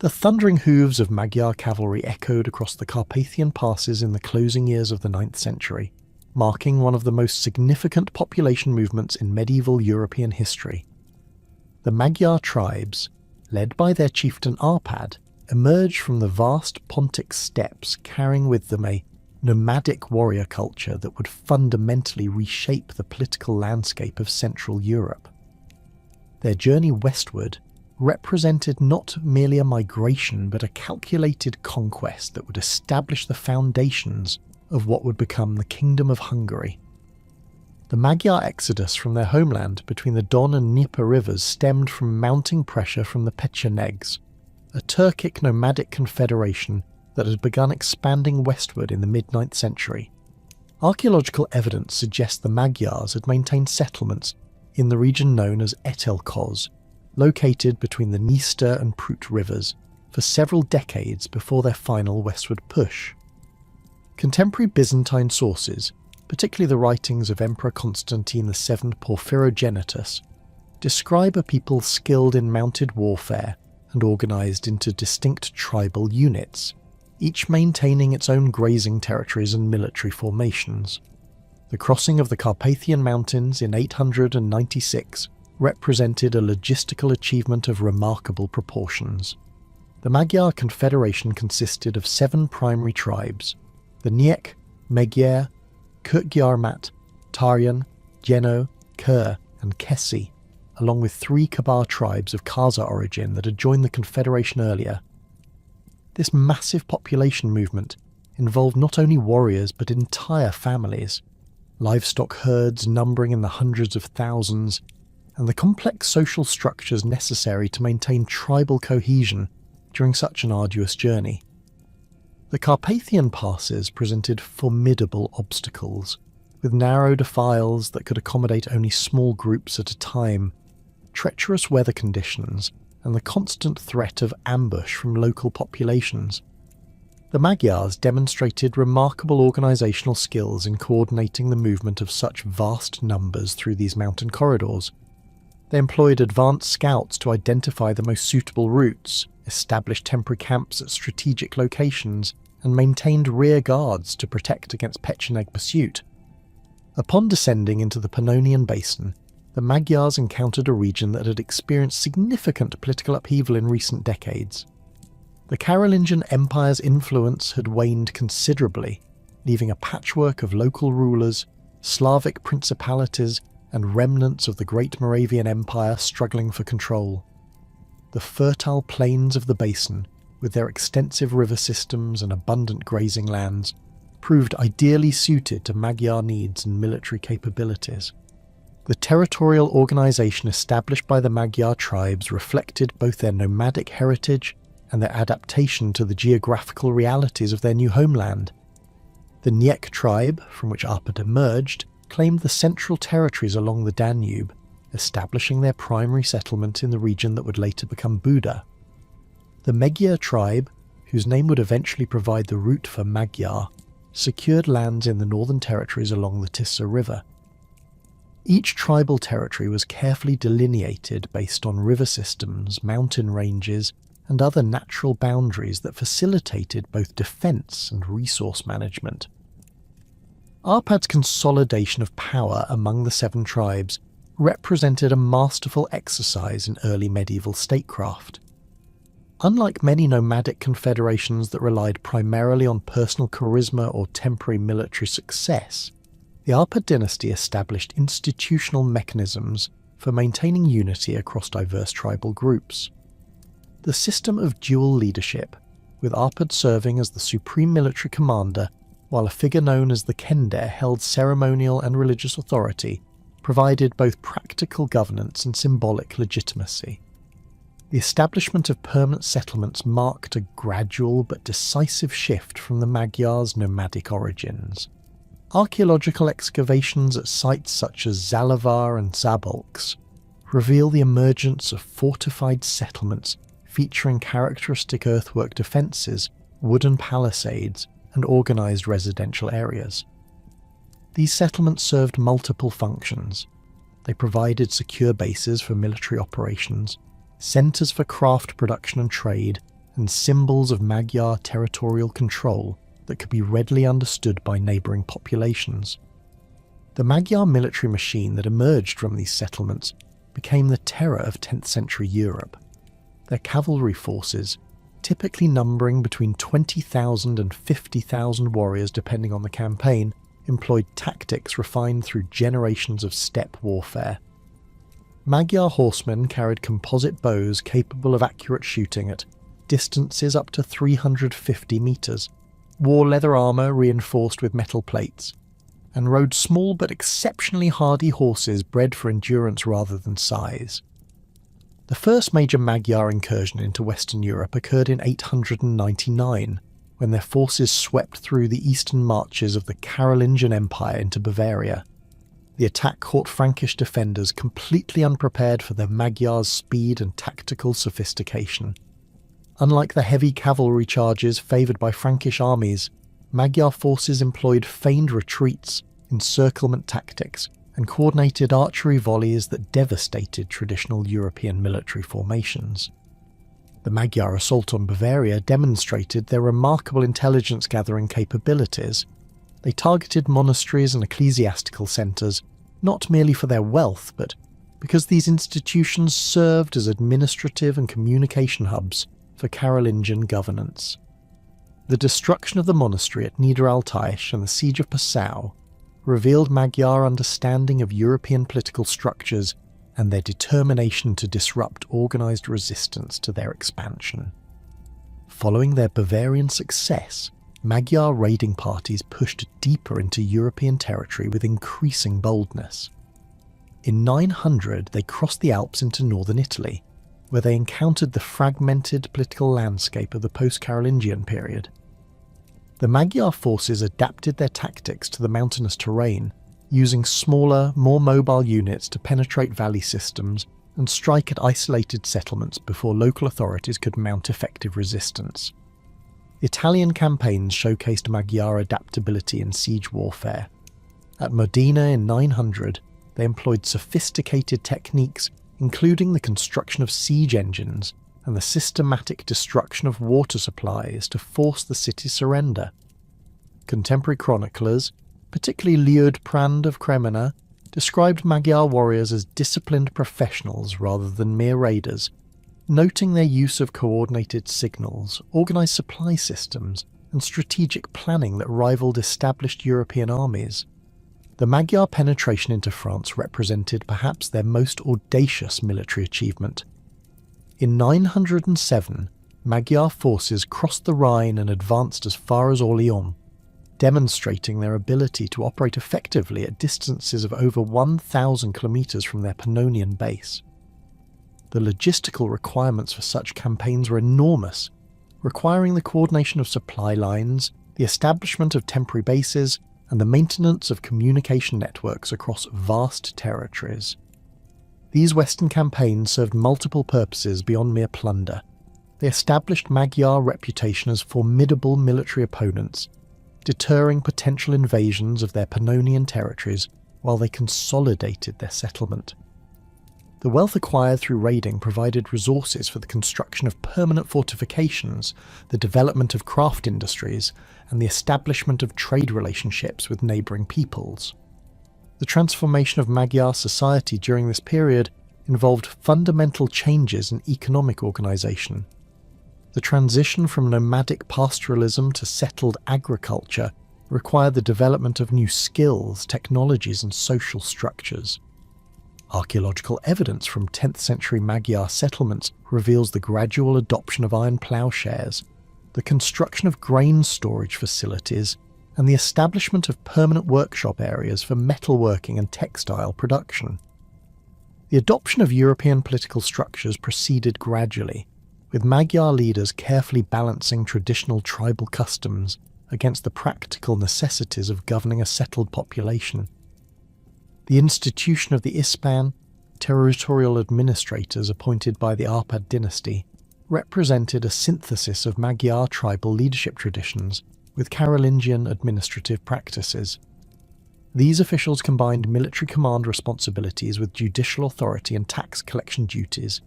The thundering hooves of Magyar cavalry echoed across the Carpathian passes in the closing years of the 9th century, marking one of the most significant population movements in medieval European history. The Magyar tribes, led by their chieftain Arpad, emerged from the vast Pontic steppes carrying with them a nomadic warrior culture that would fundamentally reshape the political landscape of Central Europe. Their journey westward represented not merely a migration but a calculated conquest that would establish the foundations of what would become the Kingdom of Hungary. The Magyar exodus from their homeland between the Don and Dnieper rivers stemmed from mounting pressure from the Pechenegs, a Turkic nomadic confederation that had begun expanding westward in the mid-9th century. Archaeological evidence suggests the Magyars had maintained settlements in the region known as Etelkoz, located between the Dniester and Prut rivers, for several decades before their final westward push. Contemporary Byzantine sources, particularly the writings of Emperor Constantine VII Porphyrogenitus, describe a people skilled in mounted warfare and organised into distinct tribal units, each maintaining its own grazing territories and military formations. The crossing of the Carpathian Mountains in 896 represented a logistical achievement of remarkable proportions. The Magyar Confederation consisted of 7 primary tribes: the Nyek, Magyar, Kőgyarmat, Tarjan, Jeno, Kur, and Kesi, along with 3 Kabar tribes of Khaza origin that had joined the Confederation earlier. This massive population movement involved not only warriors but entire families, livestock herds numbering in the hundreds of thousands, and the complex social structures necessary to maintain tribal cohesion during such an arduous journey. The Carpathian passes presented formidable obstacles, with narrow defiles that could accommodate only small groups at a time, treacherous weather conditions, and the constant threat of ambush from local populations. The Magyars demonstrated remarkable organisational skills in coordinating the movement of such vast numbers through these mountain corridors. They employed advanced scouts to identify the most suitable routes, established temporary camps at strategic locations, and maintained rear guards to protect against Pecheneg pursuit. Upon descending into the Pannonian Basin, the Magyars encountered a region that had experienced significant political upheaval in recent decades. The Carolingian Empire's influence had waned considerably, leaving a patchwork of local rulers, Slavic principalities, and remnants of the Great Moravian Empire struggling for control. The fertile plains of the basin, with their extensive river systems and abundant grazing lands, proved ideally suited to Magyar needs and military capabilities. The territorial organisation established by the Magyar tribes reflected both their nomadic heritage and their adaptation to the geographical realities of their new homeland. The Nyek tribe, from which Arpad emerged, claimed the central territories along the Danube, establishing their primary settlement in the region that would later become Buda. The Magyar tribe, whose name would eventually provide the root for Magyar, secured lands in the northern territories along the Tisa River. Each tribal territory was carefully delineated based on river systems, mountain ranges, and other natural boundaries that facilitated both defence and resource management. Arpad's consolidation of power among the 7 tribes represented a masterful exercise in early medieval statecraft. Unlike many nomadic confederations that relied primarily on personal charisma or temporary military success, the Arpad dynasty established institutional mechanisms for maintaining unity across diverse tribal groups. The system of dual leadership, with Arpad serving as the supreme military commander while a figure known as the Kender held ceremonial and religious authority, provided both practical governance and symbolic legitimacy. The establishment of permanent settlements marked a gradual but decisive shift from the Magyars' nomadic origins. Archaeological excavations at sites such as Zalavar and Zabolks reveal the emergence of fortified settlements featuring characteristic earthwork defences, wooden palisades, and organised residential areas. These settlements served multiple functions. They provided secure bases for military operations, centres for craft production and trade, and symbols of Magyar territorial control that could be readily understood by neighbouring populations. The Magyar military machine that emerged from these settlements became the terror of 10th century Europe. Their cavalry forces, typically numbering between 20,000 and 50,000 warriors depending on the campaign, employed tactics refined through generations of steppe warfare. Magyar horsemen carried composite bows capable of accurate shooting at distances up to 350 metres, wore leather armour reinforced with metal plates, and rode small but exceptionally hardy horses bred for endurance rather than size. The first major Magyar incursion into Western Europe occurred in 899, when their forces swept through the eastern marches of the Carolingian Empire into Bavaria. The attack caught Frankish defenders completely unprepared for the Magyars' speed and tactical sophistication. Unlike the heavy cavalry charges favoured by Frankish armies, Magyar forces employed feigned retreats, encirclement tactics, and coordinated archery volleys that devastated traditional European military formations. The Magyar assault on Bavaria demonstrated their remarkable intelligence-gathering capabilities. They targeted monasteries and ecclesiastical centres, not merely for their wealth, but because these institutions served as administrative and communication hubs for Carolingian governance. The destruction of the monastery at Niederaltaich and the siege of Passau revealed Magyar understanding of European political structures and their determination to disrupt organised resistance to their expansion. Following their Bavarian success, Magyar raiding parties pushed deeper into European territory with increasing boldness. In 900, they crossed the Alps into northern Italy, where they encountered the fragmented political landscape of the post-Carolingian period. The Magyar forces adapted their tactics to the mountainous terrain, using smaller, more mobile units to penetrate valley systems and strike at isolated settlements before local authorities could mount effective resistance. Italian campaigns showcased Magyar adaptability in siege warfare. At Modena in 900, they employed sophisticated techniques, including the construction of siege engines and the systematic destruction of water supplies to force the city's surrender. Contemporary chroniclers, particularly Liudprand of Cremona, described Magyar warriors as disciplined professionals rather than mere raiders, noting their use of coordinated signals, organised supply systems, and strategic planning that rivaled established European armies. The Magyar penetration into France represented perhaps their most audacious military achievement. In 907, Magyar forces crossed the Rhine and advanced as far as Orléans, demonstrating their ability to operate effectively at distances of over 1,000 kilometres from their Pannonian base. The logistical requirements for such campaigns were enormous, requiring the coordination of supply lines, the establishment of temporary bases, and the maintenance of communication networks across vast territories. These Western campaigns served multiple purposes beyond mere plunder. They established Magyar reputation as formidable military opponents, deterring potential invasions of their Pannonian territories while they consolidated their settlement. The wealth acquired through raiding provided resources for the construction of permanent fortifications, the development of craft industries, and the establishment of trade relationships with neighbouring peoples. The transformation of Magyar society during this period involved fundamental changes in economic organisation. The transition from nomadic pastoralism to settled agriculture required the development of new skills, technologies, and social structures. Archaeological evidence from 10th century Magyar settlements reveals the gradual adoption of iron ploughshares, the construction of grain storage facilities, and the establishment of permanent workshop areas for metalworking and textile production. The adoption of European political structures proceeded gradually, with Magyar leaders carefully balancing traditional tribal customs against the practical necessities of governing a settled population. The institution of the Ispan, territorial administrators appointed by the Arpad dynasty, represented a synthesis of Magyar tribal leadership traditions with Carolingian administrative practices. These officials combined military command responsibilities with judicial authority and tax collection duties,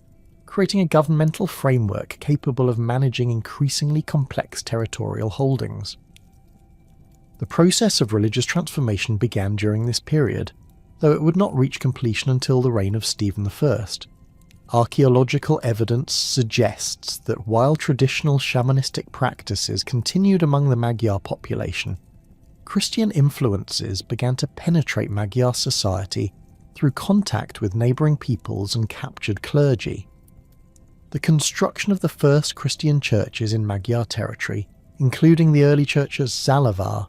creating a governmental framework capable of managing increasingly complex territorial holdings. The process of religious transformation began during this period, though it would not reach completion until the reign of Stephen I. Archaeological evidence suggests that while traditional shamanistic practices continued among the Magyar population, Christian influences began to penetrate Magyar society through contact with neighbouring peoples and captured clergy. The construction of the first Christian churches in Magyar territory, including the early church of Zalavar,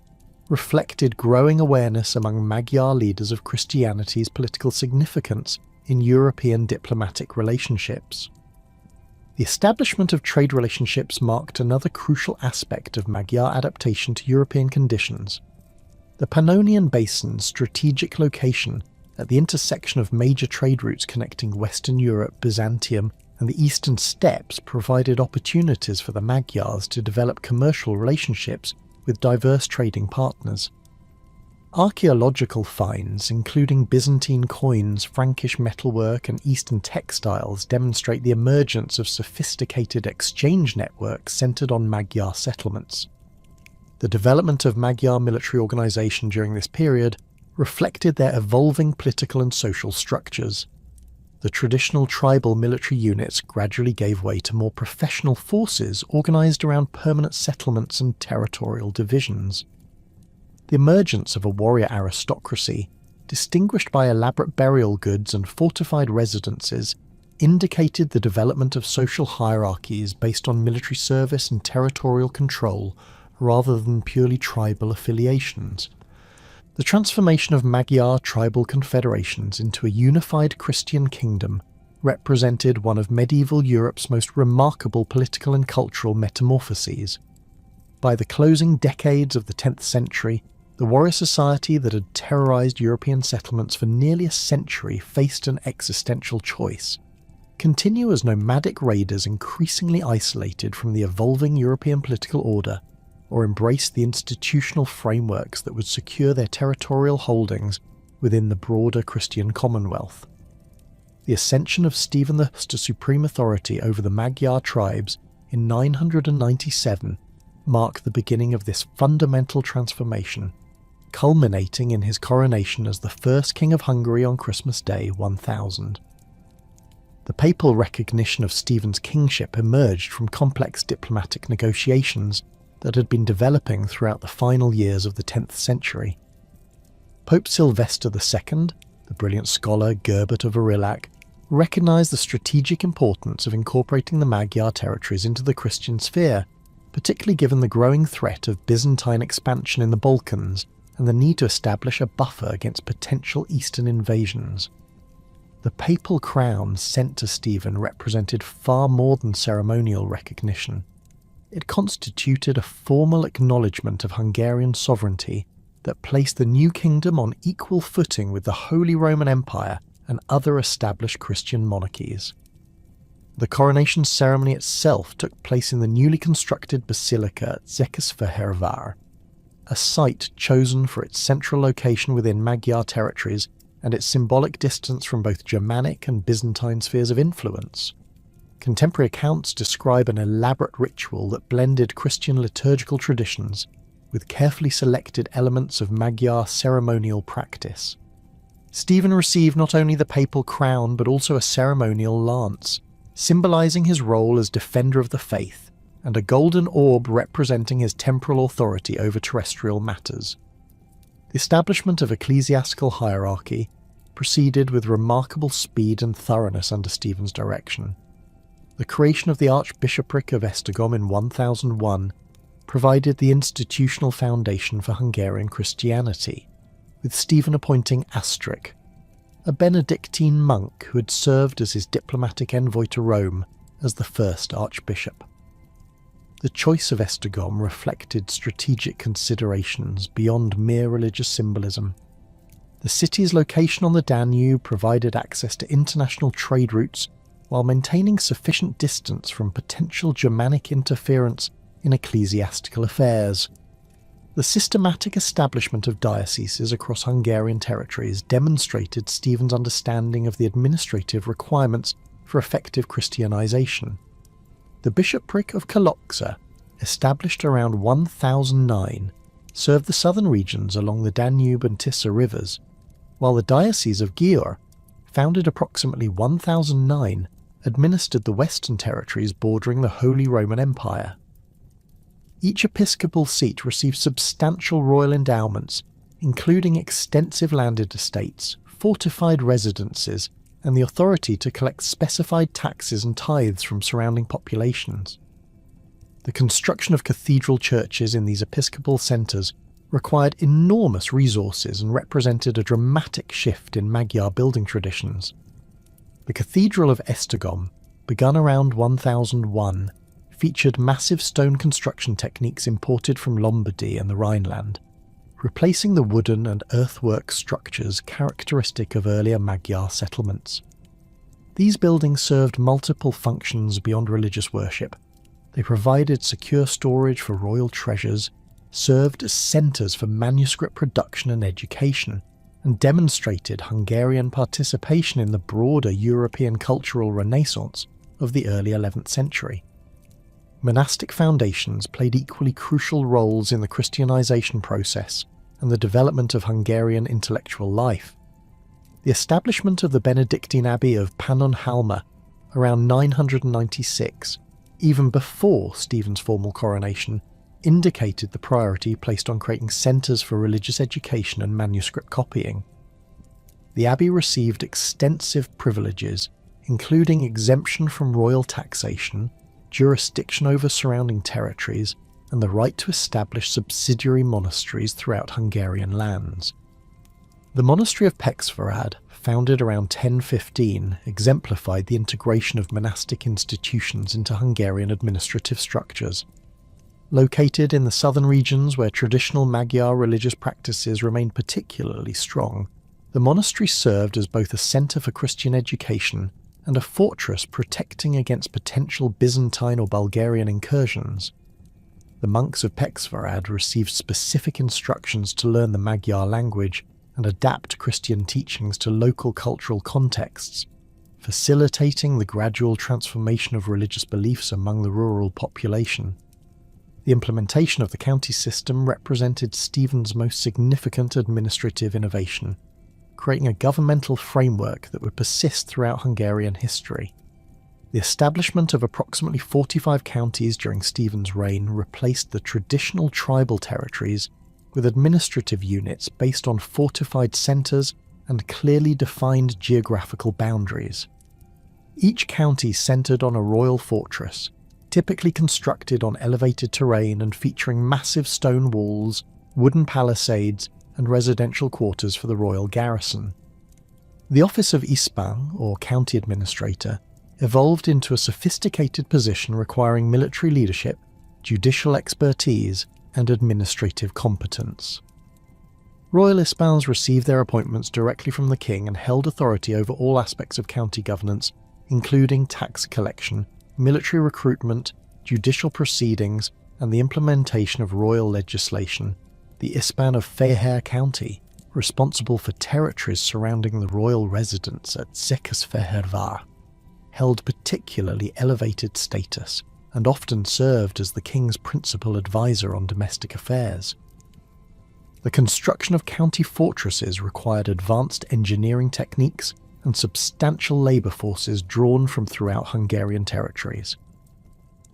reflected growing awareness among Magyar leaders of Christianity's political significance in European diplomatic relationships. The establishment of trade relationships marked another crucial aspect of Magyar adaptation to European conditions. The Pannonian Basin's strategic location at the intersection of major trade routes connecting Western Europe, Byzantium, and the Eastern Steppes provided opportunities for the Magyars to develop commercial relationships with diverse trading partners. Archaeological finds, including Byzantine coins, Frankish metalwork, and Eastern textiles, demonstrate the emergence of sophisticated exchange networks centered on Magyar settlements. The development of Magyar military organization during this period reflected their evolving political and social structures. The traditional tribal military units gradually gave way to more professional forces organized around permanent settlements and territorial divisions. The emergence of a warrior aristocracy, distinguished by elaborate burial goods and fortified residences, indicated the development of social hierarchies based on military service and territorial control rather than purely tribal affiliations. The transformation of Magyar tribal confederations into a unified Christian kingdom represented one of medieval Europe's most remarkable political and cultural metamorphoses. By the closing decades of the 10th century, the warrior society that had terrorized European settlements for nearly a century faced an existential choice: continue as nomadic raiders increasingly isolated from the evolving European political order, or embrace the institutional frameworks that would secure their territorial holdings within the broader Christian Commonwealth. The ascension of Stephen I to supreme authority over the Magyar tribes in 997 marked the beginning of this fundamental transformation, culminating in his coronation as the first king of Hungary on Christmas Day 1000. The papal recognition of Stephen's kingship emerged from complex diplomatic negotiations that had been developing throughout the final years of the 10th century. Pope Sylvester II, the brilliant scholar Gerbert of Aurillac, recognised the strategic importance of incorporating the Magyar territories into the Christian sphere, particularly given the growing threat of Byzantine expansion in the Balkans and the need to establish a buffer against potential Eastern invasions. The papal crown sent to Stephen represented far more than ceremonial recognition. It constituted a formal acknowledgement of Hungarian sovereignty that placed the new kingdom on equal footing with the Holy Roman Empire and other established Christian monarchies. The coronation ceremony itself took place in the newly constructed basilica at Székesfehérvár, a site chosen for its central location within Magyar territories and its symbolic distance from both Germanic and Byzantine spheres of influence. Contemporary accounts describe an elaborate ritual that blended Christian liturgical traditions with carefully selected elements of Magyar ceremonial practice. Stephen received not only the papal crown but also a ceremonial lance, symbolising his role as defender of the faith, and a golden orb representing his temporal authority over terrestrial matters. The establishment of ecclesiastical hierarchy proceeded with remarkable speed and thoroughness under Stephen's direction. The creation of the Archbishopric of Esztergom in 1001 provided the institutional foundation for Hungarian Christianity, with Stephen appointing Astric, a Benedictine monk who had served as his diplomatic envoy to Rome, as the first archbishop. The choice of Esztergom reflected strategic considerations beyond mere religious symbolism. The city's location on the Danube provided access to international trade routes while maintaining sufficient distance from potential Germanic interference in ecclesiastical affairs. The systematic establishment of dioceses across Hungarian territories demonstrated Stephen's understanding of the administrative requirements for effective Christianization. The bishopric of Kalocsa, established around 1009, served the southern regions along the Danube and Tisa rivers, while the Diocese of Győr, founded approximately 1009, administered the western territories bordering the Holy Roman Empire. Each episcopal seat received substantial royal endowments, including extensive landed estates, fortified residences, and the authority to collect specified taxes and tithes from surrounding populations. The construction of cathedral churches in these episcopal centres required enormous resources and represented a dramatic shift in Magyar building traditions. The Cathedral of Esztergom, begun around 1001, featured massive stone construction techniques imported from Lombardy and the Rhineland, replacing the wooden and earthwork structures characteristic of earlier Magyar settlements. These buildings served multiple functions beyond religious worship. They provided secure storage for royal treasures, served as centres for manuscript production and education, and demonstrated Hungarian participation in the broader European cultural renaissance of the early 11th century. Monastic foundations played equally crucial roles in the Christianization process and the development of Hungarian intellectual life. The establishment of the Benedictine Abbey of Pannonhalma around 996, even before Stephen's formal coronation, indicated the priority placed on creating centres for religious education and manuscript copying. The abbey received extensive privileges, including exemption from royal taxation, jurisdiction over surrounding territories, and the right to establish subsidiary monasteries throughout Hungarian lands. The monastery of Pexvarad, founded around 1015, exemplified the integration of monastic institutions into Hungarian administrative structures. Located in the southern regions where traditional Magyar religious practices remained particularly strong, the monastery served as both a centre for Christian education and a fortress protecting against potential Byzantine or Bulgarian incursions. The monks of Pexvarad received specific instructions to learn the Magyar language and adapt Christian teachings to local cultural contexts, facilitating the gradual transformation of religious beliefs among the rural population. The implementation of the county system represented Stephen's most significant administrative innovation, creating a governmental framework that would persist throughout Hungarian history. The establishment of approximately 45 counties during Stephen's reign replaced the traditional tribal territories with administrative units based on fortified centres and clearly defined geographical boundaries. Each county centred on a royal fortress, typically constructed on elevated terrain and featuring massive stone walls, wooden palisades, and residential quarters for the royal garrison. The office of Ispán, or county administrator, evolved into a sophisticated position requiring military leadership, judicial expertise, and administrative competence. Royal Ispáns received their appointments directly from the king and held authority over all aspects of county governance, including tax collection, military recruitment, judicial proceedings, and the implementation of royal legislation. The Ispán of Fejér County, responsible for territories surrounding the royal residence at Székesfehérvár, held particularly elevated status and often served as the king's principal advisor on domestic affairs. The construction of county fortresses required advanced engineering techniques and substantial labour forces drawn from throughout Hungarian territories.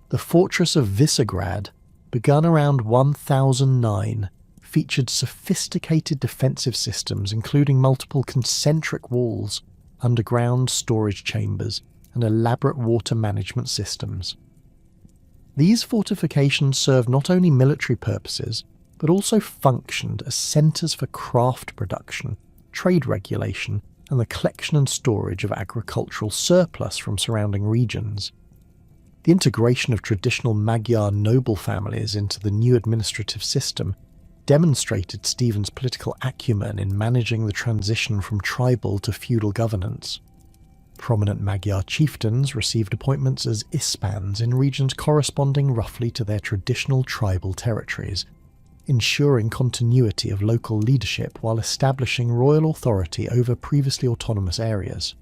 The fortress of Visegrad, begun around 1009, featured sophisticated defensive systems including multiple concentric walls, underground storage chambers, and elaborate water management systems. These fortifications served not only military purposes, but also functioned as centres for craft production, trade regulation, and the collection and storage of agricultural surplus from surrounding regions. The integration of traditional Magyar noble families into the new administrative system demonstrated Stephen's political acumen in managing the transition from tribal to feudal governance. Prominent Magyar chieftains received appointments as Ispáns in regions corresponding roughly to their traditional tribal territories, ensuring continuity of local leadership while establishing royal authority over previously autonomous areas.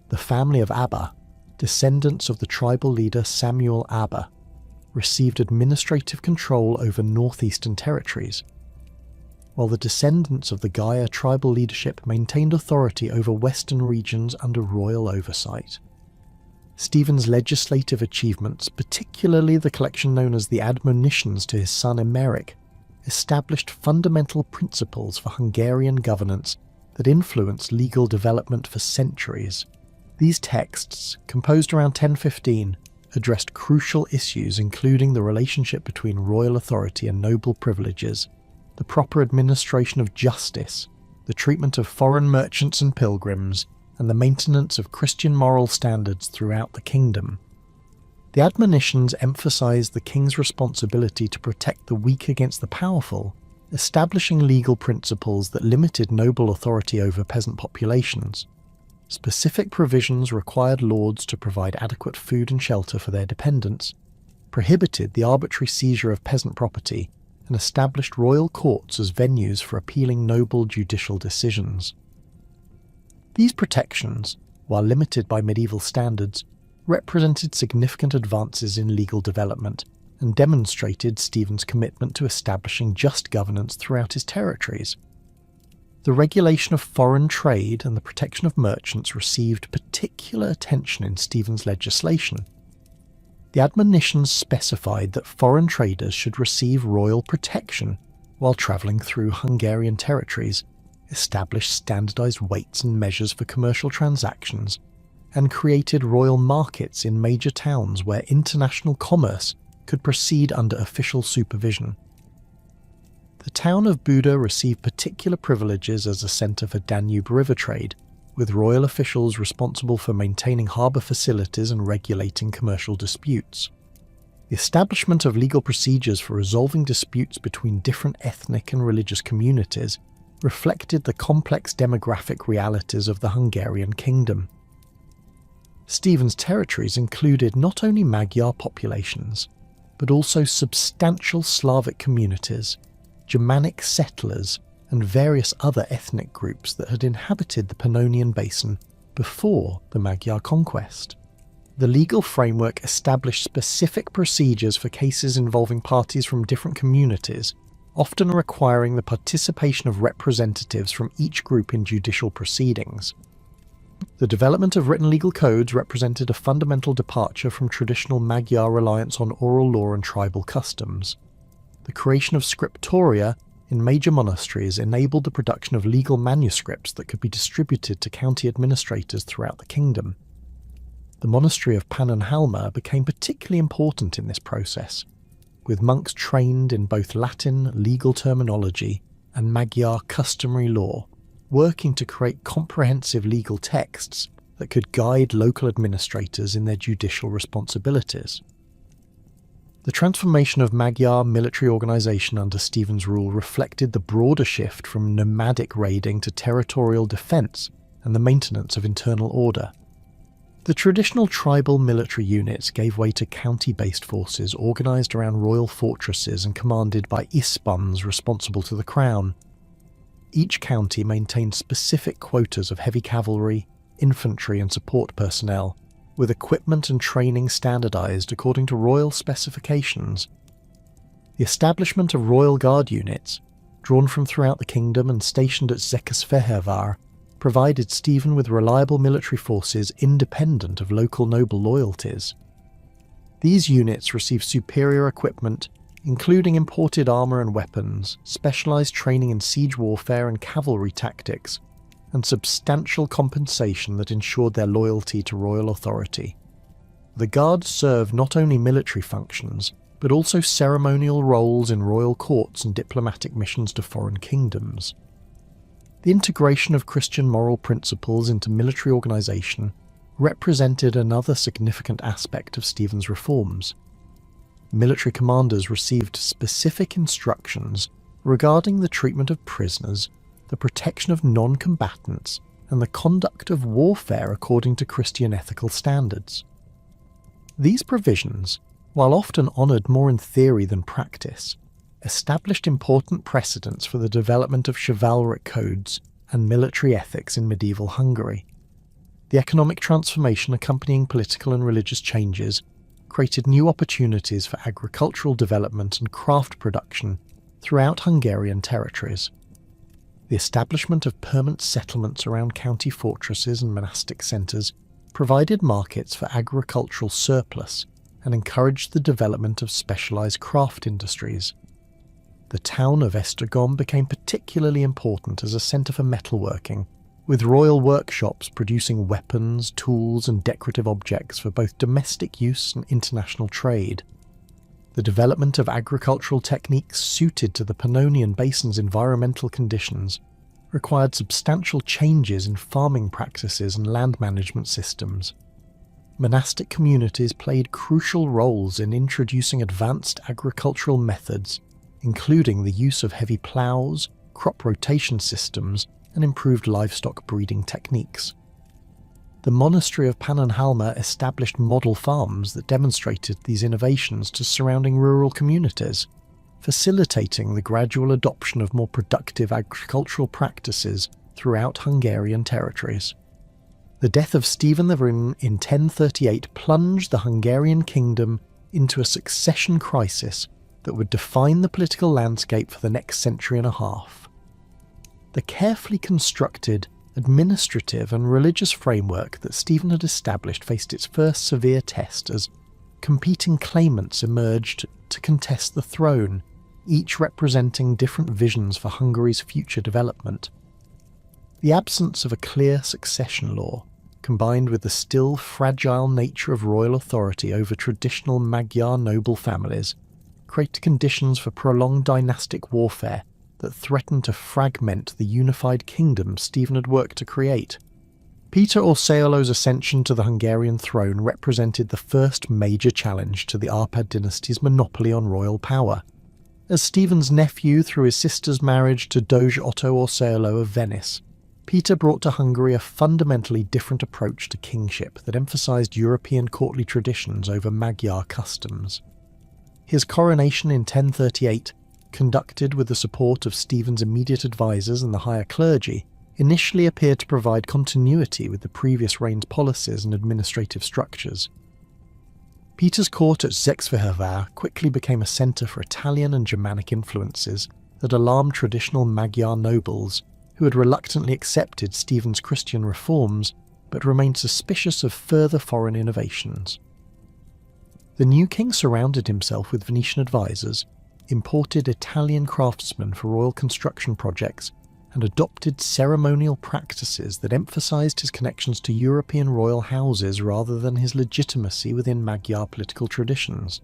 The family of Abba, descendants of the tribal leader Samuel Abba, received administrative control over northeastern territories, while the descendants of the Gaia tribal leadership maintained authority over western regions under royal oversight. Stephen's legislative achievements, particularly the collection known as the Admonitions to his son Emeric, established fundamental principles for Hungarian governance that influenced legal development for centuries. These texts, composed around 1015, addressed crucial issues including the relationship between royal authority and noble privileges, the proper administration of justice, the treatment of foreign merchants and pilgrims, and the maintenance of Christian moral standards throughout the kingdom. The admonitions emphasized the king's responsibility to protect the weak against the powerful, establishing legal principles that limited noble authority over peasant populations. Specific provisions required lords to provide adequate food and shelter for their dependents, prohibited the arbitrary seizure of peasant property, and established royal courts as venues for appealing noble judicial decisions. These protections, while limited by medieval standards, represented significant advances in legal development and demonstrated Stephen's commitment to establishing just governance throughout his territories. The regulation of foreign trade and the protection of merchants received particular attention in Stephen's legislation. The admonitions specified that foreign traders should receive royal protection while travelling through Hungarian territories, established standardised weights and measures for commercial transactions, and created royal markets in major towns where international commerce could proceed under official supervision. The town of Buda received particular privileges as a centre for Danube River trade, with royal officials responsible for maintaining harbour facilities and regulating commercial disputes. The establishment of legal procedures for resolving disputes between different ethnic and religious communities reflected the complex demographic realities of the Hungarian kingdom. Stephen's territories included not only Magyar populations, but also substantial Slavic communities, Germanic settlers, and various other ethnic groups that had inhabited the Pannonian Basin before the Magyar conquest. The legal framework established specific procedures for cases involving parties from different communities, often requiring the participation of representatives from each group in judicial proceedings. The development of written legal codes represented a fundamental departure from traditional Magyar reliance on oral law and tribal customs. The creation of scriptoria in major monasteries enabled the production of legal manuscripts that could be distributed to county administrators throughout the kingdom. The monastery of Pannonhalma became particularly important in this process, with monks trained in both Latin legal terminology and Magyar customary law, working to create comprehensive legal texts that could guide local administrators in their judicial responsibilities. The transformation of Magyar military organisation under Stephen's rule reflected the broader shift from nomadic raiding to territorial defence and the maintenance of internal order. The traditional tribal military units gave way to county-based forces organised around royal fortresses and commanded by isbans responsible to the crown. Each county maintained specific quotas of heavy cavalry, infantry and support personnel, with equipment and training standardised according to royal specifications. The establishment of royal guard units, drawn from throughout the kingdom and stationed at Székesfehérvár, provided Stephen with reliable military forces independent of local noble loyalties. These units received superior equipment, including imported armour and weapons, specialised training in siege warfare and cavalry tactics, and substantial compensation that ensured their loyalty to royal authority. The Guards served not only military functions, but also ceremonial roles in royal courts and diplomatic missions to foreign kingdoms. The integration of Christian moral principles into military organisation represented another significant aspect of Stephen's reforms. Military commanders received specific instructions regarding the treatment of prisoners, the protection of non-combatants, and the conduct of warfare according to Christian ethical standards. These provisions, while often honoured more in theory than practice, established important precedents for the development of chivalric codes and military ethics in medieval Hungary. The economic transformation accompanying political and religious changes created new opportunities for agricultural development and craft production throughout Hungarian territories. The establishment of permanent settlements around county fortresses and monastic centres provided markets for agricultural surplus and encouraged the development of specialised craft industries. The town of Esztergom became particularly important as a centre for metalworking, with royal workshops producing weapons, tools and decorative objects for both domestic use and international trade. The development of agricultural techniques suited to the Pannonian Basin's environmental conditions required substantial changes in farming practices and land management systems. Monastic communities played crucial roles in introducing advanced agricultural methods, including the use of heavy ploughs, crop rotation systems, and improved livestock breeding techniques. The monastery of Pannonhalma established model farms that demonstrated these innovations to surrounding rural communities, facilitating the gradual adoption of more productive agricultural practices throughout Hungarian territories. The death of Stephen the Rim in 1038 plunged the Hungarian kingdom into a succession crisis that would define the political landscape for the next century and a half. The carefully constructed administrative and religious framework that Stephen had established faced its first severe test as competing claimants emerged to contest the throne, each representing different visions for Hungary's future development. The absence of a clear succession law, combined with the still fragile nature of royal authority over traditional Magyar noble families, created conditions for prolonged dynastic warfare that threatened to fragment the unified kingdom Stephen had worked to create. Peter Orseolo's ascension to the Hungarian throne represented the first major challenge to the Árpád dynasty's monopoly on royal power. As Stephen's nephew through his sister's marriage to Doge Otto Orseolo of Venice, Peter brought to Hungary a fundamentally different approach to kingship that emphasised European courtly traditions over Magyar customs. His coronation in 1038, conducted with the support of Stephen's immediate advisers and the higher clergy, initially appeared to provide continuity with the previous reign's policies and administrative structures. Peter's court at Székesfehérvár quickly became a centre for Italian and Germanic influences that alarmed traditional Magyar nobles who had reluctantly accepted Stephen's Christian reforms but remained suspicious of further foreign innovations. The new king surrounded himself with Venetian advisers, imported Italian craftsmen for royal construction projects, and adopted ceremonial practices that emphasised his connections to European royal houses rather than his legitimacy within Magyar political traditions.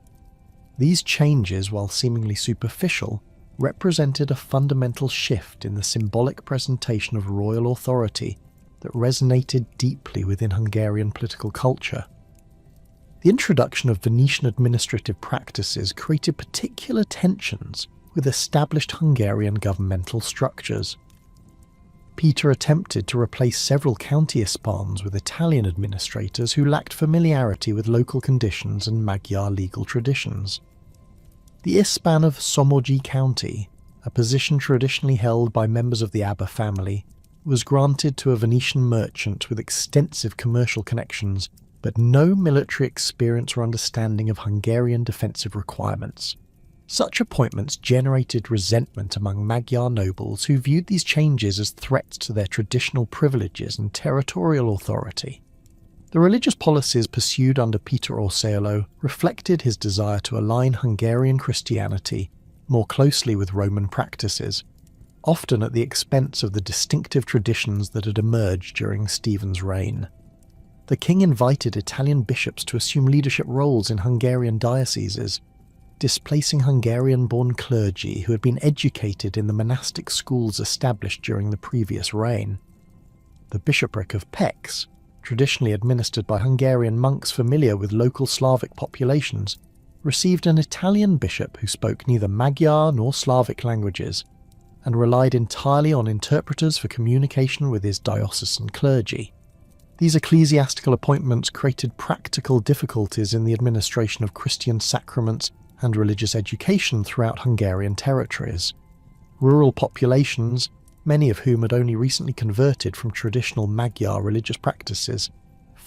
These changes, while seemingly superficial, represented a fundamental shift in the symbolic presentation of royal authority that resonated deeply within Hungarian political culture. The introduction of Venetian administrative practices created particular tensions with established Hungarian governmental structures. Peter attempted to replace several county ispans with Italian administrators who lacked familiarity with local conditions and Magyar legal traditions. The ispan of Somogy County, a position traditionally held by members of the Abba family, was granted to a Venetian merchant with extensive commercial connections but no military experience or understanding of Hungarian defensive requirements. Such appointments generated resentment among Magyar nobles who viewed these changes as threats to their traditional privileges and territorial authority. The religious policies pursued under Peter Orseolo reflected his desire to align Hungarian Christianity more closely with Roman practices, often at the expense of the distinctive traditions that had emerged during Stephen's reign. The king invited Italian bishops to assume leadership roles in Hungarian dioceses, displacing Hungarian-born clergy who had been educated in the monastic schools established during the previous reign. The bishopric of Pécs, traditionally administered by Hungarian monks familiar with local Slavic populations, received an Italian bishop who spoke neither Magyar nor Slavic languages, and relied entirely on interpreters for communication with his diocesan clergy. These ecclesiastical appointments created practical difficulties in the administration of Christian sacraments and religious education throughout Hungarian territories. Rural populations, many of whom had only recently converted from traditional Magyar religious practices,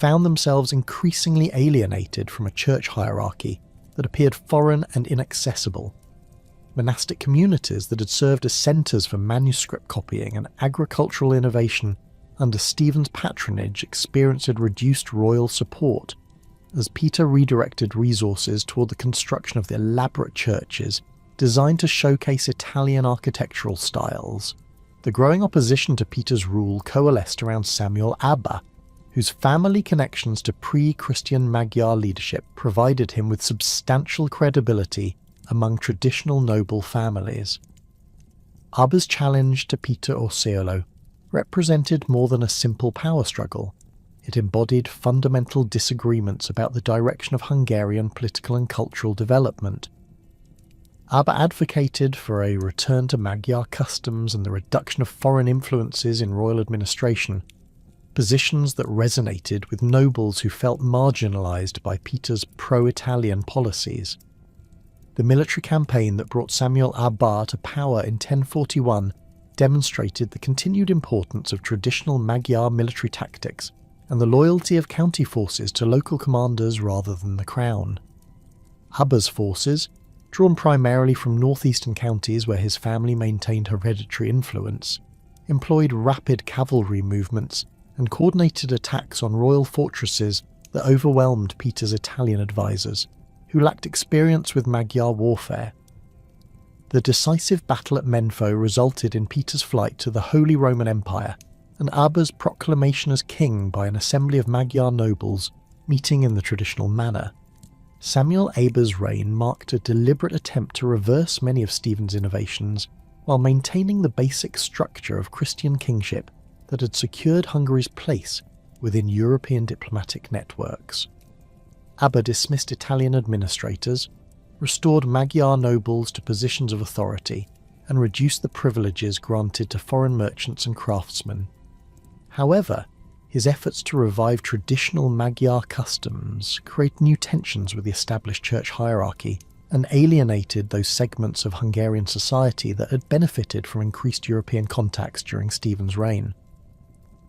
found themselves increasingly alienated from a church hierarchy that appeared foreign and inaccessible. Monastic communities that had served as centres for manuscript copying and agricultural innovation under Stephen's patronage experienced reduced royal support, as Peter redirected resources toward the construction of the elaborate churches designed to showcase Italian architectural styles. The growing opposition to Peter's rule coalesced around Samuel Abba, whose family connections to pre-Christian Magyar leadership provided him with substantial credibility among traditional noble families. Abba's challenge to Peter Orseolo represented more than a simple power struggle. It embodied fundamental disagreements about the direction of Hungarian political and cultural development. Abba advocated for a return to Magyar customs and the reduction of foreign influences in royal administration, positions that resonated with nobles who felt marginalised by Peter's pro-Italian policies. The military campaign that brought Samuel Abba to power in 1041 demonstrated the continued importance of traditional Magyar military tactics and the loyalty of county forces to local commanders rather than the crown. Abba's forces, drawn primarily from northeastern counties where his family maintained hereditary influence, employed rapid cavalry movements and coordinated attacks on royal fortresses that overwhelmed Peter's Italian advisors, who lacked experience with Magyar warfare. The decisive battle at Menfo resulted in Peter's flight to the Holy Roman Empire and Abba's proclamation as king by an assembly of Magyar nobles meeting in the traditional manner. Samuel Abba's reign marked a deliberate attempt to reverse many of Stephen's innovations while maintaining the basic structure of Christian kingship that had secured Hungary's place within European diplomatic networks. Abba dismissed Italian administrators, restored Magyar nobles to positions of authority, and reduced the privileges granted to foreign merchants and craftsmen. However, his efforts to revive traditional Magyar customs created new tensions with the established church hierarchy and alienated those segments of Hungarian society that had benefited from increased European contacts during Stephen's reign.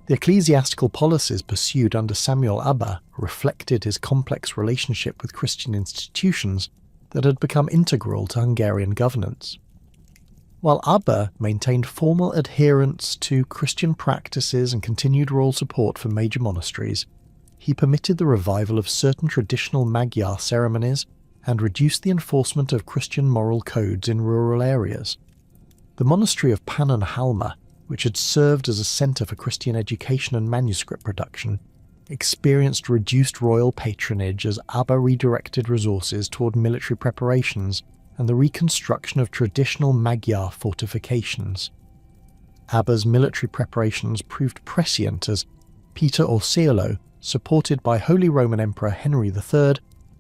The ecclesiastical policies pursued under Samuel Abba reflected his complex relationship with Christian institutions that had become integral to Hungarian governance. While Abba maintained formal adherence to Christian practices and continued royal support for major monasteries, he permitted the revival of certain traditional Magyar ceremonies and reduced the enforcement of Christian moral codes in rural areas. The monastery of Pannonhalma, which had served as a centre for Christian education and manuscript production, experienced reduced royal patronage as Abba redirected resources toward military preparations and the reconstruction of traditional Magyar fortifications. Abba's military preparations proved prescient as Peter Orseolo, supported by Holy Roman Emperor Henry III,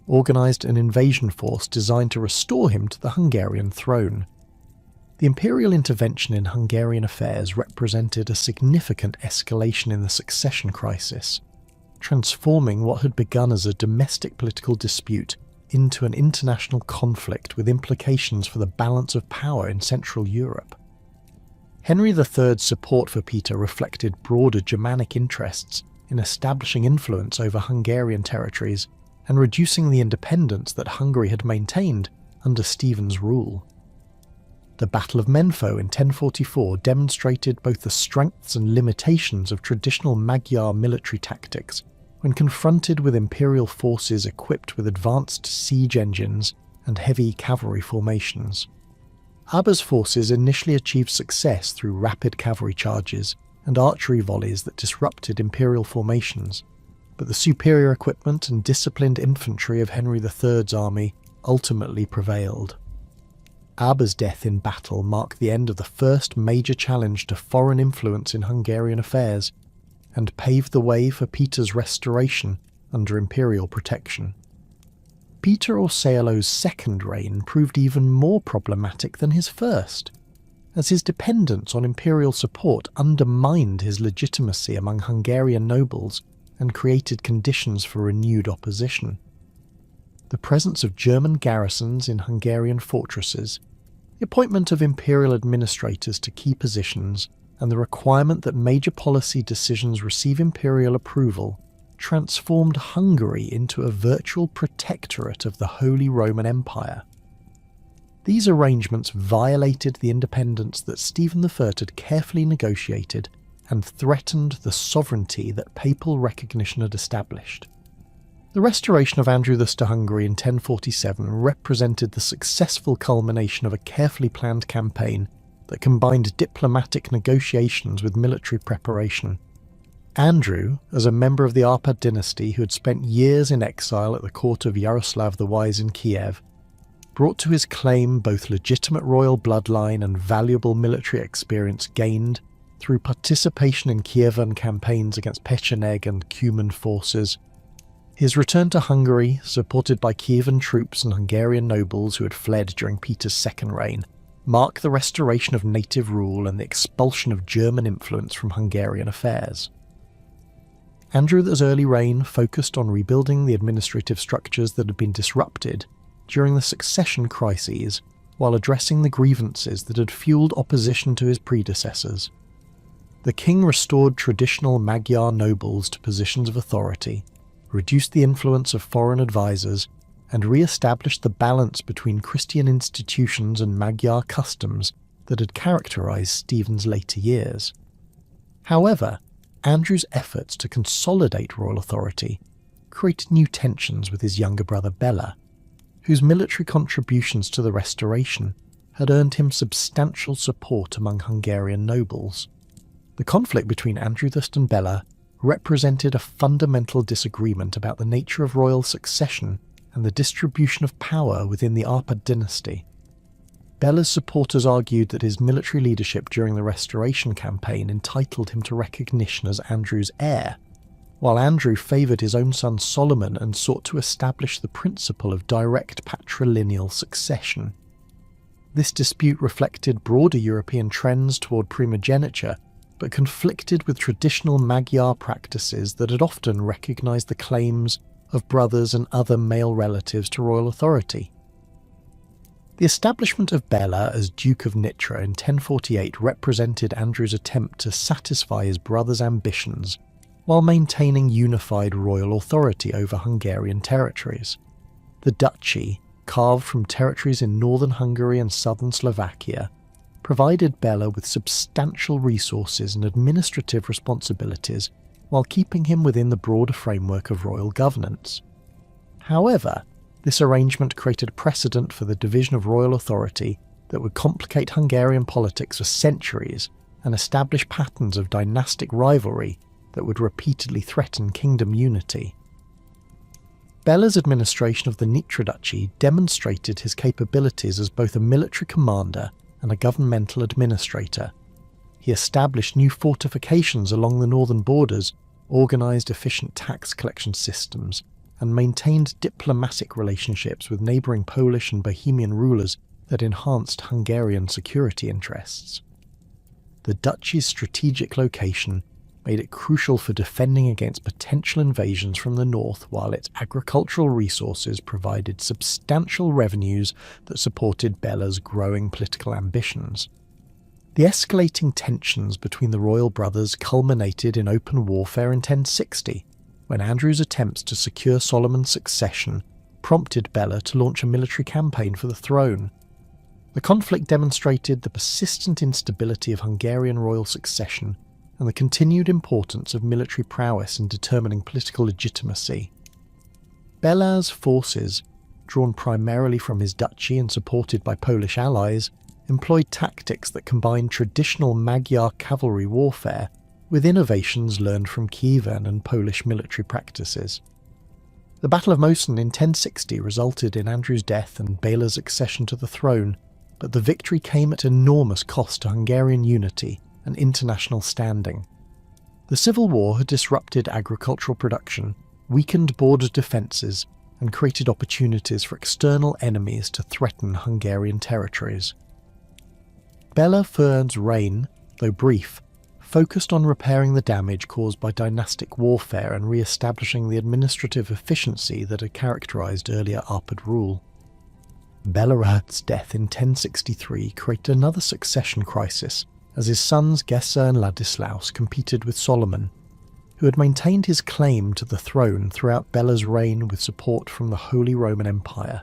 organised an invasion force designed to restore him to the Hungarian throne. The imperial intervention in Hungarian affairs represented a significant escalation in the succession crisis, transforming what had begun as a domestic political dispute into an international conflict with implications for the balance of power in Central Europe. Henry III's support for Peter reflected broader Germanic interests in establishing influence over Hungarian territories and reducing the independence that Hungary had maintained under Stephen's rule. The Battle of Menfo in 1044 demonstrated both the strengths and limitations of traditional Magyar military tactics when confronted with imperial forces equipped with advanced siege engines and heavy cavalry formations. Abba's forces initially achieved success through rapid cavalry charges and archery volleys that disrupted imperial formations, but the superior equipment and disciplined infantry of Henry III's army ultimately prevailed. Abba's death in battle marked the end of the first major challenge to foreign influence in Hungarian affairs, and paved the way for Peter's restoration under imperial protection. Peter Orseolo's second reign proved even more problematic than his first, as his dependence on imperial support undermined his legitimacy among Hungarian nobles and created conditions for renewed opposition. The presence of German garrisons in Hungarian fortresses, the appointment of imperial administrators to key positions, and the requirement that major policy decisions receive imperial approval transformed Hungary into a virtual protectorate of the Holy Roman Empire. These arrangements violated the independence that Stephen I had carefully negotiated and threatened the sovereignty that papal recognition had established. The restoration of Andrew I to Hungary in 1047 represented the successful culmination of a carefully planned campaign that combined diplomatic negotiations with military preparation. Andrew, as a member of the Arpad dynasty who had spent years in exile at the court of Yaroslav the Wise in Kiev, brought to his claim both legitimate royal bloodline and valuable military experience gained through participation in Kievan campaigns against Pecheneg and Cuman forces. His return to Hungary, supported by Kievan troops and Hungarian nobles who had fled during Peter's second reign, marked the restoration of native rule and the expulsion of German influence from Hungarian affairs. Andrew's early reign focused on rebuilding the administrative structures that had been disrupted during the succession crises, while addressing the grievances that had fueled opposition to his predecessors. The king restored traditional Magyar nobles to positions of authority, reduced the influence of foreign advisors, and re-established the balance between Christian institutions and Magyar customs that had characterized Stephen's later years. However, Andrew's efforts to consolidate royal authority created new tensions with his younger brother Bela, whose military contributions to the restoration had earned him substantial support among Hungarian nobles. The conflict between Andrew I and Bela represented a fundamental disagreement about the nature of royal succession and the distribution of power within the Arpad dynasty. Bela's supporters argued that his military leadership during the Restoration campaign entitled him to recognition as Andrew's heir, while Andrew favoured his own son Solomon and sought to establish the principle of direct patrilineal succession. This dispute reflected broader European trends toward primogeniture, but conflicted with traditional Magyar practices that had often recognised the claims of brothers and other male relatives to royal authority. The establishment of Bela as Duke of Nitra in 1048 represented Andrew's attempt to satisfy his brother's ambitions while maintaining unified royal authority over Hungarian territories. The duchy, carved from territories in northern Hungary and southern Slovakia, provided Bela with substantial resources and administrative responsibilities while keeping him within the broader framework of royal governance. However, this arrangement created precedent for the division of royal authority that would complicate Hungarian politics for centuries and establish patterns of dynastic rivalry that would repeatedly threaten kingdom unity. Bela's administration of the Nitra Duchy demonstrated his capabilities as both a military commander and a governmental administrator. He established new fortifications along the northern borders, organised efficient tax collection systems, and maintained diplomatic relationships with neighbouring Polish and Bohemian rulers that enhanced Hungarian security interests. The duchy's strategic location made it crucial for defending against potential invasions from the north, while its agricultural resources provided substantial revenues that supported Bela's growing political ambitions. The escalating tensions between the royal brothers culminated in open warfare in 1060, when Andrew's attempts to secure Solomon's succession prompted Bela to launch a military campaign for the throne. The conflict demonstrated the persistent instability of Hungarian royal succession and the continued importance of military prowess in determining political legitimacy. Bela's forces, drawn primarily from his duchy and supported by Polish allies, employed tactics that combined traditional Magyar cavalry warfare with innovations learned from Kievan and Polish military practices. The Battle of Moson in 1060 resulted in Andrew's death and Bela's accession to the throne, but the victory came at enormous cost to Hungarian unity and international standing. The civil war had disrupted agricultural production, weakened border defences, and created opportunities for external enemies to threaten Hungarian territories. Bela Ferd's reign, though brief, focused on repairing the damage caused by dynastic warfare and re-establishing the administrative efficiency that had characterised earlier Arpad rule. Belarad's death in 1063 created another succession crisis, as his sons Gesa and Ladislaus competed with Solomon. who had maintained his claim to the throne throughout Bella's reign with support from the Holy Roman Empire.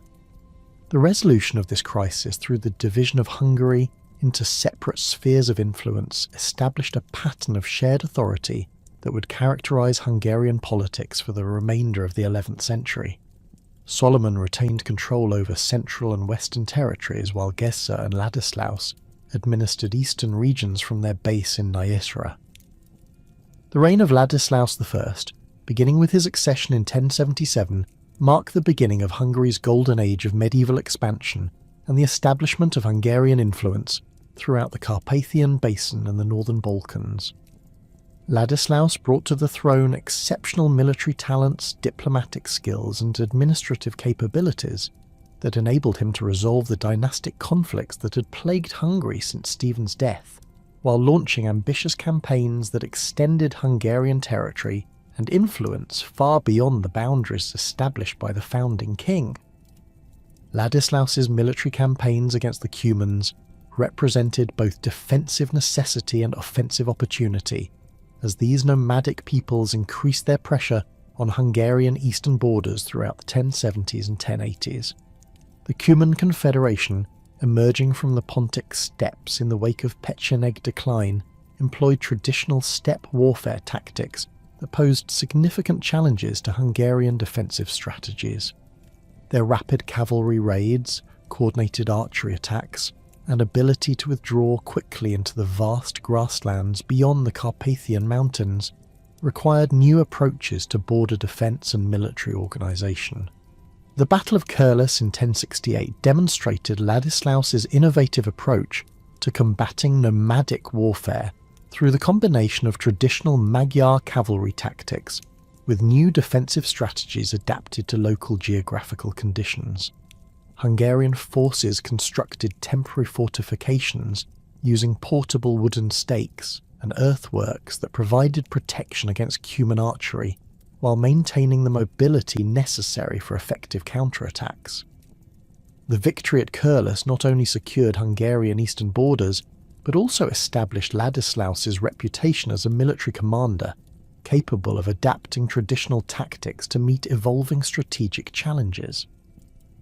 The resolution of this crisis through the division of Hungary into separate spheres of influence established a pattern of shared authority that would characterise Hungarian politics for the remainder of the 11th century. Solomon retained control over central and western territories, while Geza and Ladislaus administered eastern regions from their base in Nyesra. The reign of Ladislaus I, beginning with his accession in 1077, marked the beginning of Hungary's golden age of medieval expansion and the establishment of Hungarian influence throughout the Carpathian Basin and the northern Balkans. Ladislaus brought to the throne exceptional military talents, diplomatic skills, and administrative capabilities that enabled him to resolve the dynastic conflicts that had plagued Hungary since Stephen's death, while launching ambitious campaigns that extended Hungarian territory and influence far beyond the boundaries established by the founding king. Ladislaus's military campaigns against the Cumans represented both defensive necessity and offensive opportunity, as these nomadic peoples increased their pressure on Hungarian eastern borders throughout the 1070s and 1080s. The Cuman Confederation, emerging from the Pontic steppes in the wake of Pecheneg decline, employed traditional steppe warfare tactics that posed significant challenges to Hungarian defensive strategies. Their rapid cavalry raids, coordinated archery attacks, and ability to withdraw quickly into the vast grasslands beyond the Carpathian Mountains required new approaches to border defence and military organisation. The Battle of Kurlis in 1068 demonstrated Ladislaus's innovative approach to combating nomadic warfare through the combination of traditional Magyar cavalry tactics with new defensive strategies adapted to local geographical conditions. Hungarian forces constructed temporary fortifications using portable wooden stakes and earthworks that provided protection against Cuman archery, while maintaining the mobility necessary for effective counterattacks. The victory at Kurlis not only secured Hungarian eastern borders, but also established Ladislaus's reputation as a military commander capable of adapting traditional tactics to meet evolving strategic challenges.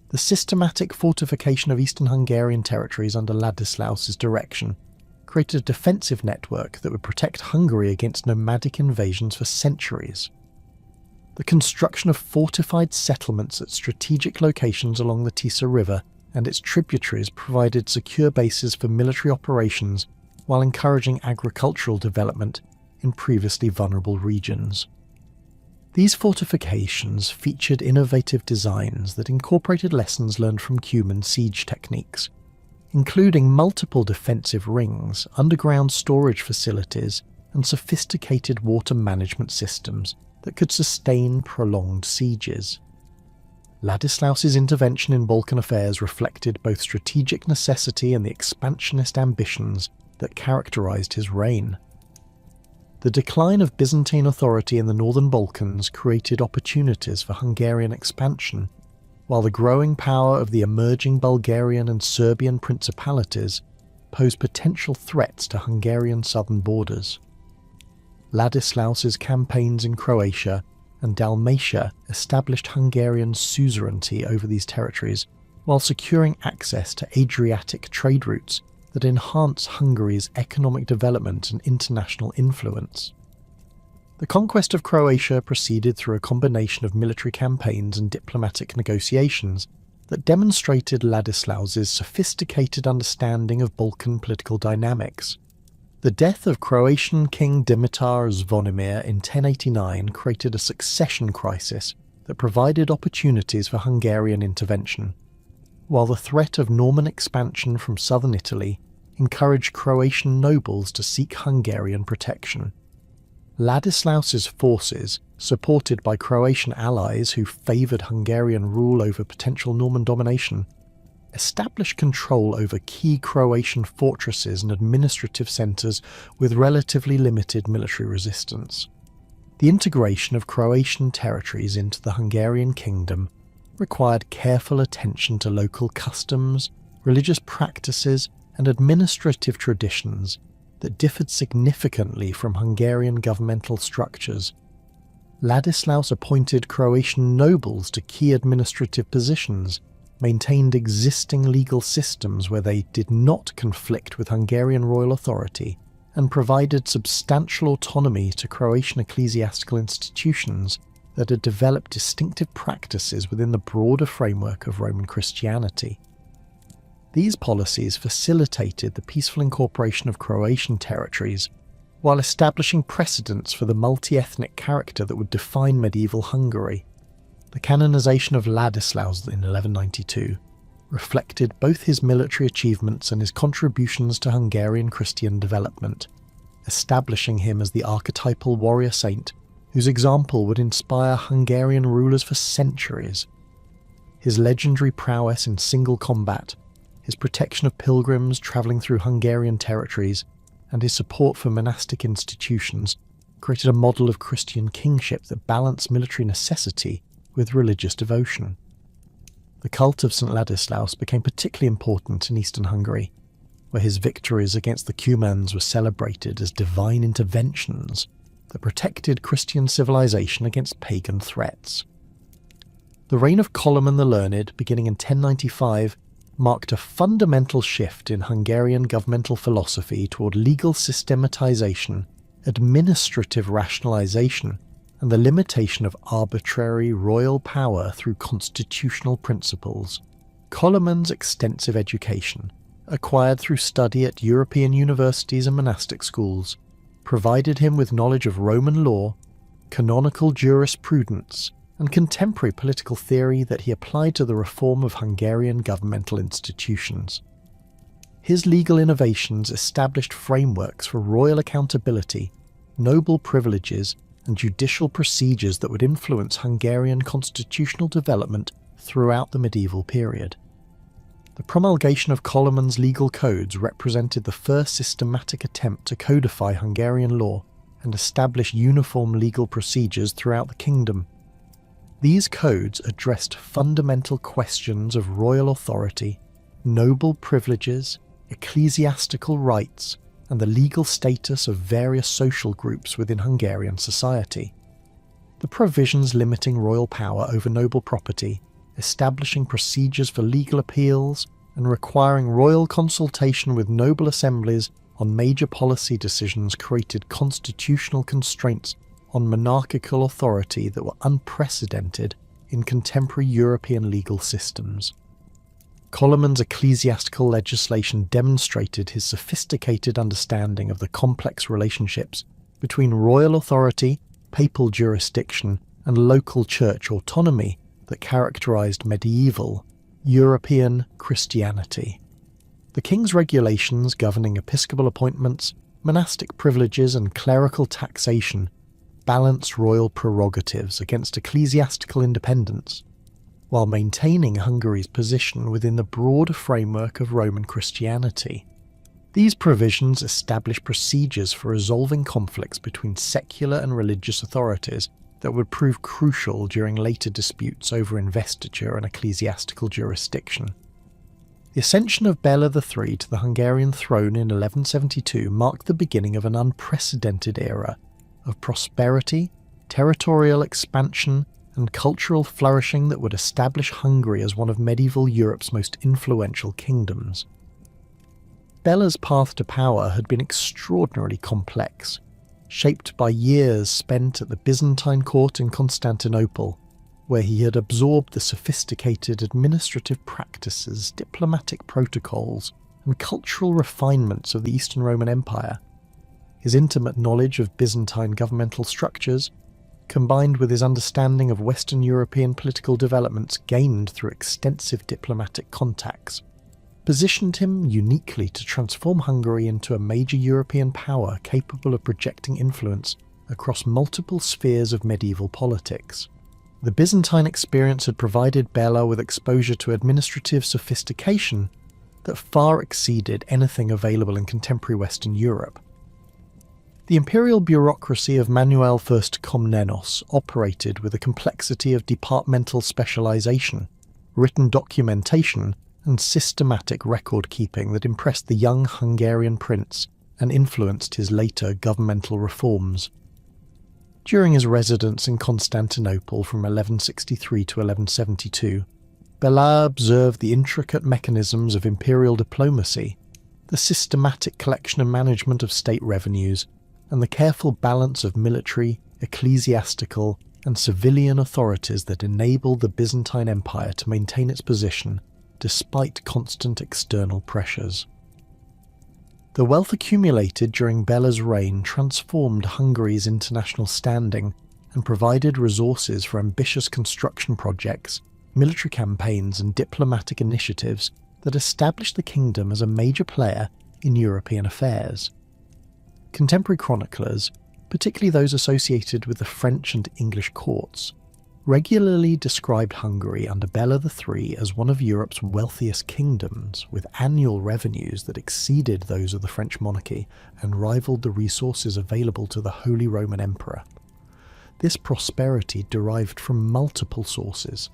The systematic fortification of eastern Hungarian territories under Ladislaus's direction created a defensive network that would protect Hungary against nomadic invasions for centuries. The construction of fortified settlements at strategic locations along the Tisza River and its tributaries provided secure bases for military operations while encouraging agricultural development in previously vulnerable regions. These fortifications featured innovative designs that incorporated lessons learned from Cuman siege techniques, including multiple defensive rings, underground storage facilities, and sophisticated water management systems that could sustain prolonged sieges. Ladislaus's intervention in Balkan affairs reflected both strategic necessity and the expansionist ambitions that characterized his reign. The decline of Byzantine authority in the northern Balkans created opportunities for Hungarian expansion, while the growing power of the emerging Bulgarian and Serbian principalities posed potential threats to Hungarian southern borders. Ladislaus's campaigns in Croatia and Dalmatia established Hungarian suzerainty over these territories, while securing access to Adriatic trade routes that enhance Hungary's economic development and international influence. The conquest of Croatia proceeded through a combination of military campaigns and diplomatic negotiations that demonstrated Ladislaus's sophisticated understanding of Balkan political dynamics. The death of Croatian King Dimitar Zvonimir in 1089 created a succession crisis that provided opportunities for Hungarian intervention, while the threat of Norman expansion from southern Italy encouraged Croatian nobles to seek Hungarian protection. Ladislaus's forces, supported by Croatian allies who favoured Hungarian rule over potential Norman domination, established control over key Croatian fortresses and administrative centres with relatively limited military resistance. The integration of Croatian territories into the Hungarian kingdom required careful attention to local customs, religious practices, and administrative traditions, that differed significantly from Hungarian governmental structures. Ladislaus appointed Croatian nobles to key administrative positions, maintained existing legal systems where they did not conflict with Hungarian royal authority, and provided substantial autonomy to Croatian ecclesiastical institutions that had developed distinctive practices within the broader framework of Roman Christianity. These policies facilitated the peaceful incorporation of Croatian territories, while establishing precedents for the multi-ethnic character that would define medieval Hungary. The canonization of Ladislaus in 1192 reflected both his military achievements and his contributions to Hungarian Christian development, establishing him as the archetypal warrior saint whose example would inspire Hungarian rulers for centuries. His legendary prowess in single combat, his protection of pilgrims travelling through Hungarian territories, and his support for monastic institutions created a model of Christian kingship that balanced military necessity with religious devotion. The cult of St. Ladislaus became particularly important in eastern Hungary, where his victories against the Cumans were celebrated as divine interventions that protected Christian civilization against pagan threats. The reign of Koloman the Learned, beginning in 1095, marked a fundamental shift in Hungarian governmental philosophy toward legal systematization, administrative rationalization, and the limitation of arbitrary royal power through constitutional principles. Koloman's extensive education, acquired through study at European universities and monastic schools, provided him with knowledge of Roman law, canonical jurisprudence, and contemporary political theory that he applied to the reform of Hungarian governmental institutions. His legal innovations established frameworks for royal accountability, noble privileges, and judicial procedures that would influence Hungarian constitutional development throughout the medieval period. The promulgation of Koloman's legal codes represented the first systematic attempt to codify Hungarian law and establish uniform legal procedures throughout the kingdom. These codes addressed fundamental questions of royal authority, noble privileges, ecclesiastical rights, and the legal status of various social groups within Hungarian society. The provisions limiting royal power over noble property, establishing procedures for legal appeals, and requiring royal consultation with noble assemblies on major policy decisions created constitutional constraints on monarchical authority that were unprecedented in contemporary European legal systems. Koloman's ecclesiastical legislation demonstrated his sophisticated understanding of the complex relationships between royal authority, papal jurisdiction, and local church autonomy that characterized medieval European Christianity. The king's regulations governing episcopal appointments, monastic privileges, and clerical taxation balanced royal prerogatives against ecclesiastical independence, while maintaining Hungary's position within the broader framework of Roman Christianity. These provisions established procedures for resolving conflicts between secular and religious authorities that would prove crucial during later disputes over investiture and ecclesiastical jurisdiction. The ascension of Bela III to the Hungarian throne in 1172 marked the beginning of an unprecedented era of prosperity, territorial expansion, and cultural flourishing that would establish Hungary as one of medieval Europe's most influential kingdoms. Bela's path to power had been extraordinarily complex, shaped by years spent at the Byzantine court in Constantinople, where he had absorbed the sophisticated administrative practices, diplomatic protocols, and cultural refinements of the Eastern Roman Empire. His intimate knowledge of Byzantine governmental structures, combined with his understanding of Western European political developments gained through extensive diplomatic contacts, positioned him uniquely to transform Hungary into a major European power capable of projecting influence across multiple spheres of medieval politics. The Byzantine experience had provided Bela with exposure to administrative sophistication that far exceeded anything available in contemporary Western Europe. The imperial bureaucracy of Manuel I Komnenos operated with a complexity of departmental specialization, written documentation, and systematic record-keeping that impressed the young Hungarian prince and influenced his later governmental reforms. During his residence in Constantinople from 1163 to 1172, Bela observed the intricate mechanisms of imperial diplomacy, the systematic collection and management of state revenues, and the careful balance of military, ecclesiastical, and civilian authorities that enabled the Byzantine Empire to maintain its position despite constant external pressures. The wealth accumulated during Bela's reign transformed Hungary's international standing and provided resources for ambitious construction projects, military campaigns, and diplomatic initiatives that established the kingdom as a major player in European affairs. Contemporary chroniclers, particularly those associated with the French and English courts, regularly described Hungary under Bela III as one of Europe's wealthiest kingdoms, with annual revenues that exceeded those of the French monarchy and rivaled the resources available to the Holy Roman Emperor. This prosperity derived from multiple sources: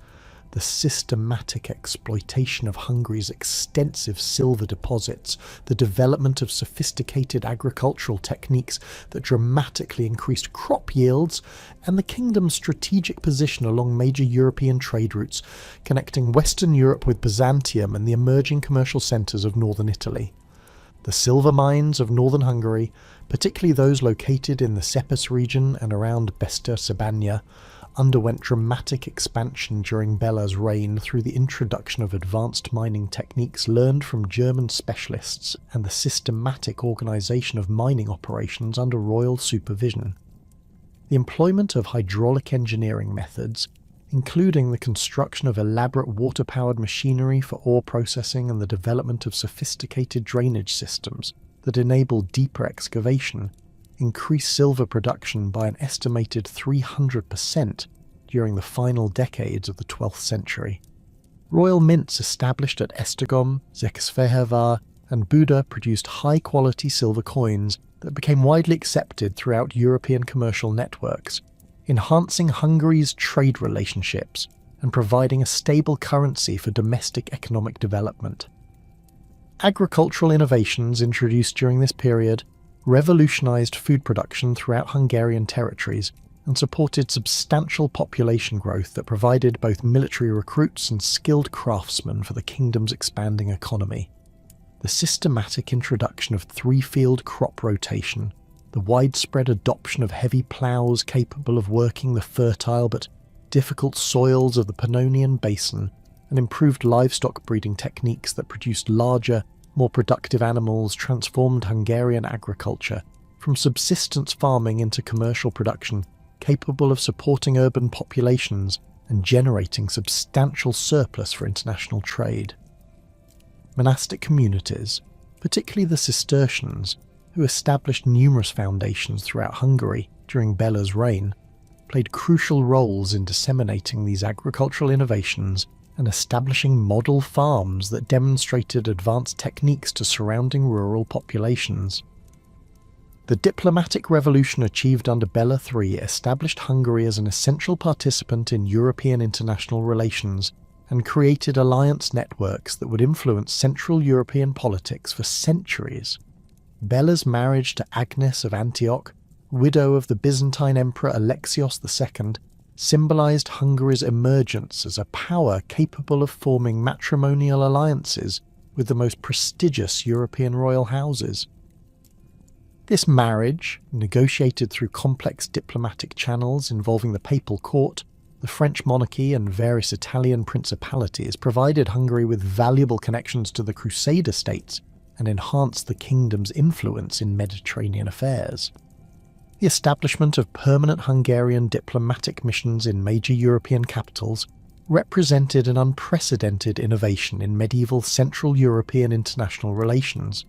the systematic exploitation of Hungary's extensive silver deposits, the development of sophisticated agricultural techniques that dramatically increased crop yields, and the kingdom's strategic position along major European trade routes connecting Western Europe with Byzantium and the emerging commercial centres of northern Italy. The silver mines of northern Hungary, particularly those located in the Szepes region and around Beszter-Szebanya, underwent dramatic expansion during Bela's reign through the introduction of advanced mining techniques learned from German specialists and the systematic organisation of mining operations under royal supervision. The employment of hydraulic engineering methods, including the construction of elaborate water-powered machinery for ore processing and the development of sophisticated drainage systems that enable deeper excavation, increased silver production by an estimated 300% during the final decades of the 12th century. Royal mints established at Esztergom, Székesfehérvár, and Buda produced high-quality silver coins that became widely accepted throughout European commercial networks, enhancing Hungary's trade relationships and providing a stable currency for domestic economic development. Agricultural innovations introduced during this period revolutionized food production throughout Hungarian territories and supported substantial population growth that provided both military recruits and skilled craftsmen for the kingdom's expanding economy. The systematic introduction of three-field crop rotation, the widespread adoption of heavy ploughs capable of working the fertile but difficult soils of the Pannonian Basin, and improved livestock breeding techniques that produced larger, more productive animals transformed Hungarian agriculture from subsistence farming into commercial production capable of supporting urban populations and generating substantial surplus for international trade. Monastic communities, particularly the Cistercians, who established numerous foundations throughout Hungary during Bela's reign, played crucial roles in disseminating these agricultural innovations and establishing model farms that demonstrated advanced techniques to surrounding rural populations. The diplomatic revolution achieved under Bela III established Hungary as an essential participant in European international relations and created alliance networks that would influence Central European politics for centuries. Bela's marriage to Agnes of Antioch, widow of the Byzantine Emperor Alexios II, symbolised Hungary's emergence as a power capable of forming matrimonial alliances with the most prestigious European royal houses. This marriage, negotiated through complex diplomatic channels involving the papal court, the French monarchy and various Italian principalities, provided Hungary with valuable connections to the Crusader states and enhanced the kingdom's influence in Mediterranean affairs. The establishment of permanent Hungarian diplomatic missions in major European capitals represented an unprecedented innovation in medieval Central European international relations.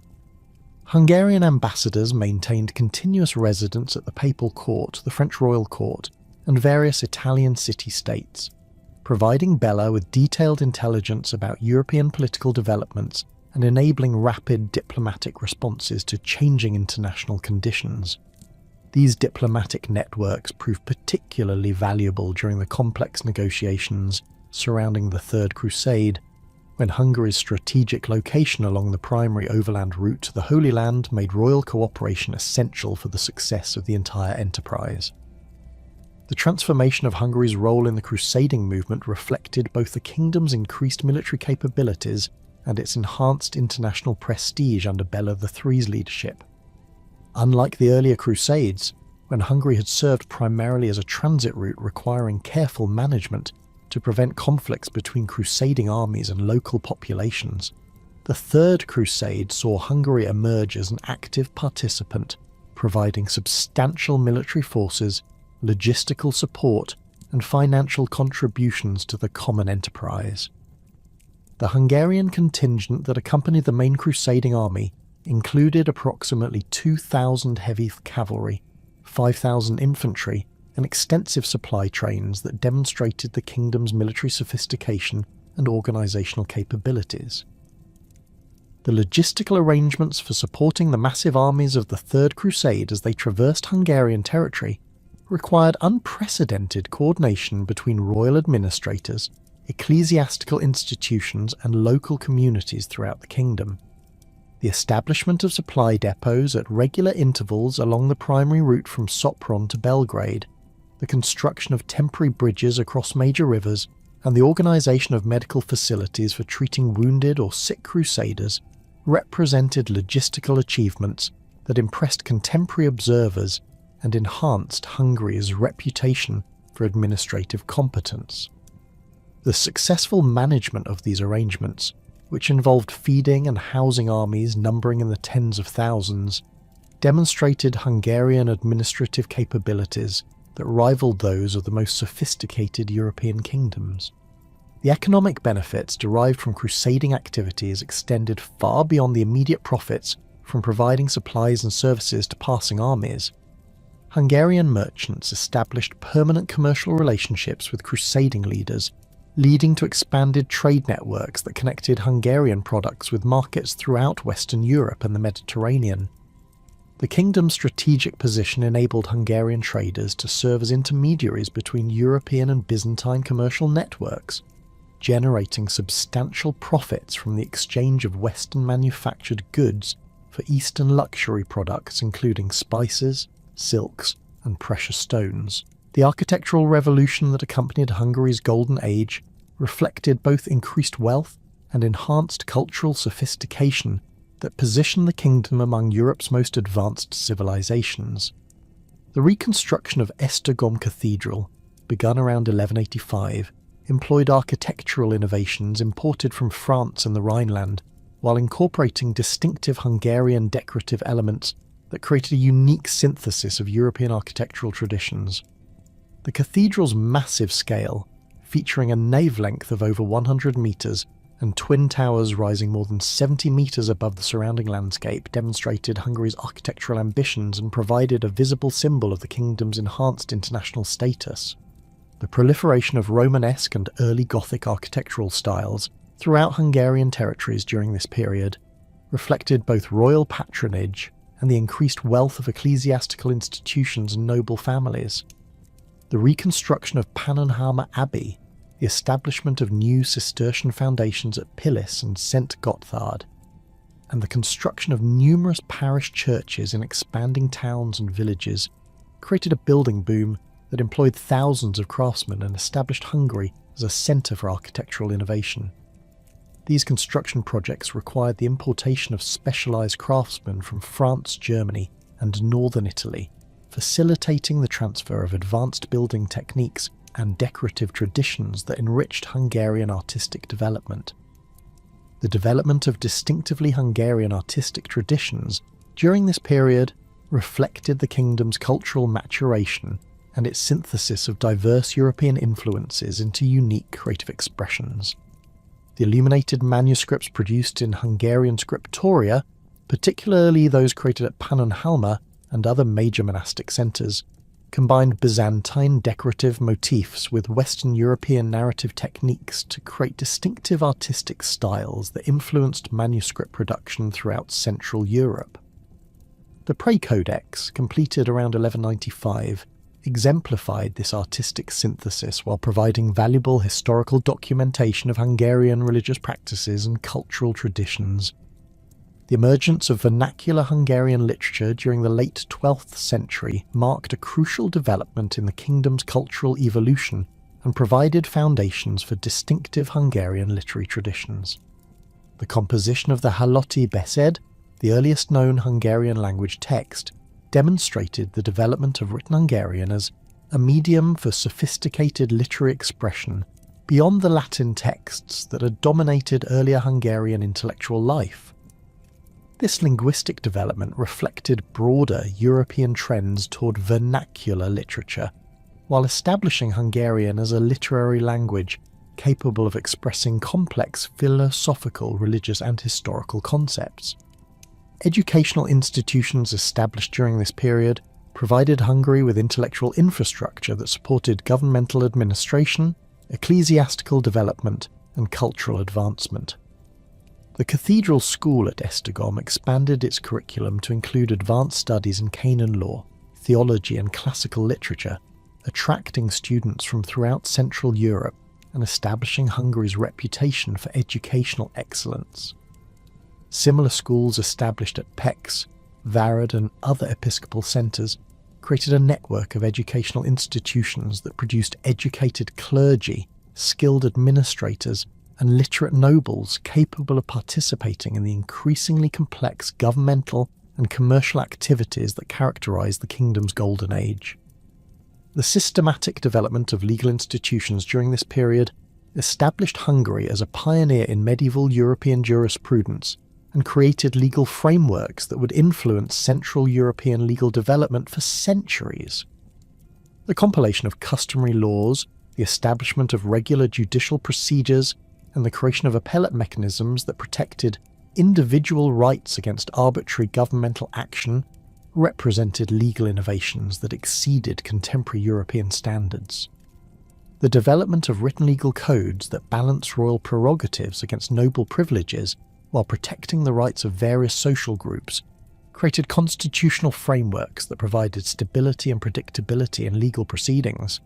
Hungarian ambassadors maintained continuous residence at the papal court, the French royal court, and various Italian city-states, providing Bela with detailed intelligence about European political developments and enabling rapid diplomatic responses to changing international conditions. These diplomatic networks proved particularly valuable during the complex negotiations surrounding the Third Crusade, when Hungary's strategic location along the primary overland route to the Holy Land made royal cooperation essential for the success of the entire enterprise. The transformation of Hungary's role in the crusading movement reflected both the kingdom's increased military capabilities and its enhanced international prestige under Bela III's leadership. Unlike the earlier crusades, when Hungary had served primarily as a transit route requiring careful management to prevent conflicts between crusading armies and local populations, the Third Crusade saw Hungary emerge as an active participant, providing substantial military forces, logistical support, and financial contributions to the common enterprise. The Hungarian contingent that accompanied the main crusading army included approximately 2,000 heavy cavalry, 5,000 infantry, and extensive supply trains that demonstrated the kingdom's military sophistication and organisational capabilities. The logistical arrangements for supporting the massive armies of the Third Crusade as they traversed Hungarian territory required unprecedented coordination between royal administrators, ecclesiastical institutions, and local communities throughout the kingdom. The establishment of supply depots at regular intervals along the primary route from Sopron to Belgrade, the construction of temporary bridges across major rivers, and the organisation of medical facilities for treating wounded or sick crusaders represented logistical achievements that impressed contemporary observers and enhanced Hungary's reputation for administrative competence. The successful management of these arrangements, which involved feeding and housing armies numbering in the tens of thousands, demonstrated Hungarian administrative capabilities that rivaled those of the most sophisticated European kingdoms. The economic benefits derived from crusading activities extended far beyond the immediate profits from providing supplies and services to passing armies. Hungarian merchants established permanent commercial relationships with crusading leaders, leading to expanded trade networks that connected Hungarian products with markets throughout Western Europe and the Mediterranean. The kingdom's strategic position enabled Hungarian traders to serve as intermediaries between European and Byzantine commercial networks, generating substantial profits from the exchange of Western manufactured goods for Eastern luxury products including spices, silks, and precious stones. The architectural revolution that accompanied Hungary's Golden Age reflected both increased wealth and enhanced cultural sophistication that positioned the kingdom among Europe's most advanced civilizations. The reconstruction of Esztergom Cathedral, begun around 1185, employed architectural innovations imported from France and the Rhineland, while incorporating distinctive Hungarian decorative elements that created a unique synthesis of European architectural traditions. The cathedral's massive scale, featuring a nave length of over 100 metres and twin towers rising more than 70 metres above the surrounding landscape, demonstrated Hungary's architectural ambitions and provided a visible symbol of the kingdom's enhanced international status. The proliferation of Romanesque and early Gothic architectural styles throughout Hungarian territories during this period reflected both royal patronage and the increased wealth of ecclesiastical institutions and noble families. The reconstruction of Pannonhalma Abbey, the establishment of new Cistercian foundations at Pilis and St. Gotthard, and the construction of numerous parish churches in expanding towns and villages created a building boom that employed thousands of craftsmen and established Hungary as a centre for architectural innovation. These construction projects required the importation of specialised craftsmen from France, Germany, and northern Italy, facilitating the transfer of advanced building techniques and decorative traditions that enriched Hungarian artistic development. The development of distinctively Hungarian artistic traditions during this period reflected the kingdom's cultural maturation and its synthesis of diverse European influences into unique creative expressions. The illuminated manuscripts produced in Hungarian scriptoria, particularly those created at Pannonhalma and other major monastic centres, combined Byzantine decorative motifs with Western European narrative techniques to create distinctive artistic styles that influenced manuscript production throughout Central Europe. The Prae Codex, completed around 1195, exemplified this artistic synthesis while providing valuable historical documentation of Hungarian religious practices and cultural traditions. The emergence of vernacular Hungarian literature during the late 12th century marked a crucial development in the kingdom's cultural evolution and provided foundations for distinctive Hungarian literary traditions. The composition of the Halotti Beszéd, the earliest known Hungarian language text, demonstrated the development of written Hungarian as a medium for sophisticated literary expression beyond the Latin texts that had dominated earlier Hungarian intellectual life. This linguistic development reflected broader European trends toward vernacular literature, while establishing Hungarian as a literary language capable of expressing complex philosophical, religious and historical concepts. Educational institutions established during this period provided Hungary with intellectual infrastructure that supported governmental administration, ecclesiastical development, and cultural advancement. The Cathedral School at Esztergom expanded its curriculum to include advanced studies in canon law, theology, and classical literature, attracting students from throughout Central Europe and establishing Hungary's reputation for educational excellence. Similar schools established at Pécs, Várad, and other episcopal centres created a network of educational institutions that produced educated clergy, skilled administrators, and literate nobles capable of participating in the increasingly complex governmental and commercial activities that characterised the kingdom's golden age. The systematic development of legal institutions during this period established Hungary as a pioneer in medieval European jurisprudence and created legal frameworks that would influence Central European legal development for centuries. The compilation of customary laws, the establishment of regular judicial procedures, and the creation of appellate mechanisms that protected individual rights against arbitrary governmental action represented legal innovations that exceeded contemporary European standards. The development of written legal codes that balance royal prerogatives against noble privileges while protecting the rights of various social groups created constitutional frameworks that provided stability and predictability in legal proceedings.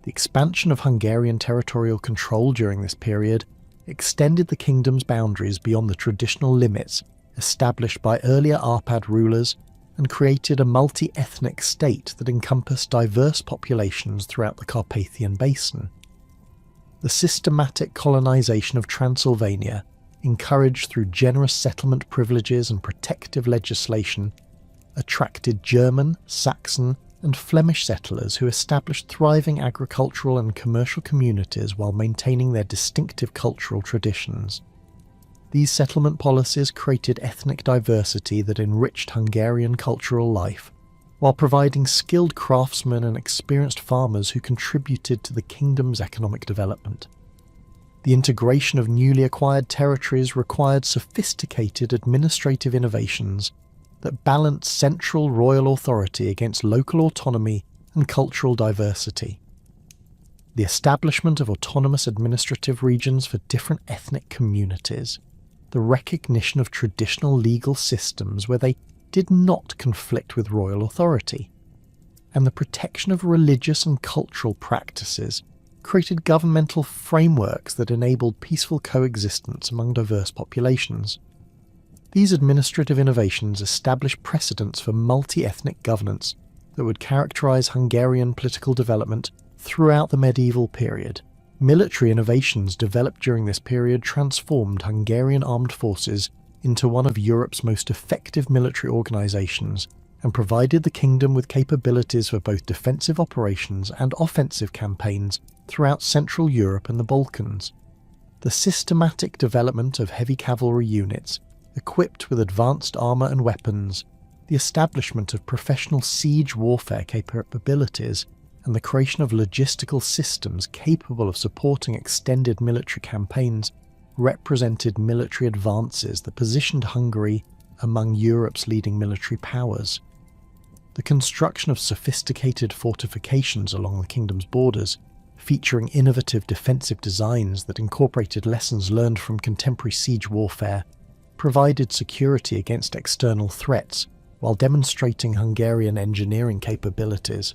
The expansion of Hungarian territorial control during this period extended the kingdom's boundaries beyond the traditional limits established by earlier Árpád rulers and created a multi-ethnic state that encompassed diverse populations throughout the Carpathian Basin. The systematic colonization of Transylvania, encouraged through generous settlement privileges and protective legislation, attracted German, Saxon, and Flemish settlers who established thriving agricultural and commercial communities while maintaining their distinctive cultural traditions. These settlement policies created ethnic diversity that enriched Hungarian cultural life, while providing skilled craftsmen and experienced farmers who contributed to the kingdom's economic development. The integration of newly acquired territories required sophisticated administrative innovations that balanced central royal authority against local autonomy and cultural diversity. The establishment of autonomous administrative regions for different ethnic communities, the recognition of traditional legal systems where they did not conflict with royal authority, and the protection of religious and cultural practices created governmental frameworks that enabled peaceful coexistence among diverse populations. These administrative innovations established precedents for multi-ethnic governance that would characterize Hungarian political development throughout the medieval period. Military innovations developed during this period transformed Hungarian armed forces into one of Europe's most effective military organizations and provided the kingdom with capabilities for both defensive operations and offensive campaigns throughout Central Europe and the Balkans. The systematic development of heavy cavalry units, equipped with advanced armour and weapons, the establishment of professional siege warfare capabilities, and the creation of logistical systems capable of supporting extended military campaigns represented military advances that positioned Hungary among Europe's leading military powers. The construction of sophisticated fortifications along the kingdom's borders, featuring innovative defensive designs that incorporated lessons learned from contemporary siege warfare, provided security against external threats while demonstrating Hungarian engineering capabilities.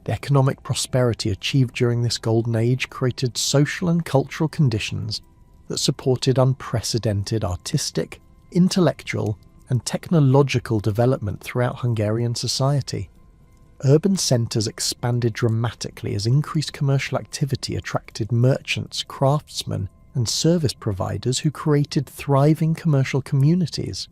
The economic prosperity achieved during this golden age created social and cultural conditions that supported unprecedented artistic, intellectual, and technological development throughout Hungarian society. Urban centres expanded dramatically as increased commercial activity attracted merchants, craftsmen, and service providers who created thriving commercial communities.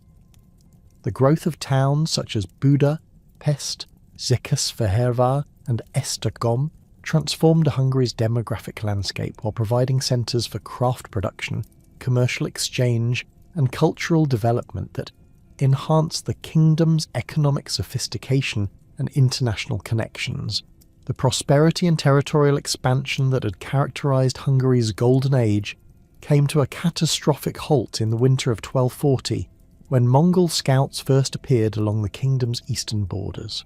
The growth of towns such as Buda, Pest, Székesfehérvár, and Esztergom transformed Hungary's demographic landscape while providing centres for craft production, commercial exchange, and cultural development that enhanced the kingdom's economic sophistication and international connections. The prosperity and territorial expansion that had characterised Hungary's golden age came to a catastrophic halt in the winter of 1240, when Mongol scouts first appeared along the kingdom's eastern borders.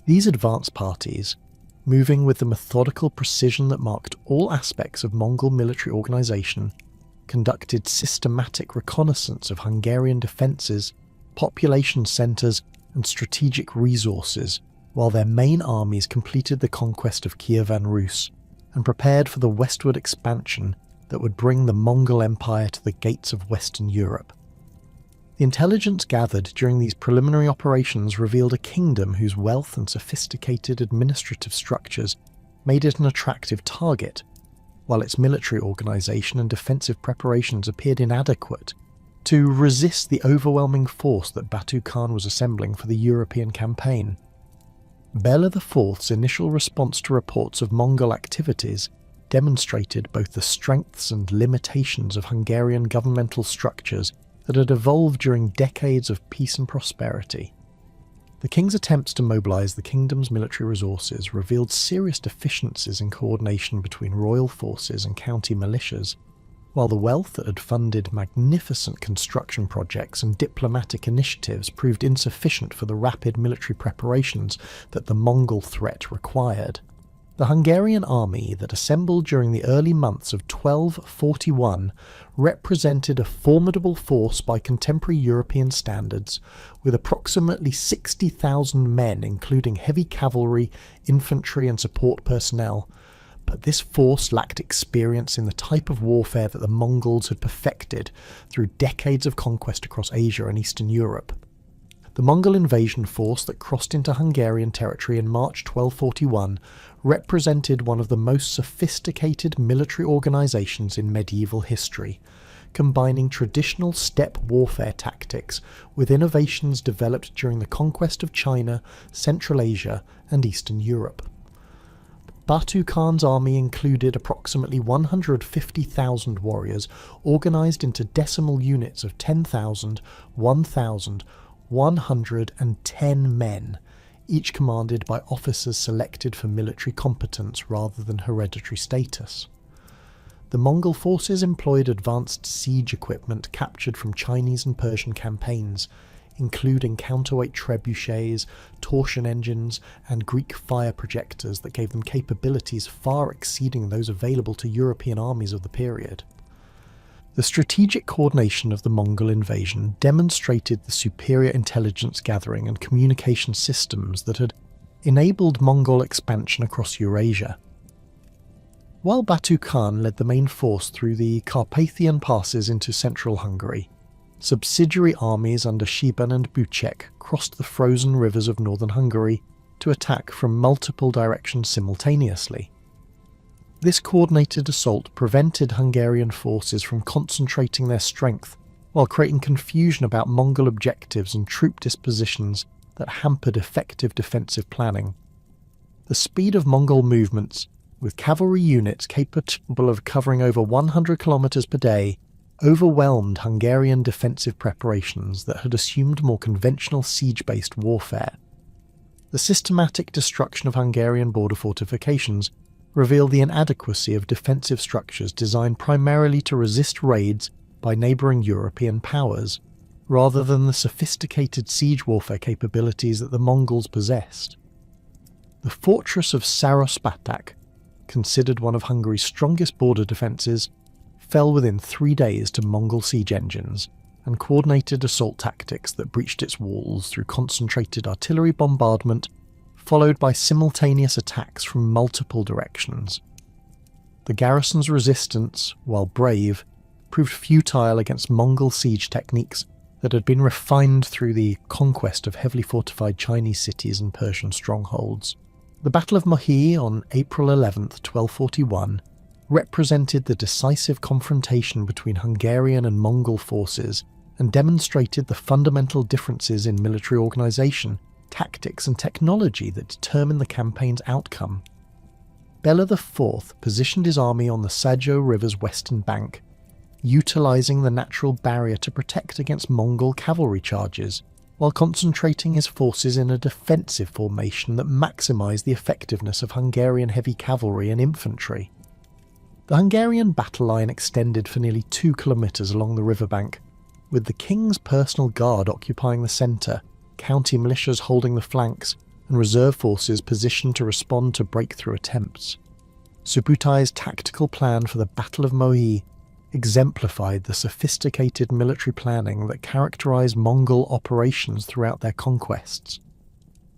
These advance parties, moving with the methodical precision that marked all aspects of Mongol military organisation, conducted systematic reconnaissance of Hungarian defences, population centres, and strategic resources, while their main armies completed the conquest of Kievan Rus and prepared for the westward expansion that would bring the Mongol Empire to the gates of Western Europe. The intelligence gathered during these preliminary operations revealed a kingdom whose wealth and sophisticated administrative structures made it an attractive target, while its military organisation and defensive preparations appeared inadequate to resist the overwhelming force that Batu Khan was assembling for the European campaign. Bela IV's initial response to reports of Mongol activities demonstrated both the strengths and limitations of Hungarian governmental structures that had evolved during decades of peace and prosperity. The king's attempts to mobilise the kingdom's military resources revealed serious deficiencies in coordination between royal forces and county militias, while the wealth that had funded magnificent construction projects and diplomatic initiatives proved insufficient for the rapid military preparations that the Mongol threat required. The Hungarian army that assembled during the early months of 1241 represented a formidable force by contemporary European standards, with approximately 60,000 men including heavy cavalry, infantry and support personnel, but this force lacked experience in the type of warfare that the Mongols had perfected through decades of conquest across Asia and Eastern Europe. The Mongol invasion force that crossed into Hungarian territory in March 1241 represented one of the most sophisticated military organisations in medieval history, combining traditional steppe warfare tactics with innovations developed during the conquest of China, Central Asia and Eastern Europe. Batu Khan's army included approximately 150,000 warriors organised into decimal units of 10,000, 1,000, 110 men, each commanded by officers selected for military competence rather than hereditary status. The Mongol forces employed advanced siege equipment captured from Chinese and Persian campaigns, including counterweight trebuchets, torsion engines, and Greek fire projectors that gave them capabilities far exceeding those available to European armies of the period. The strategic coordination of the Mongol invasion demonstrated the superior intelligence gathering and communication systems that had enabled Mongol expansion across Eurasia. While Batu Khan led the main force through the Carpathian passes into central Hungary, subsidiary armies under Shiban and Bucek crossed the frozen rivers of northern Hungary to attack from multiple directions simultaneously. This coordinated assault prevented Hungarian forces from concentrating their strength while creating confusion about Mongol objectives and troop dispositions that hampered effective defensive planning. The speed of Mongol movements, with cavalry units capable of covering over 100 kilometers per day, overwhelmed Hungarian defensive preparations that had assumed more conventional siege-based warfare. The systematic destruction of Hungarian border fortifications revealed the inadequacy of defensive structures designed primarily to resist raids by neighbouring European powers, rather than the sophisticated siege warfare capabilities that the Mongols possessed. The fortress of Sarospatak, considered one of Hungary's strongest border defences, fell within 3 days to Mongol siege engines and coordinated assault tactics that breached its walls through concentrated artillery bombardment, followed by simultaneous attacks from multiple directions. The garrison's resistance, while brave, proved futile against Mongol siege techniques that had been refined through the conquest of heavily fortified Chinese cities and Persian strongholds. The Battle of Mohi on April 11, 1241, represented the decisive confrontation between Hungarian and Mongol forces and demonstrated the fundamental differences in military organisation, tactics and technology that determined the campaign's outcome. Bela IV positioned his army on the Sajo River's western bank, utilising the natural barrier to protect against Mongol cavalry charges, while concentrating his forces in a defensive formation that maximised the effectiveness of Hungarian heavy cavalry and infantry. The Hungarian battle line extended for nearly 2 kilometres along the riverbank, with the king's personal guard occupying the centre, county militias holding the flanks, and reserve forces positioned to respond to breakthrough attempts. Subutai's tactical plan for the Battle of Mohi exemplified the sophisticated military planning that characterised Mongol operations throughout their conquests.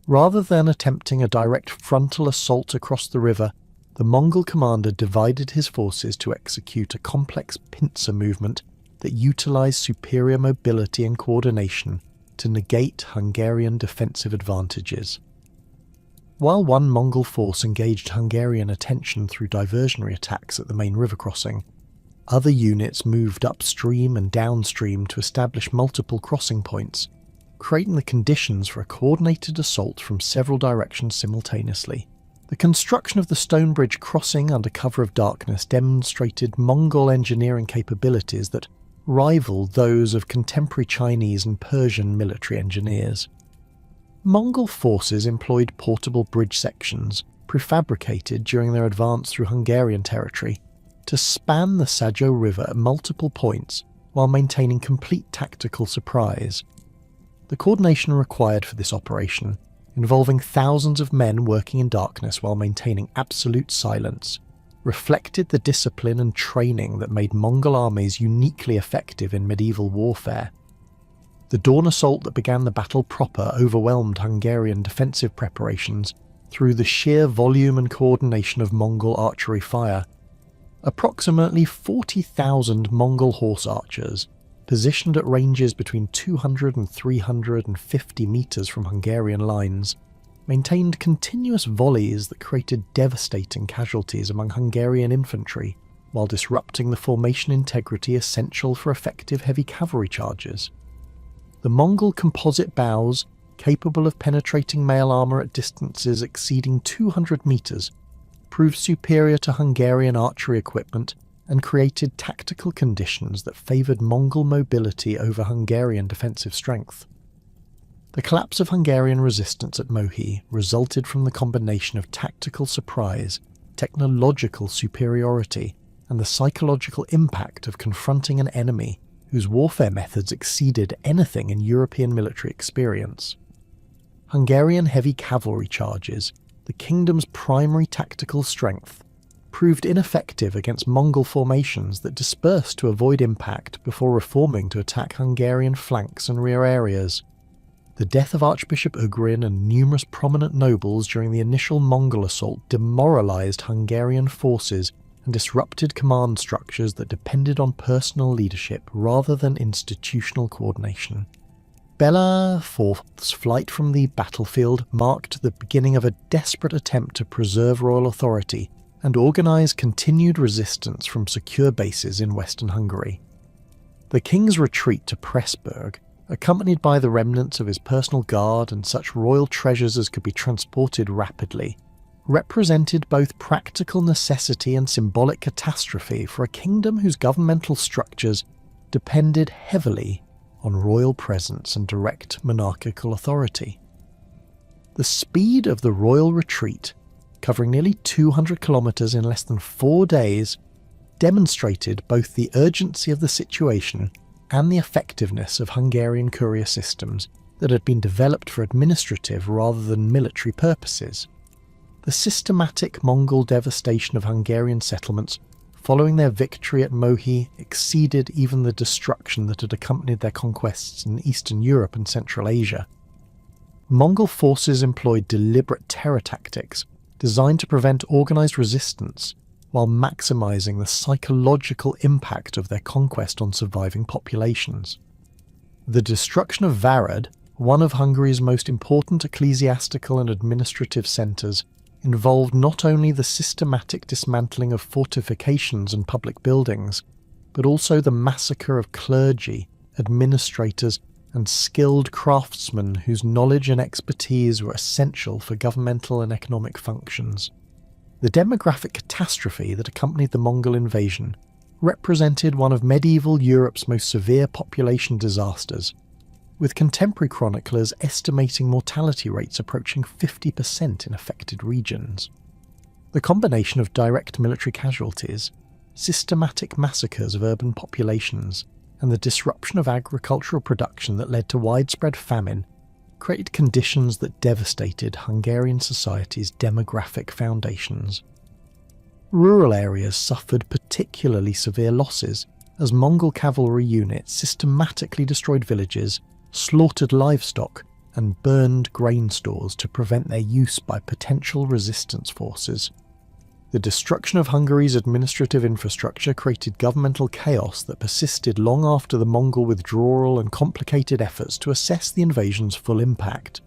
Rather than attempting a direct frontal assault across the river, the Mongol commander divided his forces to execute a complex pincer movement that utilised superior mobility and coordination to negate Hungarian defensive advantages. While one Mongol force engaged Hungarian attention through diversionary attacks at the main river crossing, other units moved upstream and downstream to establish multiple crossing points, creating the conditions for a coordinated assault from several directions simultaneously. The construction of the stone bridge crossing under cover of darkness demonstrated Mongol engineering capabilities that rivaled those of contemporary Chinese and Persian military engineers. Mongol forces employed portable bridge sections, prefabricated during their advance through Hungarian territory, to span the Sajo River at multiple points while maintaining complete tactical surprise. The coordination required for this operation, involving thousands of men working in darkness while maintaining absolute silence, reflected the discipline and training that made Mongol armies uniquely effective in medieval warfare. The dawn assault that began the battle proper overwhelmed Hungarian defensive preparations through the sheer volume and coordination of Mongol archery fire. Approximately 40,000 Mongol horse archers, positioned at ranges between 200 and 350 metres from Hungarian lines, maintained continuous volleys that created devastating casualties among Hungarian infantry, while disrupting the formation integrity essential for effective heavy cavalry charges. The Mongol composite bows, capable of penetrating mail armour at distances exceeding 200 metres, proved superior to Hungarian archery equipment and created tactical conditions that favoured Mongol mobility over Hungarian defensive strength. The collapse of Hungarian resistance at Mohi resulted from the combination of tactical surprise, technological superiority, and the psychological impact of confronting an enemy whose warfare methods exceeded anything in European military experience. Hungarian heavy cavalry charges, the kingdom's primary tactical strength, proved ineffective against Mongol formations that dispersed to avoid impact before reforming to attack Hungarian flanks and rear areas. The death of Archbishop Ugrin and numerous prominent nobles during the initial Mongol assault demoralised Hungarian forces and disrupted command structures that depended on personal leadership rather than institutional coordination. Bela IV's flight from the battlefield marked the beginning of a desperate attempt to preserve royal authority and organise continued resistance from secure bases in western Hungary. The king's retreat to Pressburg, accompanied by the remnants of his personal guard and such royal treasures as could be transported rapidly, represented both practical necessity and symbolic catastrophe for a kingdom whose governmental structures depended heavily on royal presence and direct monarchical authority. The speed of the royal retreat, covering nearly 200 kilometres in less than 4 days, demonstrated both the urgency of the situation and the effectiveness of Hungarian courier systems that had been developed for administrative rather than military purposes. The systematic Mongol devastation of Hungarian settlements following their victory at Mohi exceeded even the destruction that had accompanied their conquests in Eastern Europe and Central Asia. Mongol forces employed deliberate terror tactics designed to prevent organised resistance while maximising the psychological impact of their conquest on surviving populations. The destruction of Varad, one of Hungary's most important ecclesiastical and administrative centres, involved not only the systematic dismantling of fortifications and public buildings, but also the massacre of clergy, administrators, and skilled craftsmen whose knowledge and expertise were essential for governmental and economic functions. The demographic catastrophe that accompanied the Mongol invasion represented one of medieval Europe's most severe population disasters, with contemporary chroniclers estimating mortality rates approaching 50% in affected regions. The combination of direct military casualties, systematic massacres of urban populations, and the disruption of agricultural production that led to widespread famine created conditions that devastated Hungarian society's demographic foundations. Rural areas suffered particularly severe losses as Mongol cavalry units systematically destroyed villages, slaughtered livestock, and burned grain stores to prevent their use by potential resistance forces. The destruction of Hungary's administrative infrastructure created governmental chaos that persisted long after the Mongol withdrawal and complicated efforts to assess the invasion's full impact.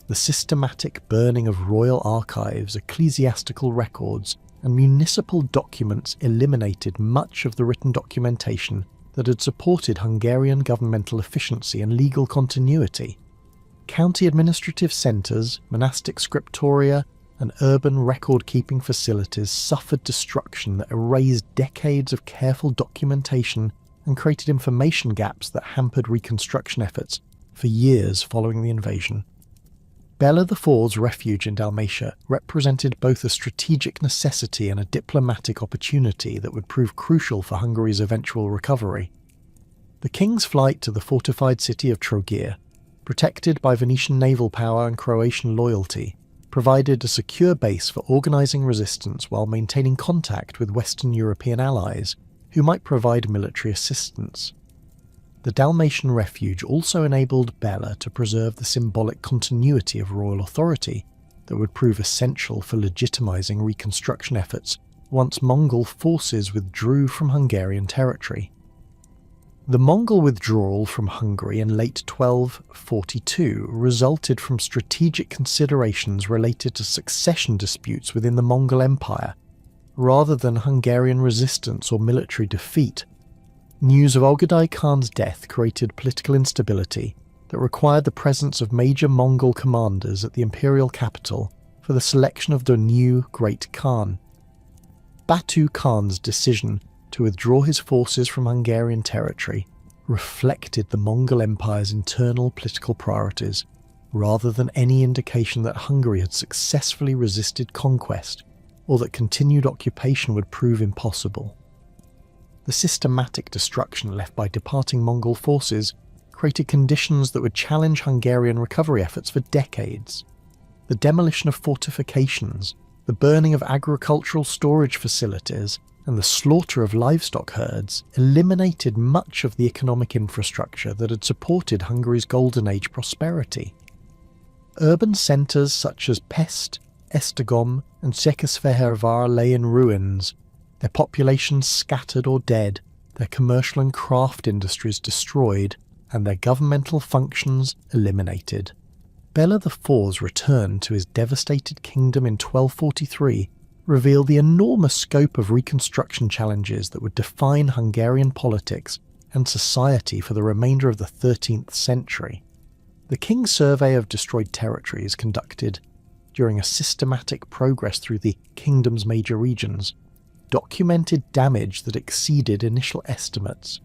The systematic burning of royal archives, ecclesiastical records, and municipal documents eliminated much of the written documentation that had supported Hungarian governmental efficiency and legal continuity. County administrative centres, monastic scriptoria, and urban record-keeping facilities suffered destruction that erased decades of careful documentation and created information gaps that hampered reconstruction efforts for years following the invasion. Bela IV's refuge in Dalmatia represented both a strategic necessity and a diplomatic opportunity that would prove crucial for Hungary's eventual recovery. The king's flight to the fortified city of Trogir, protected by Venetian naval power and Croatian loyalty, provided a secure base for organising resistance while maintaining contact with Western European allies, who might provide military assistance. The Dalmatian refuge also enabled Bela to preserve the symbolic continuity of royal authority that would prove essential for legitimising reconstruction efforts once Mongol forces withdrew from Hungarian territory. The Mongol withdrawal from Hungary in late 1242 resulted from strategic considerations related to succession disputes within the Mongol Empire, rather than Hungarian resistance or military defeat. News of Ogedai Khan's death created political instability that required the presence of major Mongol commanders at the imperial capital for the selection of the new Great Khan. Batu Khan's decision to withdraw his forces from Hungarian territory reflected the Mongol Empire's internal political priorities, rather than any indication that Hungary had successfully resisted conquest or that continued occupation would prove impossible. The systematic destruction left by departing Mongol forces created conditions that would challenge Hungarian recovery efforts for decades. The demolition of fortifications, the burning of agricultural storage facilities, and the slaughter of livestock herds eliminated much of the economic infrastructure that had supported Hungary's Golden Age prosperity. Urban centres such as Pest, Esztergom, and Székesfehérvár lay in ruins, their populations scattered or dead, their commercial and craft industries destroyed, and their governmental functions eliminated. Bela IV's return to his devastated kingdom in 1243 revealed the enormous scope of reconstruction challenges that would define Hungarian politics and society for the remainder of the 13th century. The King's Survey of Destroyed Territories, conducted during a systematic progress through the kingdom's major regions, documented damage that exceeded initial estimates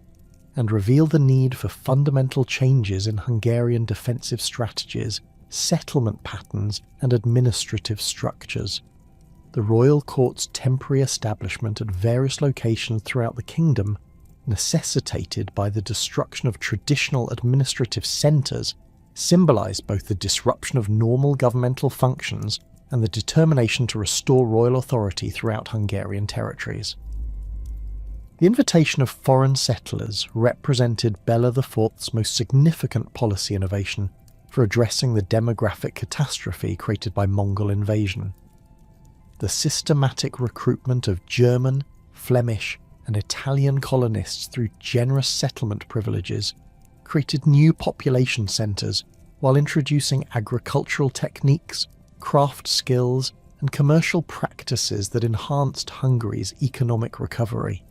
and revealed the need for fundamental changes in Hungarian defensive strategies, settlement patterns, and administrative structures. The royal court's temporary establishment at various locations throughout the kingdom, necessitated by the destruction of traditional administrative centres, symbolised both the disruption of normal governmental functions and the determination to restore royal authority throughout Hungarian territories. The invitation of foreign settlers represented Bela IV's most significant policy innovation for addressing the demographic catastrophe created by Mongol invasion. The systematic recruitment of German, Flemish, and Italian colonists through generous settlement privileges created new population centres while introducing agricultural techniques, craft skills, and commercial practices that enhanced Hungary's economic recovery.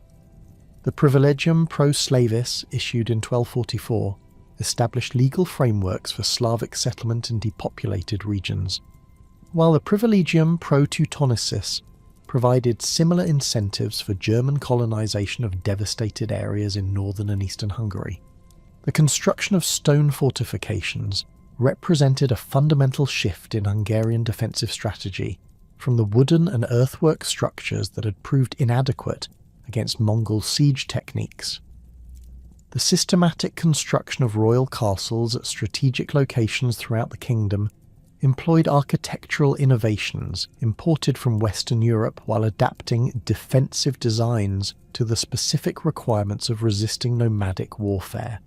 The Privilegium Pro Slavis, issued in 1244, established legal frameworks for Slavic settlement in depopulated regions, while the Privilegium Pro Teutonicis provided similar incentives for German colonization of devastated areas in northern and eastern Hungary. The construction of stone fortifications represented a fundamental shift in Hungarian defensive strategy from the wooden and earthwork structures that had proved inadequate against Mongol siege techniques. The systematic construction of royal castles at strategic locations throughout the kingdom employed architectural innovations imported from Western Europe while adapting defensive designs to the specific requirements of resisting nomadic warfare.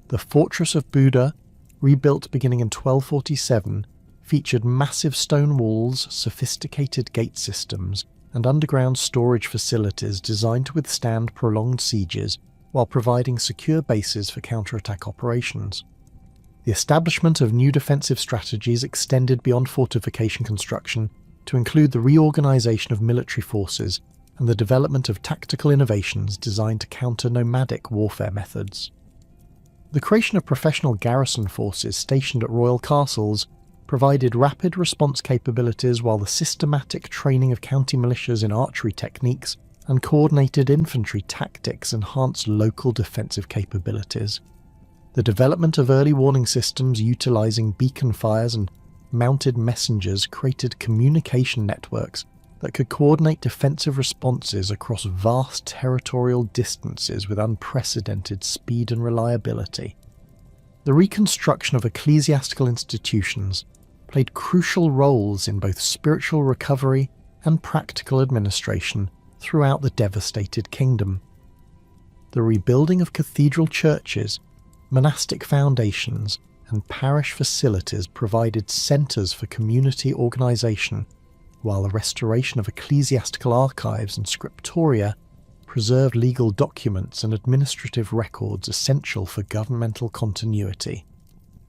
The fortress of Buda, rebuilt beginning in 1247, featured massive stone walls, sophisticated gate systems, and underground storage facilities designed to withstand prolonged sieges while providing secure bases for counterattack operations. The establishment of new defensive strategies extended beyond fortification construction to include the reorganization of military forces and the development of tactical innovations designed to counter nomadic warfare methods. The creation of professional garrison forces stationed at royal castles provided rapid response capabilities, while the systematic training of county militias in archery techniques and coordinated infantry tactics enhanced local defensive capabilities. The development of early warning systems utilizing beacon fires and mounted messengers created communication networks that could coordinate defensive responses across vast territorial distances with unprecedented speed and reliability. The reconstruction of ecclesiastical institutions played crucial roles in both spiritual recovery and practical administration throughout the devastated kingdom. The rebuilding of cathedral churches, monastic foundations, and parish facilities provided centres for community organisation, while the restoration of ecclesiastical archives and scriptoria preserved legal documents and administrative records essential for governmental continuity.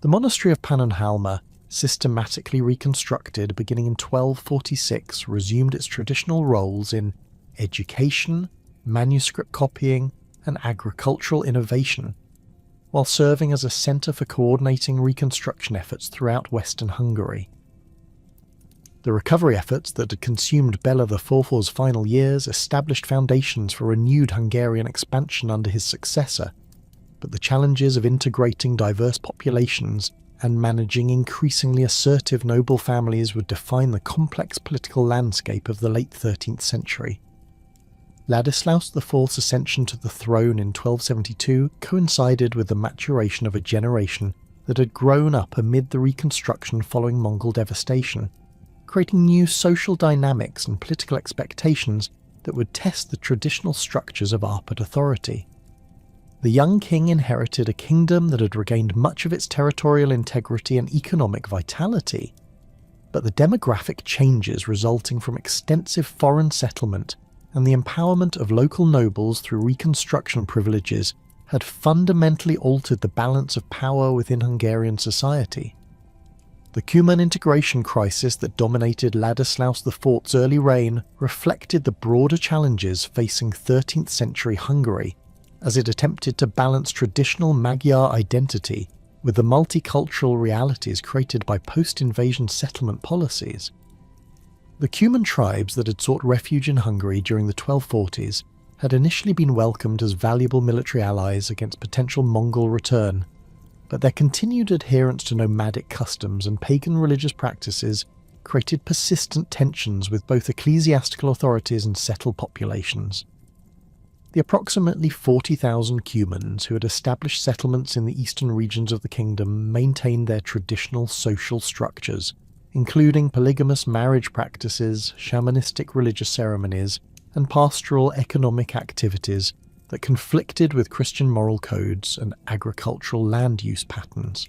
The monastery of Pannonhalma, systematically reconstructed beginning in 1246, resumed its traditional roles in education, manuscript copying, and agricultural innovation, while serving as a centre for coordinating reconstruction efforts throughout Western Hungary. The recovery efforts that had consumed Bela IV's final years established foundations for renewed Hungarian expansion under his successor, but the challenges of integrating diverse populations and managing increasingly assertive noble families would define the complex political landscape of the late 13th century. Ladislaus IV's ascension to the throne in 1272 coincided with the maturation of a generation that had grown up amid the reconstruction following Mongol devastation, creating new social dynamics and political expectations that would test the traditional structures of Árpád authority. The young king inherited a kingdom that had regained much of its territorial integrity and economic vitality, but the demographic changes resulting from extensive foreign settlement and the empowerment of local nobles through reconstruction privileges had fundamentally altered the balance of power within Hungarian society. The Cuman integration crisis that dominated Ladislaus IV's early reign reflected the broader challenges facing 13th century Hungary as it attempted to balance traditional Magyar identity with the multicultural realities created by post-invasion settlement policies. The Cuman tribes that had sought refuge in Hungary during the 1240s had initially been welcomed as valuable military allies against potential Mongol return, but their continued adherence to nomadic customs and pagan religious practices created persistent tensions with both ecclesiastical authorities and settled populations. The approximately 40,000 Cumans who had established settlements in the eastern regions of the kingdom maintained their traditional social structures, including polygamous marriage practices, shamanistic religious ceremonies, and pastoral economic activities that conflicted with Christian moral codes and agricultural land use patterns.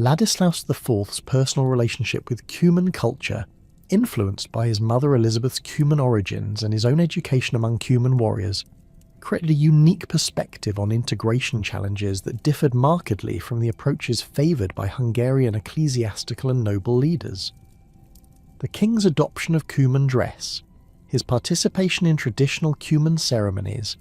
Ladislaus IV's personal relationship with Cuman culture, influenced by his mother Elizabeth's Cuman origins and his own education among Cuman warriors, created a unique perspective on integration challenges that differed markedly from the approaches favoured by Hungarian ecclesiastical and noble leaders. The king's adoption of Cuman dress, his participation in traditional Cuman ceremonies,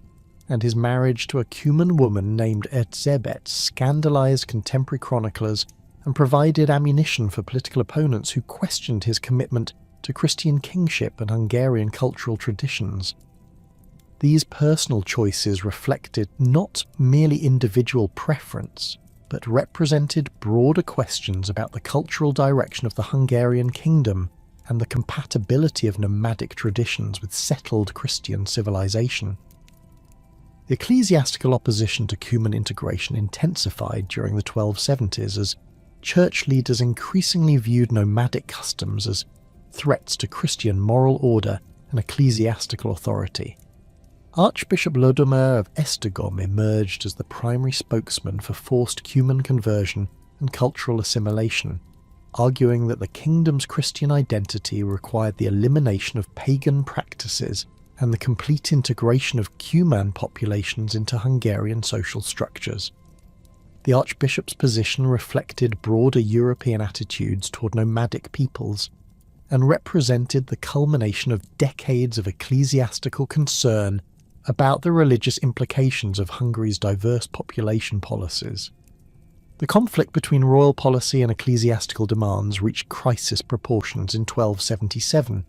and his marriage to a Cuman woman named Erzsébet scandalised contemporary chroniclers and provided ammunition for political opponents who questioned his commitment to Christian kingship and Hungarian cultural traditions. These personal choices reflected not merely individual preference, but represented broader questions about the cultural direction of the Hungarian kingdom and the compatibility of nomadic traditions with settled Christian civilization. The ecclesiastical opposition to Cuman integration intensified during the 1270s as church leaders increasingly viewed nomadic customs as threats to Christian moral order and ecclesiastical authority. Archbishop Lodomer of Esztergom emerged as the primary spokesman for forced Cuman conversion and cultural assimilation, arguing that the kingdom's Christian identity required the elimination of pagan practices and the complete integration of Cuman populations into Hungarian social structures. The archbishop's position reflected broader European attitudes toward nomadic peoples and represented the culmination of decades of ecclesiastical concern about the religious implications of Hungary's diverse population policies. The conflict between royal policy and ecclesiastical demands reached crisis proportions in 1277,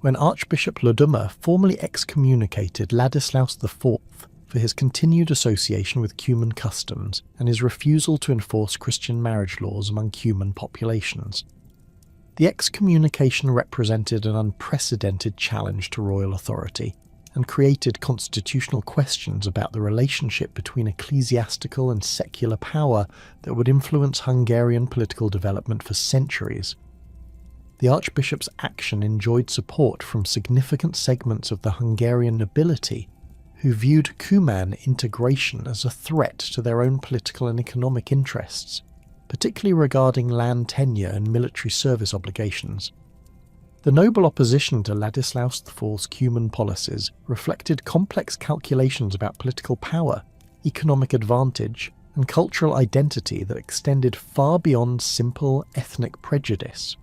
when Archbishop Lodomer formally excommunicated Ladislaus IV for his continued association with Cuman customs and his refusal to enforce Christian marriage laws among Cuman populations. The excommunication represented an unprecedented challenge to royal authority and created constitutional questions about the relationship between ecclesiastical and secular power that would influence Hungarian political development for centuries. The archbishop's action enjoyed support from significant segments of the Hungarian nobility, who viewed Cuman integration as a threat to their own political and economic interests, particularly regarding land tenure and military service obligations. The noble opposition to Ladislaus IV's Cuman policies reflected complex calculations about political power, economic advantage, and cultural identity that extended far beyond simple ethnic prejudice.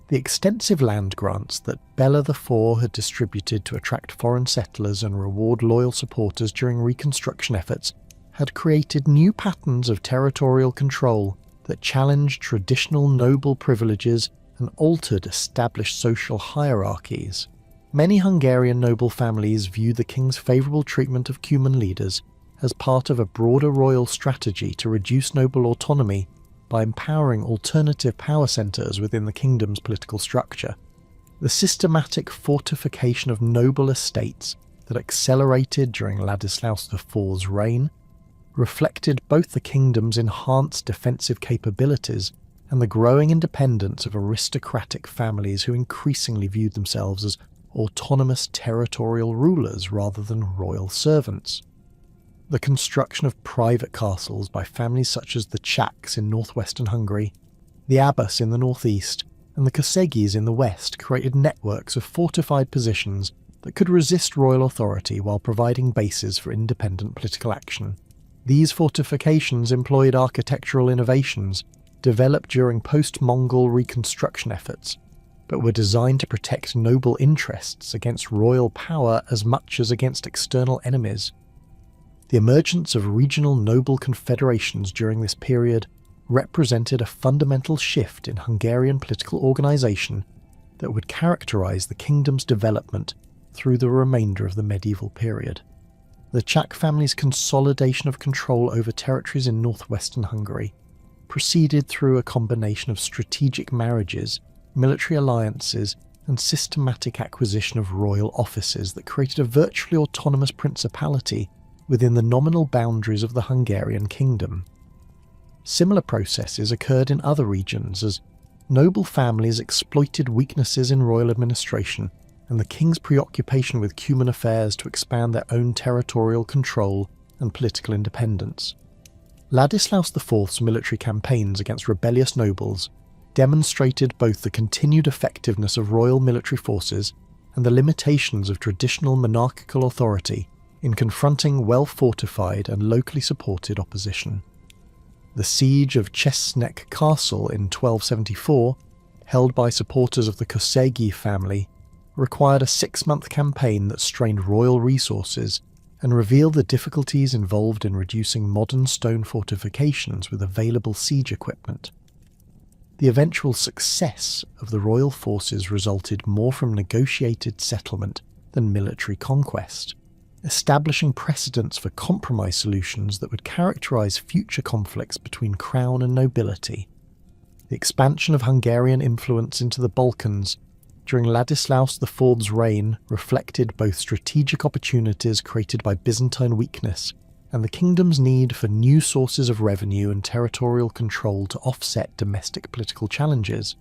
The extensive land grants that Bela IV had distributed to attract foreign settlers and reward loyal supporters during reconstruction efforts had created new patterns of territorial control that challenged traditional noble privileges and altered established social hierarchies. Many Hungarian noble families viewed the king's favourable treatment of Cuman leaders as part of a broader royal strategy to reduce noble autonomy by empowering alternative power centres within the kingdom's political structure. The systematic fortification of noble estates that accelerated during Ladislaus IV's reign reflected both the kingdom's enhanced defensive capabilities and the growing independence of aristocratic families who increasingly viewed themselves as autonomous territorial rulers rather than royal servants. The construction of private castles by families such as the Czechs in northwestern Hungary, the Abbas in the northeast, and the Kosegis in the west created networks of fortified positions that could resist royal authority while providing bases for independent political action. These fortifications employed architectural innovations developed during post-Mongol reconstruction efforts, but were designed to protect noble interests against royal power as much as against external enemies. The emergence of regional noble confederations during this period represented a fundamental shift in Hungarian political organisation that would characterise the kingdom's development through the remainder of the medieval period. The Czech family's consolidation of control over territories in northwestern Hungary proceeded through a combination of strategic marriages, military alliances, and systematic acquisition of royal offices that created a virtually autonomous principality within the nominal boundaries of the Hungarian kingdom. Similar processes occurred in other regions as noble families exploited weaknesses in royal administration and the king's preoccupation with Cuman affairs to expand their own territorial control and political independence. Ladislaus IV's military campaigns against rebellious nobles demonstrated both the continued effectiveness of royal military forces and the limitations of traditional monarchical authority in confronting well-fortified and locally supported opposition. The siege of Czesnek Castle in 1274, held by supporters of the Kosegi family, required a 6-month campaign that strained royal resources and revealed the difficulties involved in reducing modern stone fortifications with available siege equipment. The eventual success of the royal forces resulted more from negotiated settlement than military conquest, establishing precedents for compromise solutions that would characterize future conflicts between crown and nobility. The expansion of Hungarian influence into the Balkans during Ladislaus IV's reign reflected both strategic opportunities created by Byzantine weakness and the kingdom's need for new sources of revenue and territorial control to offset domestic political challenges.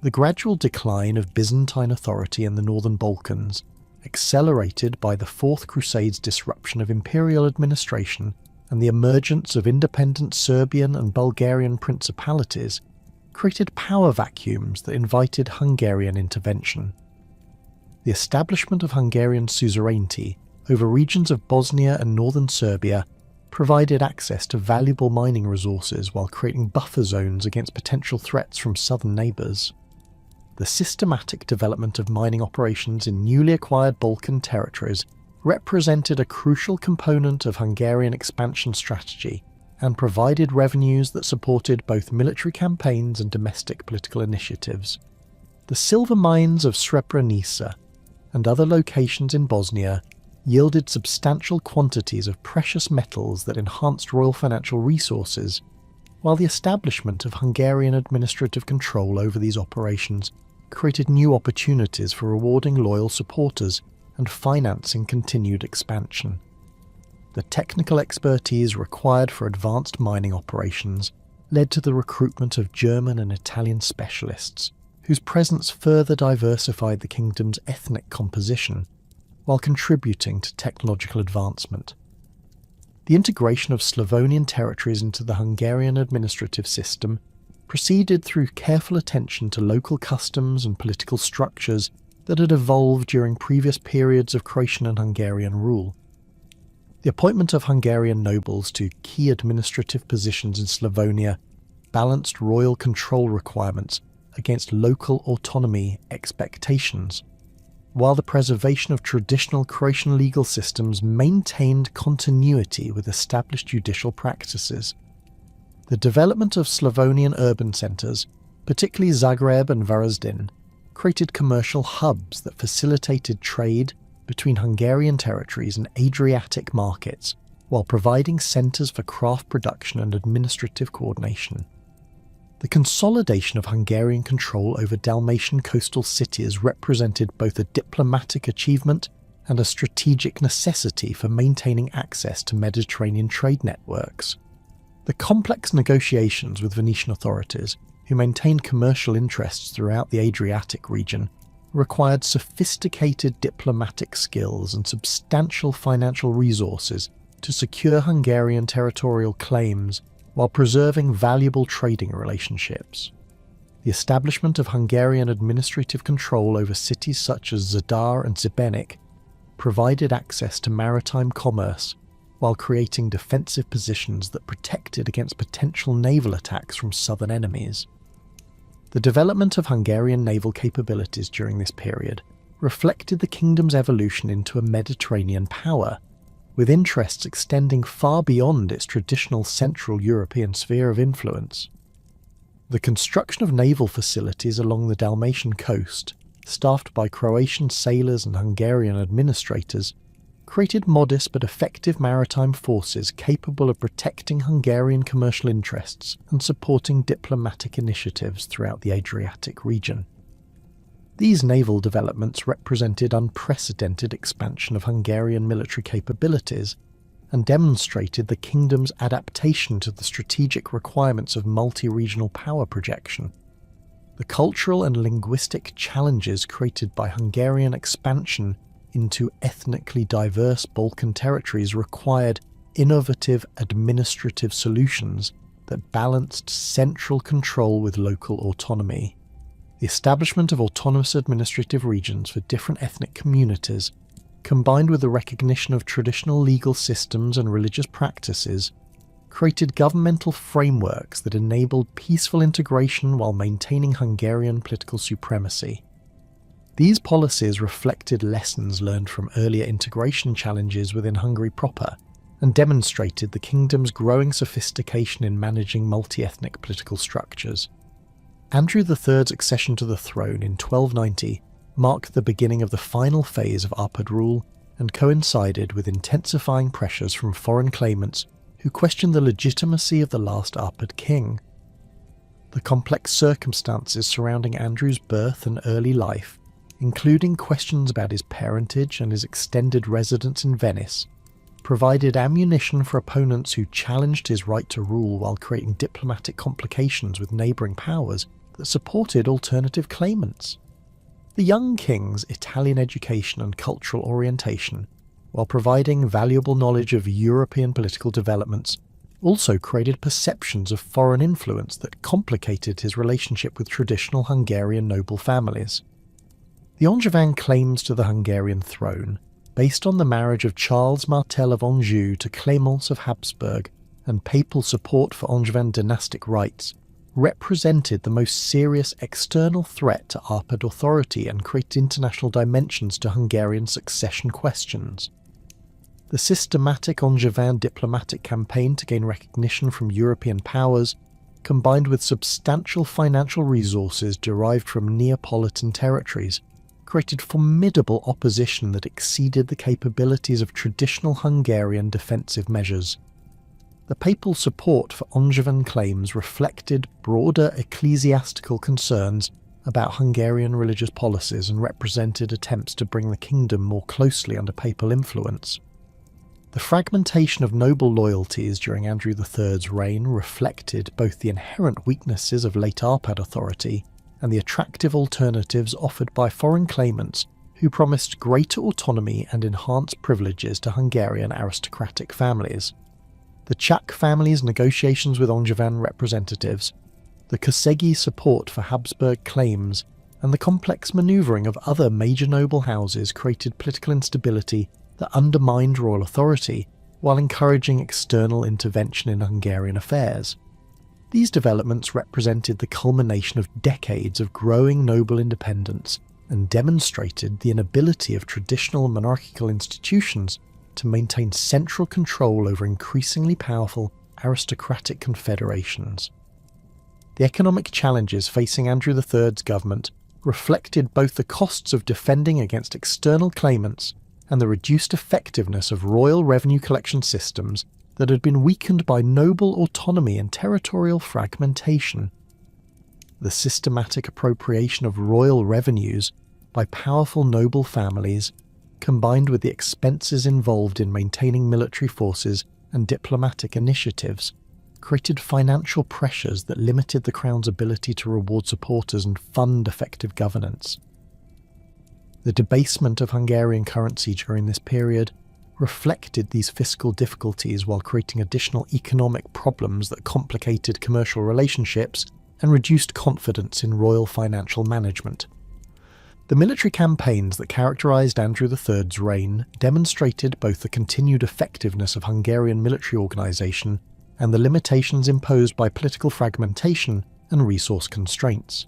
The gradual decline of Byzantine authority in the northern Balkans, accelerated by the Fourth Crusade's disruption of imperial administration and the emergence of independent Serbian and Bulgarian principalities, created power vacuums that invited Hungarian intervention. The establishment of Hungarian suzerainty over regions of Bosnia and northern Serbia provided access to valuable mining resources while creating buffer zones against potential threats from southern neighbours. The systematic development of mining operations in newly acquired Balkan territories represented a crucial component of Hungarian expansion strategy and provided revenues that supported both military campaigns and domestic political initiatives. The silver mines of Srebrenica and other locations in Bosnia yielded substantial quantities of precious metals that enhanced royal financial resources, while the establishment of Hungarian administrative control over these operations created new opportunities for rewarding loyal supporters and financing continued expansion. The technical expertise required for advanced mining operations led to the recruitment of German and Italian specialists, whose presence further diversified the kingdom's ethnic composition, while contributing to technological advancement. The integration of Slavonian territories into the Hungarian administrative system proceeded through careful attention to local customs and political structures that had evolved during previous periods of Croatian and Hungarian rule. The appointment of Hungarian nobles to key administrative positions in Slavonia balanced royal control requirements against local autonomy expectations, while the preservation of traditional Croatian legal systems maintained continuity with established judicial practices. The development of Slavonian urban centres, particularly Zagreb and Varazdin, created commercial hubs that facilitated trade between Hungarian territories and Adriatic markets, while providing centres for craft production and administrative coordination. The consolidation of Hungarian control over Dalmatian coastal cities represented both a diplomatic achievement and a strategic necessity for maintaining access to Mediterranean trade networks. The complex negotiations with Venetian authorities, who maintained commercial interests throughout the Adriatic region, required sophisticated diplomatic skills and substantial financial resources to secure Hungarian territorial claims while preserving valuable trading relationships. The establishment of Hungarian administrative control over cities such as Zadar and Šibenik provided access to maritime commerce while creating defensive positions that protected against potential naval attacks from southern enemies. The development of Hungarian naval capabilities during this period reflected the kingdom's evolution into a Mediterranean power, with interests extending far beyond its traditional Central European sphere of influence. The construction of naval facilities along the Dalmatian coast, staffed by Croatian sailors and Hungarian administrators, created modest but effective maritime forces capable of protecting Hungarian commercial interests and supporting diplomatic initiatives throughout the Adriatic region. These naval developments represented unprecedented expansion of Hungarian military capabilities and demonstrated the kingdom's adaptation to the strategic requirements of multi-regional power projection. The cultural and linguistic challenges created by Hungarian expansion into ethnically diverse Balkan territories required innovative administrative solutions that balanced central control with local autonomy. The establishment of autonomous administrative regions for different ethnic communities, combined with the recognition of traditional legal systems and religious practices, created governmental frameworks that enabled peaceful integration while maintaining Hungarian political supremacy. These policies reflected lessons learned from earlier integration challenges within Hungary proper, and demonstrated the kingdom's growing sophistication in managing multi-ethnic political structures. Andrew III's accession to the throne in 1290 marked the beginning of the final phase of Árpád rule and coincided with intensifying pressures from foreign claimants who questioned the legitimacy of the last Árpád king. The complex circumstances surrounding Andrew's birth and early life, including questions about his parentage and his extended residence in Venice, provided ammunition for opponents who challenged his right to rule while creating diplomatic complications with neighbouring powers that supported alternative claimants. The young king's Italian education and cultural orientation, while providing valuable knowledge of European political developments, also created perceptions of foreign influence that complicated his relationship with traditional Hungarian noble families. The Angevin claims to the Hungarian throne, based on the marriage of Charles Martel of Anjou to Clémence of Habsburg and papal support for Angevin dynastic rights, represented the most serious external threat to Árpád authority and created international dimensions to Hungarian succession questions. The systematic Angevin diplomatic campaign to gain recognition from European powers, combined with substantial financial resources derived from Neapolitan territories, created formidable opposition that exceeded the capabilities of traditional Hungarian defensive measures. The papal support for Angevin claims reflected broader ecclesiastical concerns about Hungarian religious policies and represented attempts to bring the kingdom more closely under papal influence. The fragmentation of noble loyalties during Andrew III's reign reflected both the inherent weaknesses of late Árpád authority and the attractive alternatives offered by foreign claimants who promised greater autonomy and enhanced privileges to Hungarian aristocratic families. The Czech family's negotiations with Angevin representatives, the Kőszegi support for Habsburg claims, and the complex manoeuvring of other major noble houses created political instability that undermined royal authority while encouraging external intervention in Hungarian affairs. These developments represented the culmination of decades of growing noble independence and demonstrated the inability of traditional monarchical institutions to maintain central control over increasingly powerful aristocratic confederations. The economic challenges facing Andrew III's government reflected both the costs of defending against external claimants and the reduced effectiveness of royal revenue collection systems that had been weakened by noble autonomy and territorial fragmentation. The systematic appropriation of royal revenues by powerful noble families, combined with the expenses involved in maintaining military forces and diplomatic initiatives, created financial pressures that limited the crown's ability to reward supporters and fund effective governance. The debasement of Hungarian currency during this period reflected these fiscal difficulties while creating additional economic problems that complicated commercial relationships and reduced confidence in royal financial management. The military campaigns that characterised Andrew III's reign demonstrated both the continued effectiveness of Hungarian military organisation and the limitations imposed by political fragmentation and resource constraints.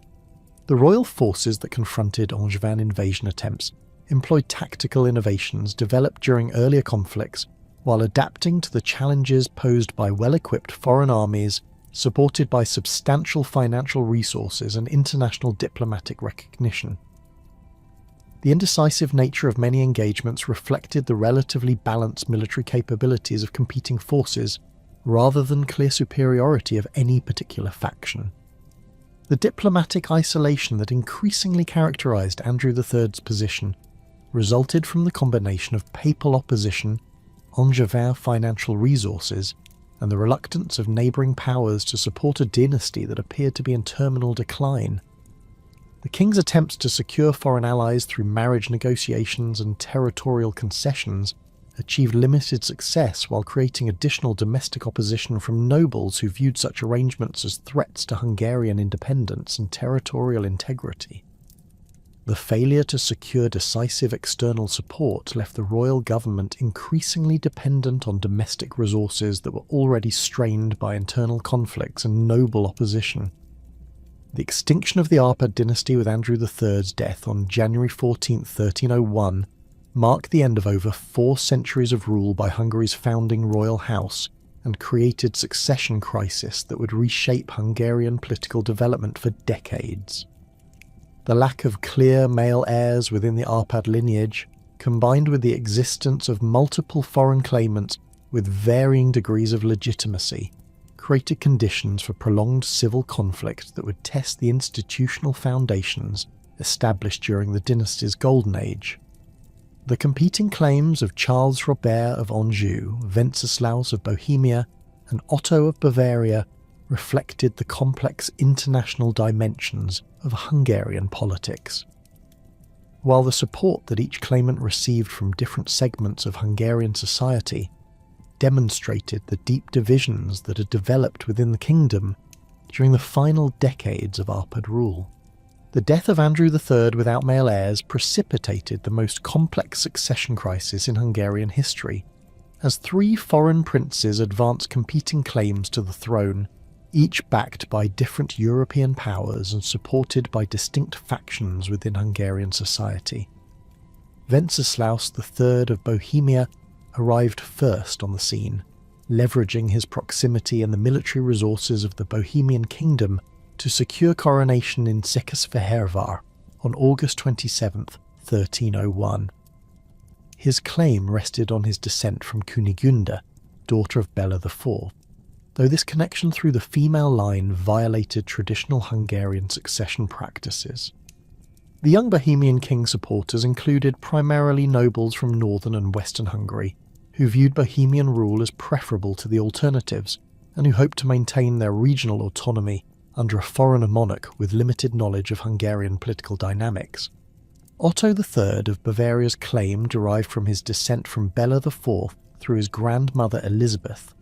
The royal forces that confronted Angevin invasion attempts employed tactical innovations developed during earlier conflicts while adapting to the challenges posed by well-equipped foreign armies supported by substantial financial resources and international diplomatic recognition. The indecisive nature of many engagements reflected the relatively balanced military capabilities of competing forces rather than clear superiority of any particular faction. The diplomatic isolation that increasingly characterised Andrew III's position resulted from the combination of papal opposition, Angevin financial resources, and the reluctance of neighbouring powers to support a dynasty that appeared to be in terminal decline. The king's attempts to secure foreign allies through marriage negotiations and territorial concessions achieved limited success while creating additional domestic opposition from nobles who viewed such arrangements as threats to Hungarian independence and territorial integrity. The failure to secure decisive external support left the royal government increasingly dependent on domestic resources that were already strained by internal conflicts and noble opposition. The extinction of the Arpad dynasty with Andrew III's death on January 14, 1301, marked the end of over 4 centuries of rule by Hungary's founding royal house and created succession crisis that would reshape Hungarian political development for decades. The lack of clear male heirs within the Arpad lineage, combined with the existence of multiple foreign claimants with varying degrees of legitimacy, created conditions for prolonged civil conflict that would test the institutional foundations established during the dynasty's golden age. The competing claims of Charles Robert of Anjou, Wenceslaus of Bohemia, and Otto of Bavaria reflected the complex international dimensions of Hungarian politics. While the support that each claimant received from different segments of Hungarian society demonstrated the deep divisions that had developed within the kingdom during the final decades of Arpad rule. The death of Andrew III without male heirs precipitated the most complex succession crisis in Hungarian history, as 3 foreign princes advanced competing claims to the throne, each backed by different European powers and supported by distinct factions within Hungarian society. Wenceslaus III of Bohemia arrived first on the scene, leveraging his proximity and the military resources of the Bohemian kingdom to secure coronation in Székesfehérvár on August 27, 1301. His claim rested on his descent from Kunigunda, daughter of Bela IV, though this connection through the female line violated traditional Hungarian succession practices. The young Bohemian king supporters included primarily nobles from northern and western Hungary, who viewed Bohemian rule as preferable to the alternatives, and who hoped to maintain their regional autonomy under a foreigner monarch with limited knowledge of Hungarian political dynamics. Otto III of Bavaria's claim derived from his descent from Bela IV through his grandmother Elizabeth,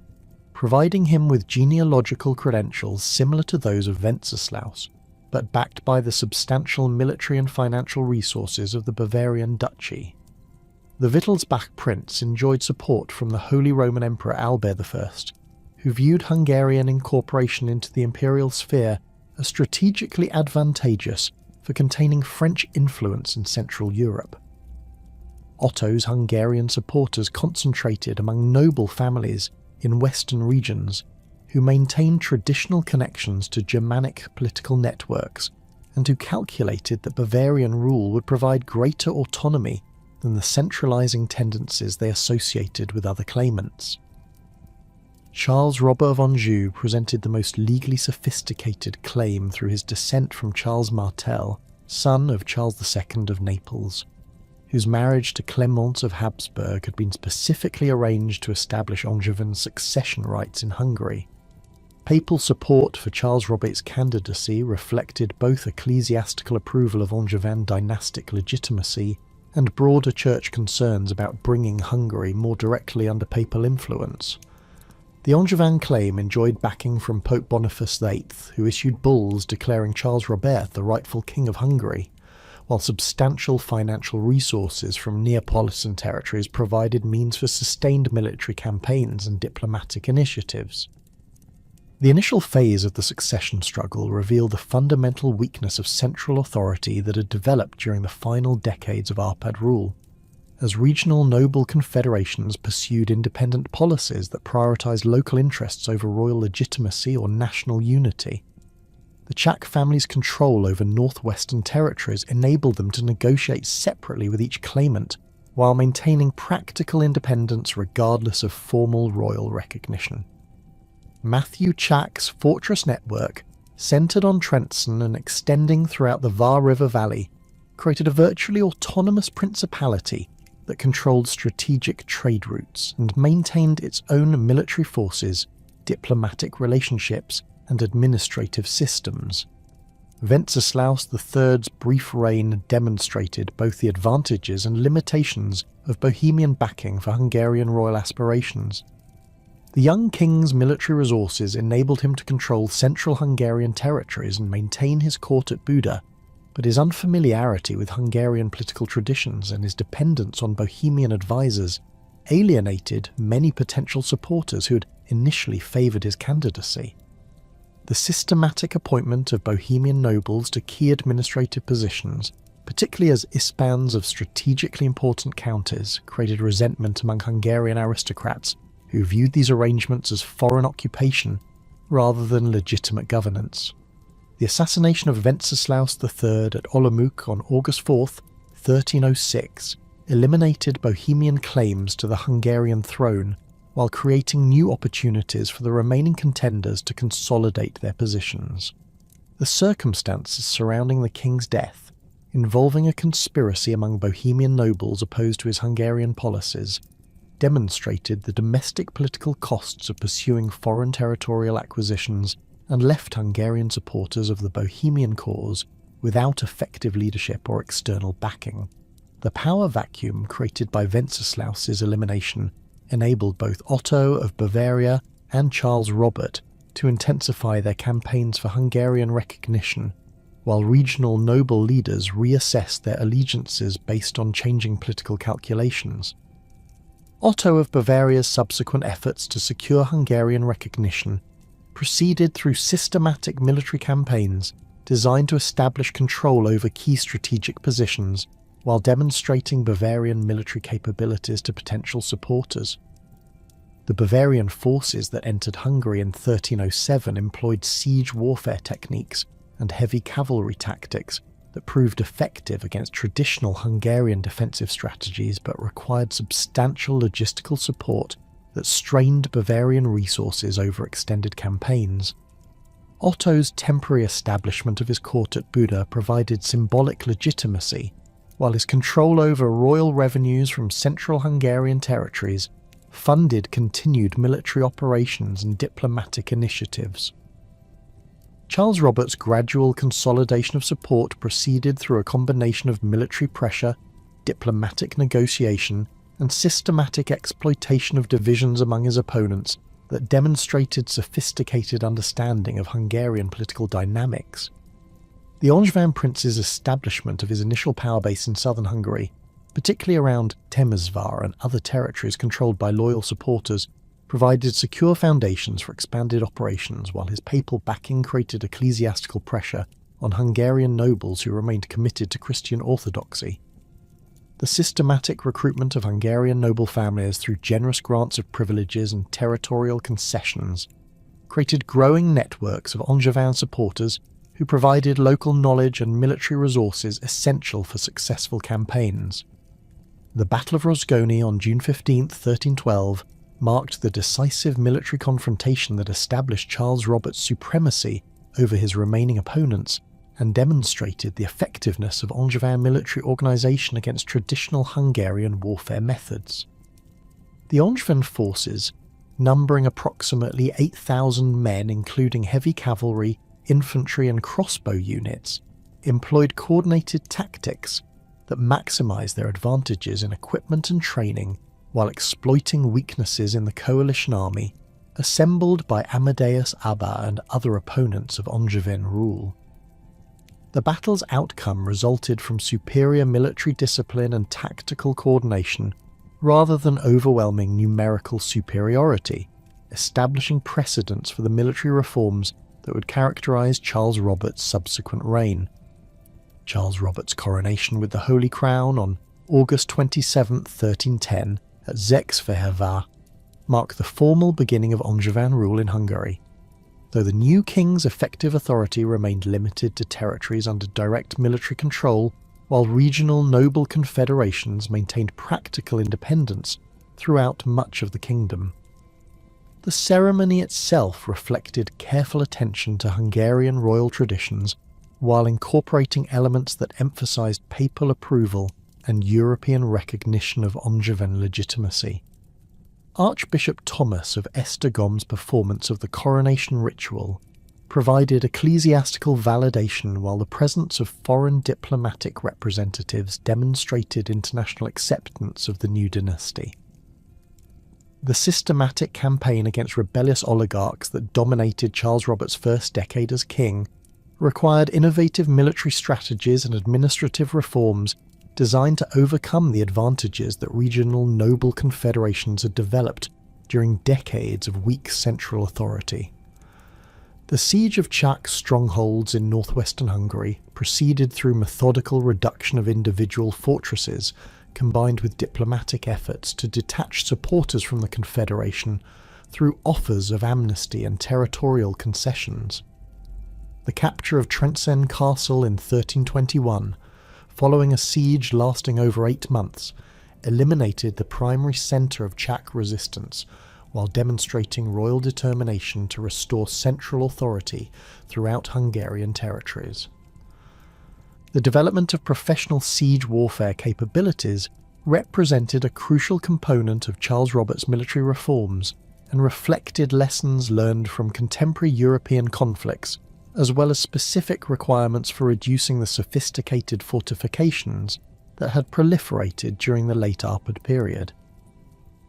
providing him with genealogical credentials similar to those of Wenceslaus, but backed by the substantial military and financial resources of the Bavarian Duchy. The Wittelsbach prince enjoyed support from the Holy Roman Emperor Albert I, who viewed Hungarian incorporation into the imperial sphere as strategically advantageous for containing French influence in Central Europe. Otto's Hungarian supporters concentrated among noble families in western regions who maintained traditional connections to Germanic political networks and who calculated that Bavarian rule would provide greater autonomy than the centralizing tendencies they associated with other claimants. Charles Robert of Anjou presented the most legally sophisticated claim through his descent from Charles Martel, son of Charles II of Naples, whose marriage to Clemence of Habsburg had been specifically arranged to establish Angevin succession rights in Hungary. Papal support for Charles Robert's candidacy reflected both ecclesiastical approval of Angevin dynastic legitimacy and broader church concerns about bringing Hungary more directly under papal influence. The Angevin claim enjoyed backing from Pope Boniface VIII, who issued bulls declaring Charles Robert the rightful king of Hungary, while substantial financial resources from Neapolitan territories provided means for sustained military campaigns and diplomatic initiatives. The initial phase of the succession struggle revealed the fundamental weakness of central authority that had developed during the final decades of Arpad rule, as regional noble confederations pursued independent policies that prioritized local interests over royal legitimacy or national unity. The Czech family's control over northwestern territories enabled them to negotiate separately with each claimant, while maintaining practical independence regardless of formal royal recognition. Matthew Czach's fortress network, centered on Trenčín and extending throughout the Var River Valley, created a virtually autonomous principality that controlled strategic trade routes and maintained its own military forces, diplomatic relationships, and administrative systems. Wenceslaus III's brief reign demonstrated both the advantages and limitations of Bohemian backing for Hungarian royal aspirations. The young king's military resources enabled him to control central Hungarian territories and maintain his court at Buda, but his unfamiliarity with Hungarian political traditions and his dependence on Bohemian advisors alienated many potential supporters who had initially favoured his candidacy. The systematic appointment of Bohemian nobles to key administrative positions, particularly as ispans of strategically important counties, created resentment among Hungarian aristocrats who viewed these arrangements as foreign occupation rather than legitimate governance. The assassination of Wenceslaus III at Olomouc on August 4, 1306, eliminated Bohemian claims to the Hungarian throne while creating new opportunities for the remaining contenders to consolidate their positions. The circumstances surrounding the king's death, involving a conspiracy among Bohemian nobles opposed to his Hungarian policies, demonstrated the domestic political costs of pursuing foreign territorial acquisitions and left Hungarian supporters of the Bohemian cause without effective leadership or external backing. The power vacuum created by Wenceslaus's elimination enabled both Otto of Bavaria and Charles Robert to intensify their campaigns for Hungarian recognition, while regional noble leaders reassessed their allegiances based on changing political calculations. Otto of Bavaria's subsequent efforts to secure Hungarian recognition proceeded through systematic military campaigns designed to establish control over key strategic positions while demonstrating Bavarian military capabilities to potential supporters. The Bavarian forces that entered Hungary in 1307 employed siege warfare techniques and heavy cavalry tactics that proved effective against traditional Hungarian defensive strategies but required substantial logistical support that strained Bavarian resources over extended campaigns. Otto's temporary establishment of his court at Buda provided symbolic legitimacy, while his control over royal revenues from central Hungarian territories funded continued military operations and diplomatic initiatives. Charles Robert's gradual consolidation of support proceeded through a combination of military pressure, diplomatic negotiation, and systematic exploitation of divisions among his opponents that demonstrated sophisticated understanding of Hungarian political dynamics. The Angevin prince's establishment of his initial power base in southern Hungary, particularly around Temesvar and other territories controlled by loyal supporters, provided secure foundations for expanded operations, while his papal backing created ecclesiastical pressure on Hungarian nobles who remained committed to Christian orthodoxy. The systematic recruitment of Hungarian noble families through generous grants of privileges and territorial concessions created growing networks of Angevin supporters who provided local knowledge and military resources essential for successful campaigns. The Battle of Rosgoni on June 15, 1312, marked the decisive military confrontation that established Charles Robert's supremacy over his remaining opponents and demonstrated the effectiveness of Angevin military organisation against traditional Hungarian warfare methods. The Angevin forces, numbering approximately 8,000 men including heavy cavalry, infantry and crossbow units, employed coordinated tactics that maximised their advantages in equipment and training while exploiting weaknesses in the coalition army assembled by Amadeus Abba and other opponents of Angevin rule. The battle's outcome resulted from superior military discipline and tactical coordination rather than overwhelming numerical superiority, establishing precedents for the military reforms that would characterise Charles Robert's subsequent reign. Charles Robert's coronation with the Holy Crown on August 27, 1310 at Székesfehérvár marked the formal beginning of Angevin rule in Hungary, though the new king's effective authority remained limited to territories under direct military control, while regional noble confederations maintained practical independence throughout much of the kingdom. The ceremony itself reflected careful attention to Hungarian royal traditions while incorporating elements that emphasised papal approval and European recognition of Angevin legitimacy. Archbishop Thomas of Esztergom's performance of the coronation ritual provided ecclesiastical validation while the presence of foreign diplomatic representatives demonstrated international acceptance of the new dynasty. The systematic campaign against rebellious oligarchs that dominated Charles Robert's first decade as king required innovative military strategies and administrative reforms designed to overcome the advantages that regional noble confederations had developed during decades of weak central authority. The siege of Czech strongholds in northwestern Hungary proceeded through methodical reduction of individual fortresses combined with diplomatic efforts to detach supporters from the Confederation through offers of amnesty and territorial concessions. The capture of Trenčín Castle in 1321, following a siege lasting over 8 months, eliminated the primary centre of Czech resistance while demonstrating royal determination to restore central authority throughout Hungarian territories. The development of professional siege warfare capabilities represented a crucial component of Charles Robert's military reforms and reflected lessons learned from contemporary European conflicts, as well as specific requirements for reducing the sophisticated fortifications that had proliferated during the late Arpad period.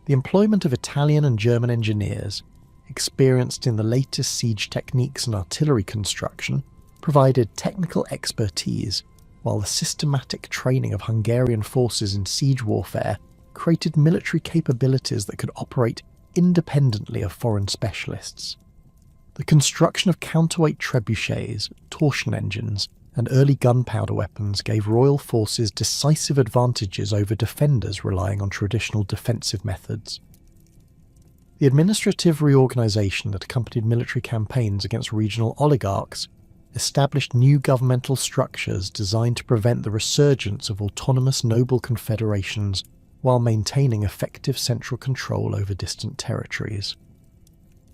The employment of Italian and German engineers, experienced in the latest siege techniques and artillery construction, provided technical expertise, while the systematic training of Hungarian forces in siege warfare created military capabilities that could operate independently of foreign specialists. The construction of counterweight trebuchets, torsion engines, and early gunpowder weapons gave royal forces decisive advantages over defenders relying on traditional defensive methods. The administrative reorganisation that accompanied military campaigns against regional oligarchs established new governmental structures designed to prevent the resurgence of autonomous noble confederations while maintaining effective central control over distant territories.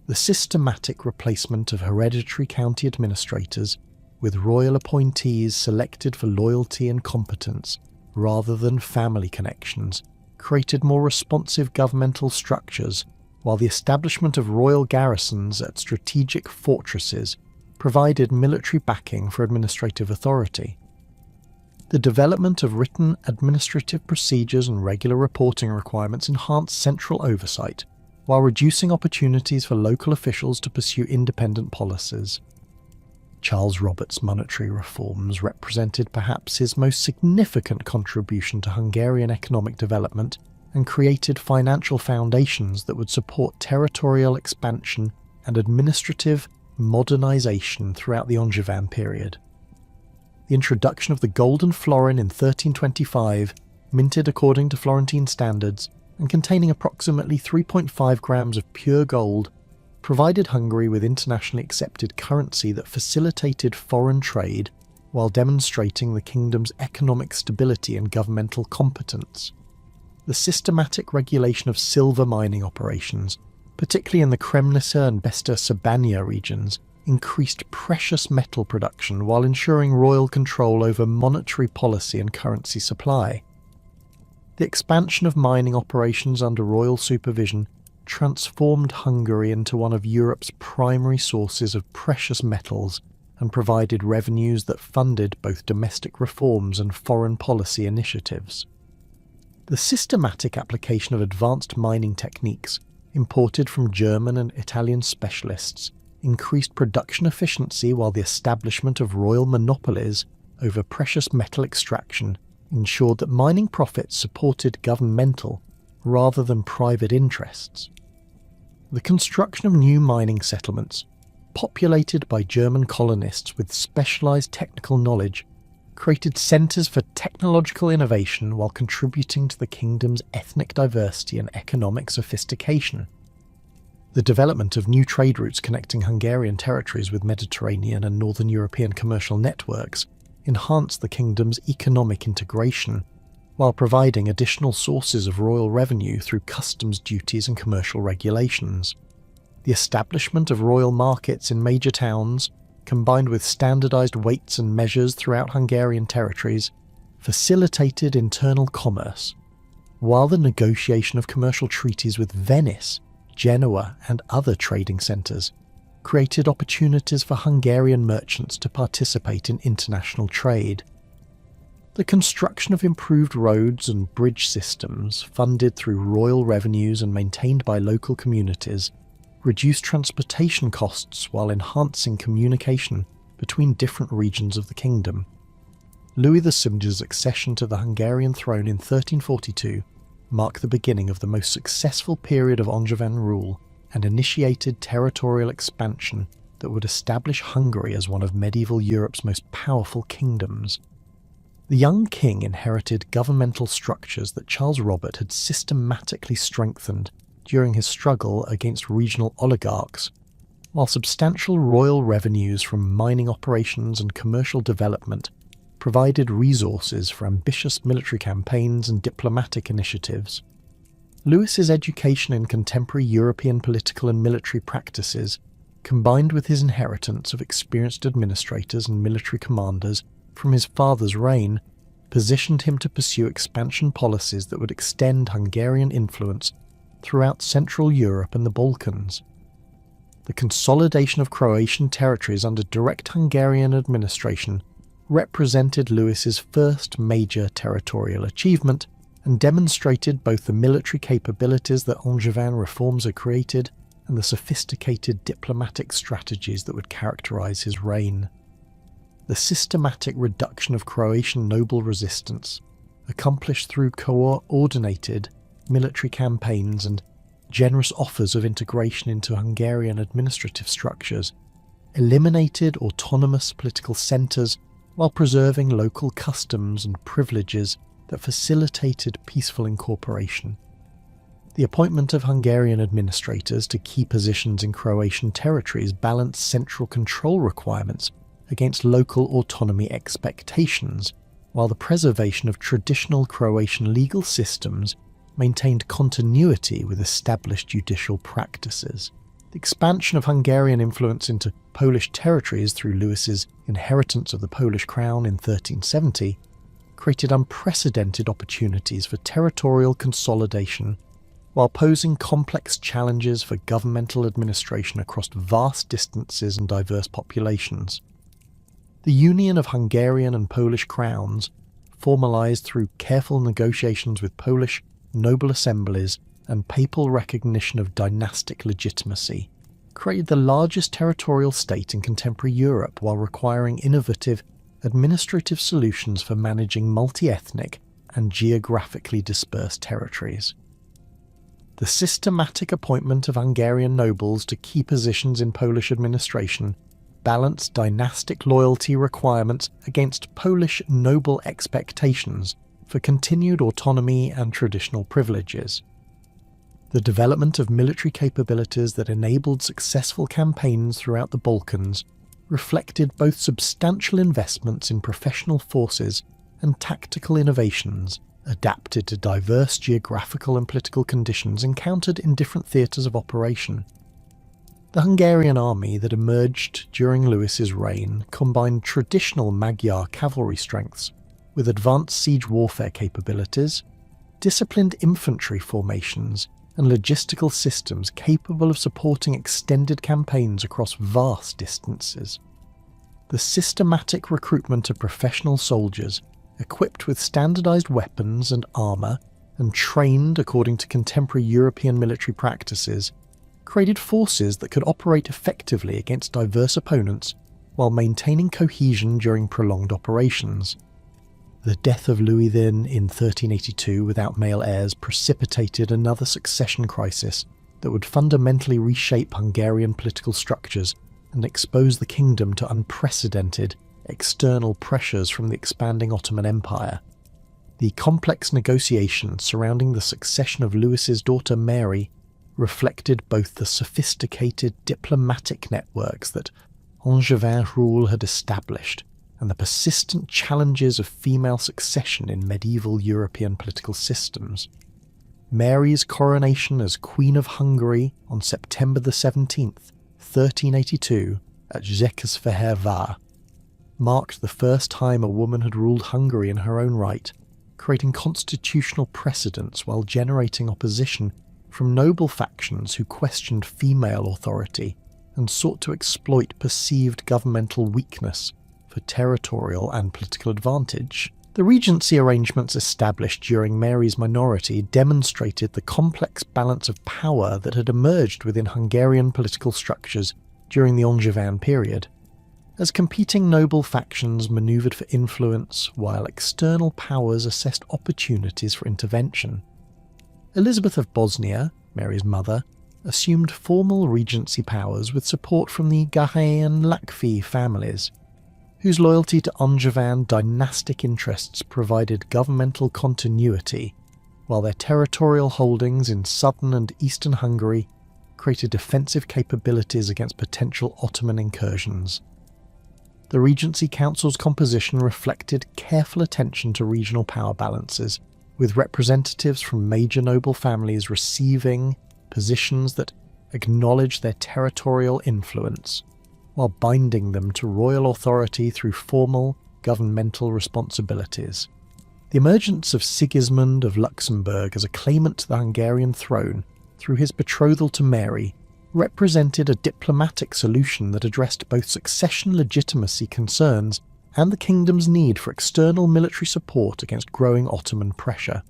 The systematic replacement of hereditary county administrators with royal appointees selected for loyalty and competence rather than family connections created more responsive governmental structures, while the establishment of royal garrisons at strategic fortresses provided military backing for administrative authority. The development of written administrative procedures and regular reporting requirements enhanced central oversight, while reducing opportunities for local officials to pursue independent policies. Charles Robert's monetary reforms represented perhaps his most significant contribution to Hungarian economic development and created financial foundations that would support territorial expansion and administrative modernisation throughout the Angevin period. The introduction of the golden florin in 1325, minted according to Florentine standards and containing approximately 3.5 grams of pure gold, provided Hungary with internationally accepted currency that facilitated foreign trade while demonstrating the kingdom's economic stability and governmental competence. The systematic regulation of silver mining operations, particularly in the Kremnica and Bester Sabania regions, increased precious metal production while ensuring royal control over monetary policy and currency supply. The expansion of mining operations under royal supervision transformed Hungary into one of Europe's primary sources of precious metals and provided revenues that funded both domestic reforms and foreign policy initiatives. The systematic application of advanced mining techniques imported from German and Italian specialists increased production efficiency, while the establishment of royal monopolies over precious metal extraction ensured that mining profits supported governmental rather than private interests. The construction of new mining settlements, populated by German colonists with specialised technical knowledge, created centres for technological innovation while contributing to the kingdom's ethnic diversity and economic sophistication. The development of new trade routes connecting Hungarian territories with Mediterranean and Northern European commercial networks enhanced the kingdom's economic integration, while providing additional sources of royal revenue through customs duties and commercial regulations. The establishment of royal markets in major towns, combined with standardized weights and measures throughout Hungarian territories, facilitated internal commerce, while the negotiation of commercial treaties with Venice, Genoa, and other trading centres created opportunities for Hungarian merchants to participate in international trade. The construction of improved roads and bridge systems, funded through royal revenues and maintained by local communities, reduced transportation costs while enhancing communication between different regions of the kingdom. Louis XVII's accession to the Hungarian throne in 1342 marked the beginning of the most successful period of Angevin rule and initiated territorial expansion that would establish Hungary as one of medieval Europe's most powerful kingdoms. The young king inherited governmental structures that Charles Robert had systematically strengthened during his struggle against regional oligarchs, while substantial royal revenues from mining operations and commercial development provided resources for ambitious military campaigns and diplomatic initiatives. Louis's education in contemporary European political and military practices, combined with his inheritance of experienced administrators and military commanders from his father's reign, positioned him to pursue expansion policies that would extend Hungarian influence throughout Central Europe and the Balkans. The consolidation of Croatian territories under direct Hungarian administration represented Louis's first major territorial achievement and demonstrated both the military capabilities that Angevin reforms had created and the sophisticated diplomatic strategies that would characterize his reign. The systematic reduction of Croatian noble resistance, accomplished through coordinated military campaigns and generous offers of integration into Hungarian administrative structures, eliminated autonomous political centres while preserving local customs and privileges that facilitated peaceful incorporation. The appointment of Hungarian administrators to key positions in Croatian territories balanced central control requirements against local autonomy expectations, while the preservation of traditional Croatian legal systems maintained continuity with established judicial practices. The expansion of Hungarian influence into Polish territories through Louis's inheritance of the Polish crown in 1370 created unprecedented opportunities for territorial consolidation while posing complex challenges for governmental administration across vast distances and diverse populations. The union of Hungarian and Polish crowns, formalised through careful negotiations with Polish noble assemblies and papal recognition of dynastic legitimacy, created the largest territorial state in contemporary Europe while requiring innovative administrative solutions for managing multi-ethnic and geographically dispersed territories. The systematic appointment of Hungarian nobles to key positions in Polish administration balanced dynastic loyalty requirements against Polish noble expectations for continued autonomy and traditional privileges. The development of military capabilities that enabled successful campaigns throughout the Balkans reflected both substantial investments in professional forces and tactical innovations adapted to diverse geographical and political conditions encountered in different theatres of operation. The Hungarian army that emerged during Louis's reign combined traditional Magyar cavalry strengths with advanced siege warfare capabilities, disciplined infantry formations, and logistical systems capable of supporting extended campaigns across vast distances. The systematic recruitment of professional soldiers, equipped with standardized weapons and armor, and trained according to contemporary European military practices, created forces that could operate effectively against diverse opponents while maintaining cohesion during prolonged operations. The death of Louis then in 1382 without male heirs precipitated another succession crisis that would fundamentally reshape Hungarian political structures and expose the kingdom to unprecedented external pressures from the expanding Ottoman Empire. The complex negotiations surrounding the succession of Louis's daughter Mary reflected both the sophisticated diplomatic networks that Angevin rule had established and the persistent challenges of female succession in medieval European political systems. Mary's coronation as Queen of Hungary on September the 17th, 1382, at Székesfehérvár, marked the first time a woman had ruled Hungary in her own right, creating constitutional precedents while generating opposition from noble factions who questioned female authority and sought to exploit perceived governmental weakness for territorial and political advantage. The regency arrangements established during Mary's minority demonstrated the complex balance of power that had emerged within Hungarian political structures during the Angevin period, as competing noble factions manoeuvred for influence while external powers assessed opportunities for intervention. Elizabeth of Bosnia, Mary's mother, assumed formal regency powers with support from the Gahay and Lakfi families, whose loyalty to Angevin dynastic interests provided governmental continuity, while their territorial holdings in southern and eastern Hungary created defensive capabilities against potential Ottoman incursions. The Regency Council's composition reflected careful attention to regional power balances, with representatives from major noble families receiving positions that acknowledged their territorial influence, while binding them to royal authority through formal governmental responsibilities. The emergence of Sigismund of Luxembourg as a claimant to the Hungarian throne through his betrothal to Mary represented a diplomatic solution that addressed both succession legitimacy concerns and the kingdom's need for external military support against growing Ottoman pressure.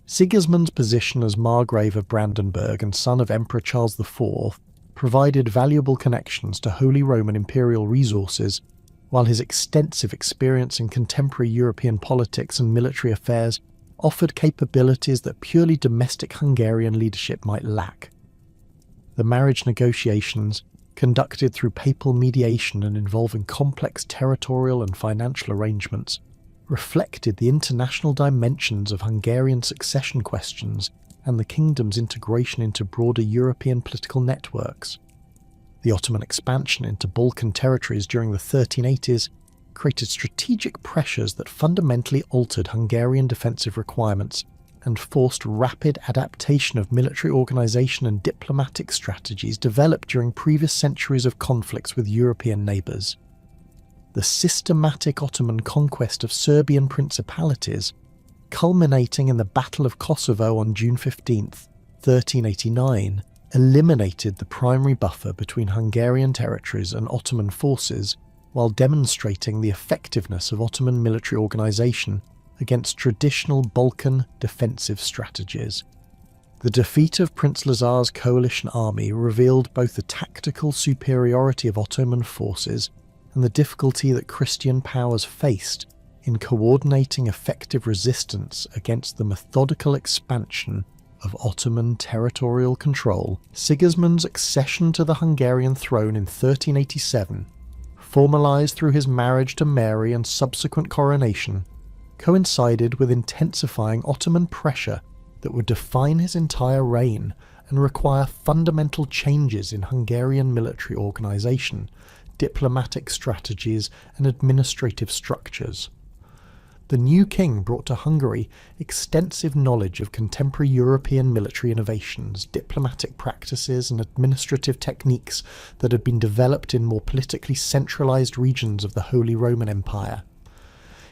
Sigismund's position as Margrave of Brandenburg and son of Emperor Charles IV provided valuable connections to Holy Roman imperial resources, while his extensive experience in contemporary European politics and military affairs offered capabilities that purely domestic Hungarian leadership might lack. The marriage negotiations, conducted through papal mediation and involving complex territorial and financial arrangements, reflected the international dimensions of Hungarian succession questions and the kingdom's integration into broader European political networks. The Ottoman expansion into Balkan territories during the 1380s created strategic pressures that fundamentally altered Hungarian defensive requirements and forced rapid adaptation of military organisation and diplomatic strategies developed during previous centuries of conflicts with European neighbours. The systematic Ottoman conquest of Serbian principalities, culminating in the Battle of Kosovo on June 15, 1389, eliminated the primary buffer between Hungarian territories and Ottoman forces, while demonstrating the effectiveness of Ottoman military organisation against traditional Balkan defensive strategies. The defeat of Prince Lazar's coalition army revealed both the tactical superiority of Ottoman forces and the difficulty that Christian powers faced in coordinating effective resistance against the methodical expansion of Ottoman territorial control. Sigismund's accession to the Hungarian throne in 1387, formalised through his marriage to Mary and subsequent coronation, coincided with intensifying Ottoman pressure that would define his entire reign and require fundamental changes in Hungarian military organisation, diplomatic strategies and administrative structures. The new king brought to Hungary extensive knowledge of contemporary European military innovations, diplomatic practices and administrative techniques that had been developed in more politically centralised regions of the Holy Roman Empire.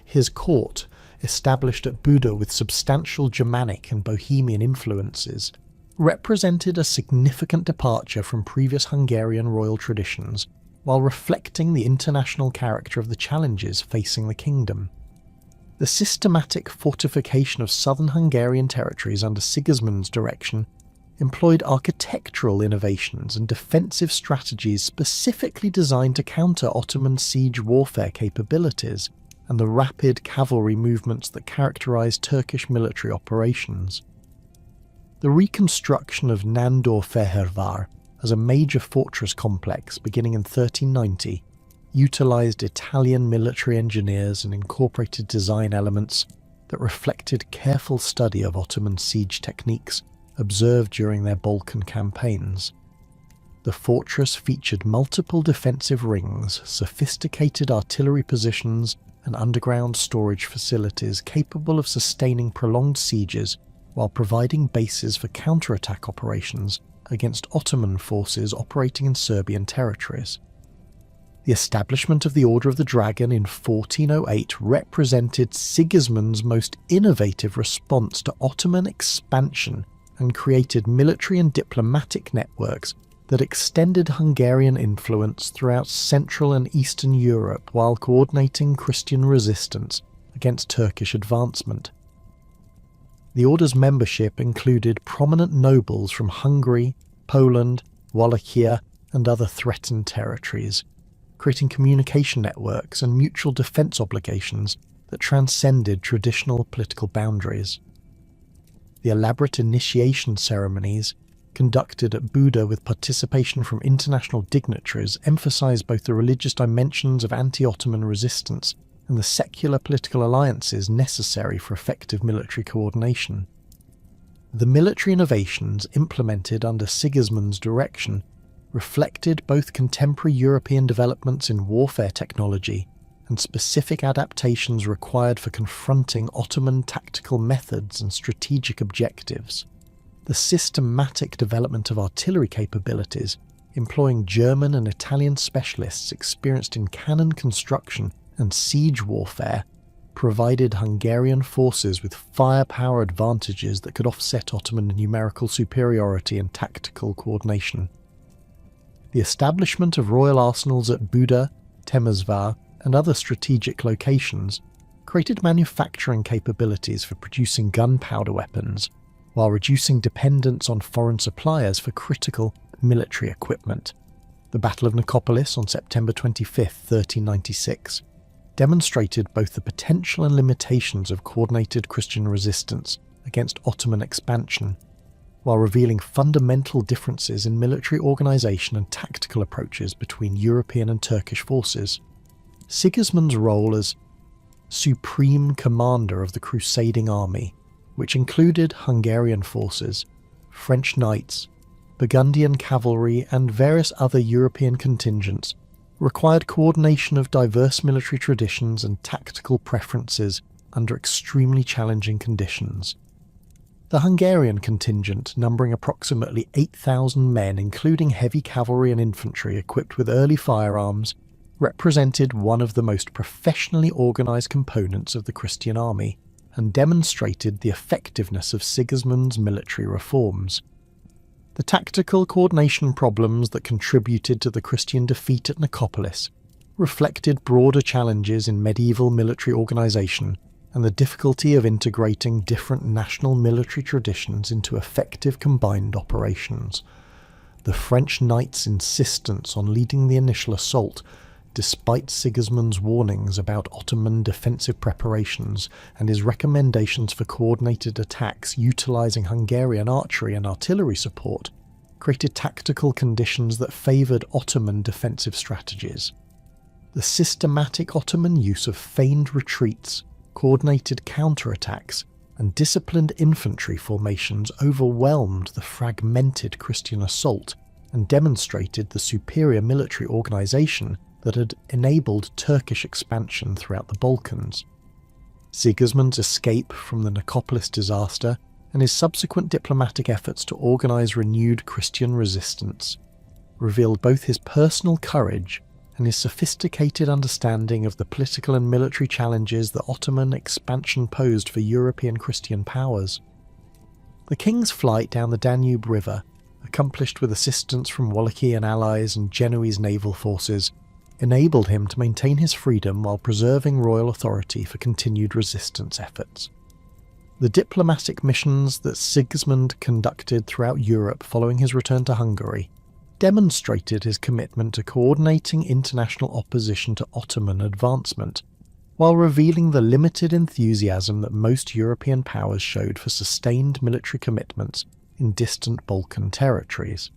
His court, established at Buda with substantial Germanic and Bohemian influences, represented a significant departure from previous Hungarian royal traditions, while reflecting the international character of the challenges facing the kingdom. The systematic fortification of southern Hungarian territories under Sigismund's direction employed architectural innovations and defensive strategies specifically designed to counter Ottoman siege warfare capabilities and the rapid cavalry movements that characterized Turkish military operations. The reconstruction of Nándorfehérvár as a major fortress complex beginning in 1390 utilized Italian military engineers and incorporated design elements that reflected careful study of Ottoman siege techniques observed during their Balkan campaigns. The fortress featured multiple defensive rings, sophisticated artillery positions, and underground storage facilities capable of sustaining prolonged sieges while providing bases for counterattack operations against Ottoman forces operating in Serbian territories. The establishment of the Order of the Dragon in 1408 represented Sigismund's most innovative response to Ottoman expansion and created military and diplomatic networks that extended Hungarian influence throughout Central and Eastern Europe while coordinating Christian resistance against Turkish advancement. The order's membership included prominent nobles from Hungary, Poland, Wallachia, and other threatened territories, creating communication networks and mutual defence obligations that transcended traditional political boundaries. The elaborate initiation ceremonies, conducted at Buda with participation from international dignitaries, emphasised both the religious dimensions of anti-Ottoman resistance and the secular political alliances necessary for effective military coordination. The military innovations implemented under Sigismund's direction reflected both contemporary European developments in warfare technology and specific adaptations required for confronting Ottoman tactical methods and strategic objectives. The systematic development of artillery capabilities, employing German and Italian specialists experienced in cannon construction and siege warfare, provided Hungarian forces with firepower advantages that could offset Ottoman numerical superiority and tactical coordination. The establishment of royal arsenals at Buda, Temesvar, and other strategic locations created manufacturing capabilities for producing gunpowder weapons, while reducing dependence on foreign suppliers for critical military equipment. The Battle of Nicopolis on September 25, 1396, demonstrated both the potential and limitations of coordinated Christian resistance against Ottoman expansion, while revealing fundamental differences in military organisation and tactical approaches between European and Turkish forces. Sigismund's role as supreme commander of the crusading army, which included Hungarian forces, French knights, Burgundian cavalry, and various other European contingents, required coordination of diverse military traditions and tactical preferences under extremely challenging conditions. The Hungarian contingent, numbering approximately 8,000 men including heavy cavalry and infantry equipped with early firearms, represented one of the most professionally organised components of the Christian army and demonstrated the effectiveness of Sigismund's military reforms. The tactical coordination problems that contributed to the Christian defeat at Nicopolis reflected broader challenges in medieval military organisation and the difficulty of integrating different national military traditions into effective combined operations. The French knights' insistence on leading the initial assault, despite Sigismund's warnings about Ottoman defensive preparations and his recommendations for coordinated attacks utilising Hungarian archery and artillery support, created tactical conditions that favoured Ottoman defensive strategies. The systematic Ottoman use of feigned retreats, coordinated counterattacks, and disciplined infantry formations overwhelmed the fragmented Christian assault and demonstrated the superior military organisation that had enabled Turkish expansion throughout the Balkans. Sigismund's escape from the Nicopolis disaster and his subsequent diplomatic efforts to organise renewed Christian resistance revealed both his personal courage and his sophisticated understanding of the political and military challenges that Ottoman expansion posed for European Christian powers. The king's flight down the Danube River, accomplished with assistance from Wallachian allies and Genoese naval forces, enabled him to maintain his freedom while preserving royal authority for continued resistance efforts. The diplomatic missions that Sigismund conducted throughout Europe following his return to Hungary demonstrated his commitment to coordinating international opposition to Ottoman advancement, while revealing the limited enthusiasm that most European powers showed for sustained military commitments in distant Balkan territories.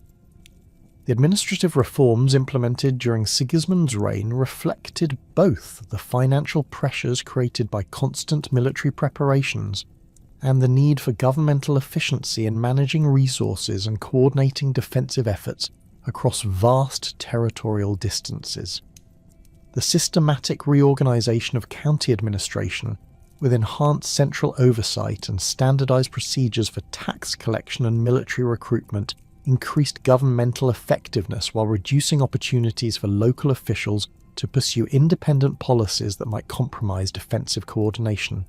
The administrative reforms implemented during Sigismund's reign reflected both the financial pressures created by constant military preparations and the need for governmental efficiency in managing resources and coordinating defensive efforts across vast territorial distances. The systematic reorganisation of county administration, with enhanced central oversight and standardised procedures for tax collection and military recruitment, increased governmental effectiveness while reducing opportunities for local officials to pursue independent policies that might compromise defensive coordination.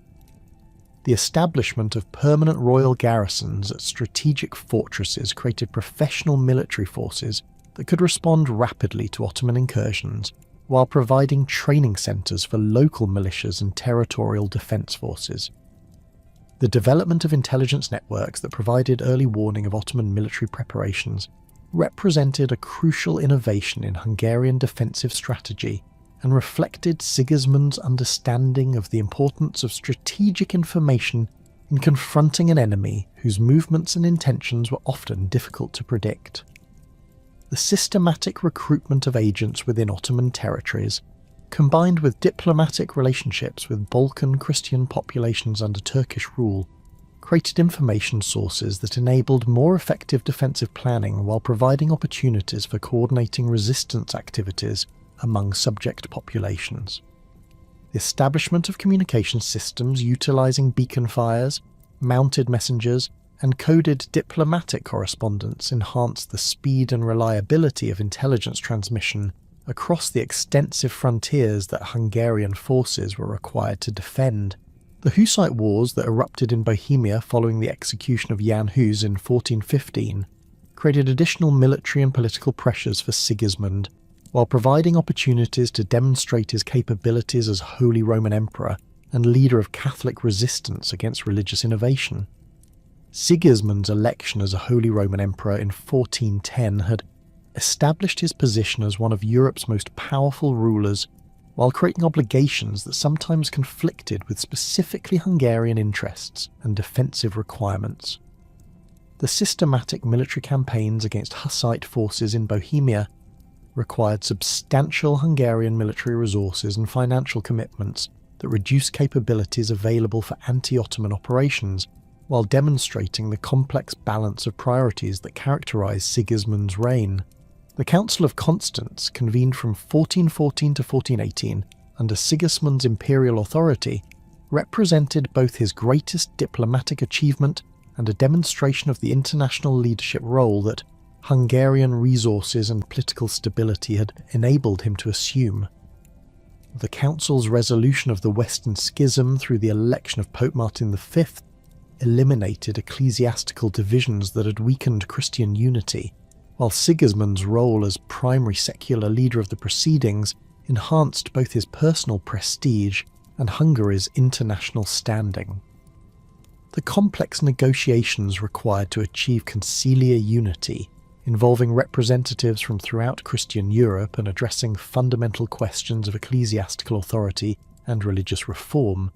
The establishment of permanent royal garrisons at strategic fortresses created professional military forces that could respond rapidly to Ottoman incursions, while providing training centres for local militias and territorial defence forces. The development of intelligence networks that provided early warning of Ottoman military preparations represented a crucial innovation in Hungarian defensive strategy and reflected Sigismund's understanding of the importance of strategic information in confronting an enemy whose movements and intentions were often difficult to predict. The systematic recruitment of agents within Ottoman territories, combined with diplomatic relationships with Balkan Christian populations under Turkish rule, created information sources that enabled more effective defensive planning while providing opportunities for coordinating resistance activities among subject populations. The establishment of communication systems utilising beacon fires, mounted messengers, and coded diplomatic correspondence enhanced the speed and reliability of intelligence transmission across the extensive frontiers that Hungarian forces were required to defend. The Hussite Wars that erupted in Bohemia following the execution of Jan Hus in 1415 created additional military and political pressures for Sigismund, while providing opportunities to demonstrate his capabilities as Holy Roman Emperor and leader of Catholic resistance against religious innovation. Sigismund's election as a Holy Roman Emperor in 1410 had established his position as one of Europe's most powerful rulers, while creating obligations that sometimes conflicted with specifically Hungarian interests and defensive requirements. The systematic military campaigns against Hussite forces in Bohemia required substantial Hungarian military resources and financial commitments that reduced capabilities available for anti-Ottoman operations, while demonstrating the complex balance of priorities that characterised Sigismund's reign. The Council of Constance, convened from 1414 to 1418 under Sigismund's imperial authority, represented both his greatest diplomatic achievement and a demonstration of the international leadership role that Hungarian resources and political stability had enabled him to assume. The Council's resolution of the Western Schism through the election of Pope Martin V eliminated ecclesiastical divisions that had weakened Christian unity, while Sigismund's role as primary secular leader of the proceedings enhanced both his personal prestige and Hungary's international standing. The complex negotiations required to achieve conciliar unity, involving representatives from throughout Christian Europe and addressing fundamental questions of ecclesiastical authority and religious reform,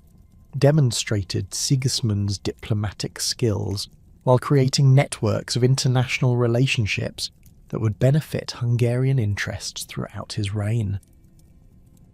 demonstrated Sigismund's diplomatic skills while creating networks of international relationships that would benefit Hungarian interests throughout his reign.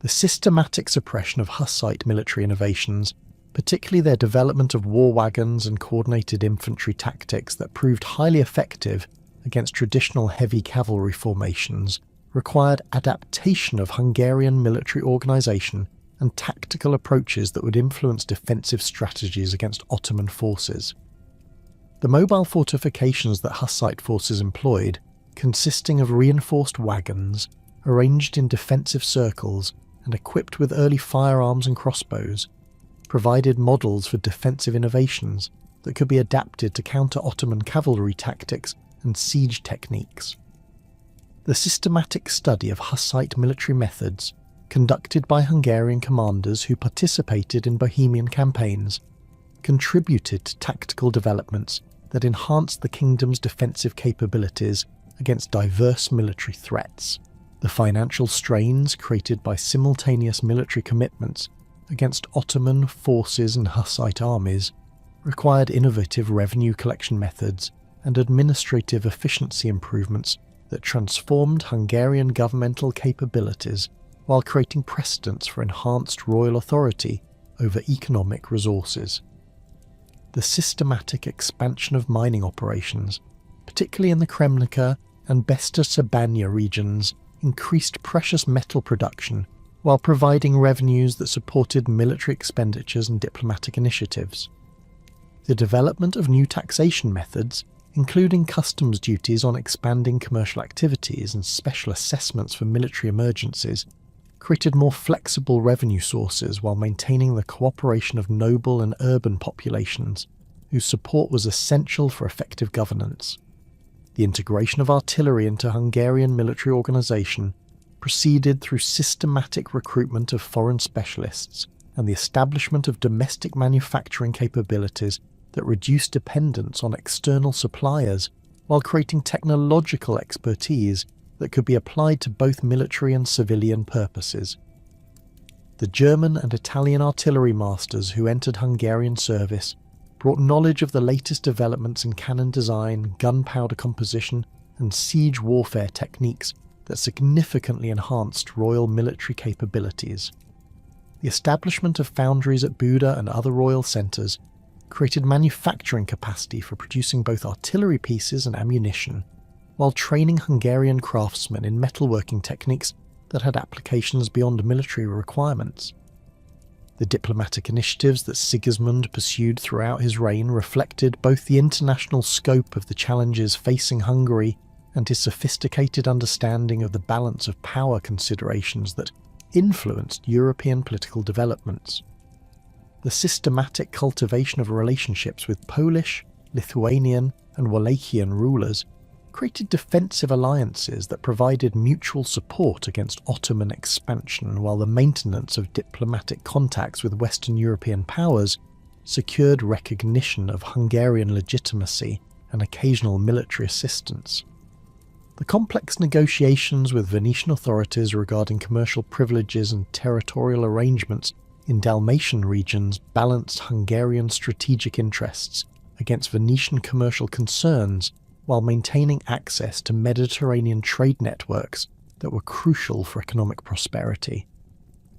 The systematic suppression of Hussite military innovations, particularly their development of war wagons and coordinated infantry tactics that proved highly effective against traditional heavy cavalry formations, required adaptation of Hungarian military organisation and tactical approaches that would influence defensive strategies against Ottoman forces. The mobile fortifications that Hussite forces employed, consisting of reinforced wagons, arranged in defensive circles and equipped with early firearms and crossbows, provided models for defensive innovations that could be adapted to counter Ottoman cavalry tactics and siege techniques. The systematic study of Hussite military methods, conducted by Hungarian commanders who participated in Bohemian campaigns, contributed to tactical developments that enhanced the kingdom's defensive capabilities against diverse military threats. The financial strains created by simultaneous military commitments against Ottoman forces and Hussite armies required innovative revenue collection methods and administrative efficiency improvements that transformed Hungarian governmental capabilities while creating precedents for enhanced royal authority over economic resources. The systematic expansion of mining operations, particularly in the Kremnica and Besta Sabania regions, increased precious metal production while providing revenues that supported military expenditures and diplomatic initiatives. The development of new taxation methods, including customs duties on expanding commercial activities and special assessments for military emergencies, created more flexible revenue sources while maintaining the cooperation of noble and urban populations, whose support was essential for effective governance. The integration of artillery into Hungarian military organisation proceeded through systematic recruitment of foreign specialists and the establishment of domestic manufacturing capabilities that reduced dependence on external suppliers while creating technological expertise that could be applied to both military and civilian purposes. The German and Italian artillery masters who entered Hungarian service brought knowledge of the latest developments in cannon design, gunpowder composition, and siege warfare techniques that significantly enhanced royal military capabilities. The establishment of foundries at Buda and other royal centres created manufacturing capacity for producing both artillery pieces and ammunition, while training Hungarian craftsmen in metalworking techniques that had applications beyond military requirements. The diplomatic initiatives that Sigismund pursued throughout his reign reflected both the international scope of the challenges facing Hungary and his sophisticated understanding of the balance of power considerations that influenced European political developments. The systematic cultivation of relationships with Polish, Lithuanian, and Wallachian rulers created defensive alliances that provided mutual support against Ottoman expansion, while the maintenance of diplomatic contacts with Western European powers secured recognition of Hungarian legitimacy and occasional military assistance. The complex negotiations with Venetian authorities regarding commercial privileges and territorial arrangements in Dalmatian regions balanced Hungarian strategic interests against Venetian commercial concerns while maintaining access to Mediterranean trade networks that were crucial for economic prosperity.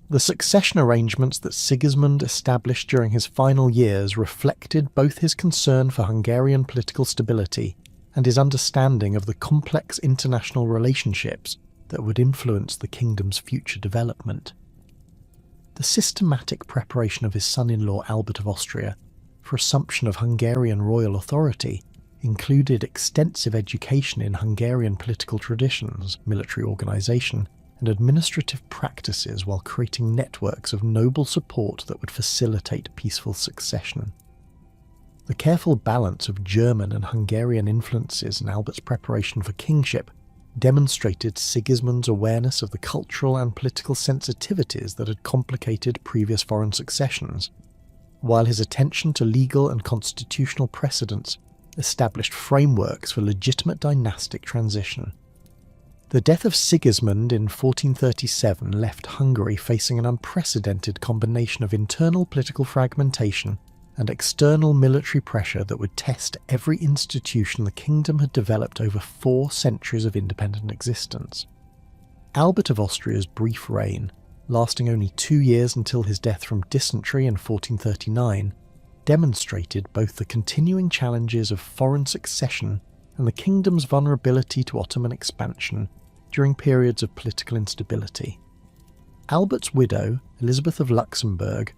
The succession arrangements that Sigismund established during his final years reflected both his concern for Hungarian political stability and his understanding of the complex international relationships that would influence the kingdom's future development. The systematic preparation of his son-in-law Albert of Austria for assumption of Hungarian royal authority included extensive education in Hungarian political traditions, military organisation, and administrative practices while creating networks of noble support that would facilitate peaceful succession. The careful balance of German and Hungarian influences in Albert's preparation for kingship demonstrated Sigismund's awareness of the cultural and political sensitivities that had complicated previous foreign successions, while his attention to legal and constitutional precedents established frameworks for legitimate dynastic transition. The death of Sigismund in 1437 left Hungary facing an unprecedented combination of internal political fragmentation and external military pressure that would test every institution the kingdom had developed over 4 centuries of independent existence. Albert of Austria's brief reign, lasting only 2 years until his death from dysentery in 1439, demonstrated both the continuing challenges of foreign succession and the kingdom's vulnerability to Ottoman expansion during periods of political instability. Albert's widow, Elizabeth of Luxembourg,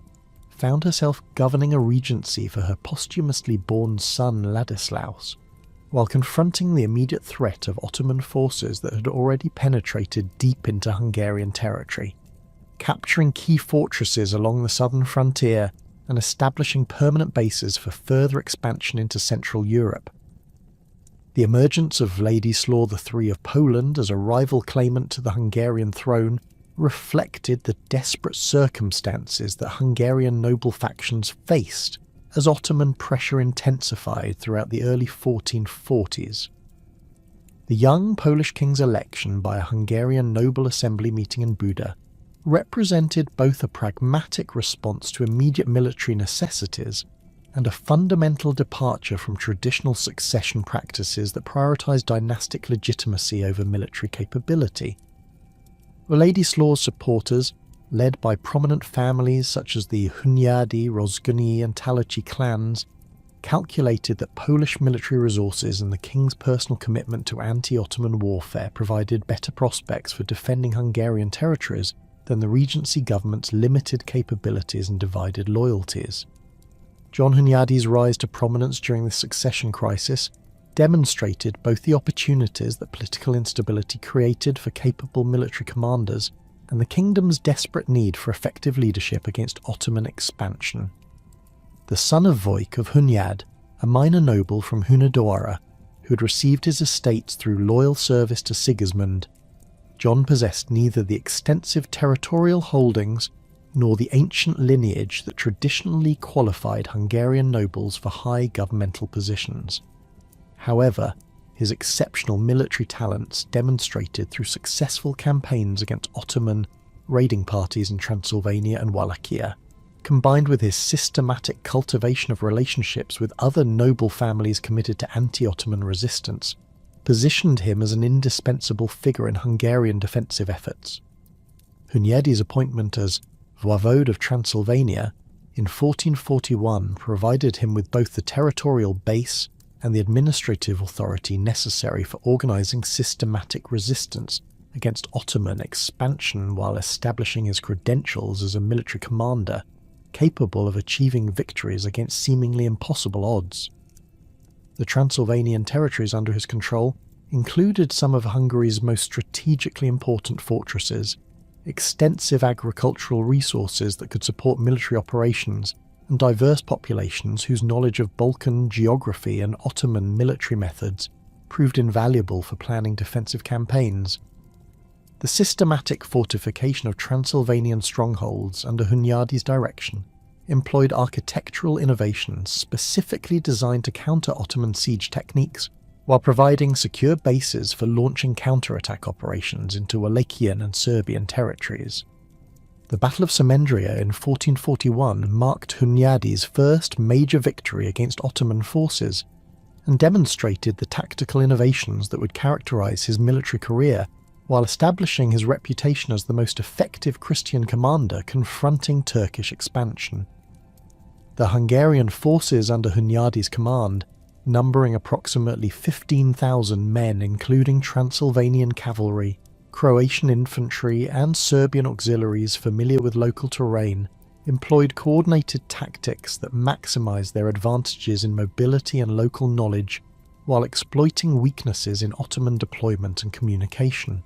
found herself governing a regency for her posthumously born son Ladislaus, while confronting the immediate threat of Ottoman forces that had already penetrated deep into Hungarian territory, capturing key fortresses along the southern frontier and establishing permanent bases for further expansion into Central Europe. The emergence of Władysław III of Poland as a rival claimant to the Hungarian throne reflected the desperate circumstances that Hungarian noble factions faced as Ottoman pressure intensified throughout the early 1440s. The young Polish king's election by a Hungarian noble assembly meeting in Buda represented both a pragmatic response to immediate military necessities and a fundamental departure from traditional succession practices that prioritized dynastic legitimacy over military capability. Władysław's supporters, led by prominent families such as the Hunyadi, Rozguni and Talachi clans, calculated that Polish military resources and the king's personal commitment to anti-Ottoman warfare provided better prospects for defending Hungarian territories than the Regency government's limited capabilities and divided loyalties. John Hunyadi's rise to prominence during the succession crisis demonstrated both the opportunities that political instability created for capable military commanders and the kingdom's desperate need for effective leadership against Ottoman expansion. The son of Voik of Hunyad, a minor noble from Hunadora, who had received his estates through loyal service to Sigismund, John possessed neither the extensive territorial holdings nor the ancient lineage that traditionally qualified Hungarian nobles for high governmental positions. However, his exceptional military talents demonstrated through successful campaigns against Ottoman raiding parties in Transylvania and Wallachia, combined with his systematic cultivation of relationships with other noble families committed to anti-Ottoman resistance, positioned him as an indispensable figure in Hungarian defensive efforts. Hunyadi's appointment as Voivode of Transylvania in 1441 provided him with both the territorial base and the administrative authority necessary for organising systematic resistance against Ottoman expansion while establishing his credentials as a military commander capable of achieving victories against seemingly impossible odds. The Transylvanian territories under his control included some of Hungary's most strategically important fortresses, extensive agricultural resources that could support military operations, and diverse populations whose knowledge of Balkan geography and Ottoman military methods proved invaluable for planning defensive campaigns. The systematic fortification of Transylvanian strongholds under Hunyadi's direction employed architectural innovations specifically designed to counter Ottoman siege techniques, while providing secure bases for launching counterattack operations into Wallachian and Serbian territories. The Battle of Semendria in 1441 marked Hunyadi's first major victory against Ottoman forces, and demonstrated the tactical innovations that would characterize his military career, while establishing his reputation as the most effective Christian commander confronting Turkish expansion. The Hungarian forces under Hunyadi's command, numbering approximately 15,000 men including Transylvanian cavalry, Croatian infantry and Serbian auxiliaries familiar with local terrain, employed coordinated tactics that maximised their advantages in mobility and local knowledge, while exploiting weaknesses in Ottoman deployment and communication.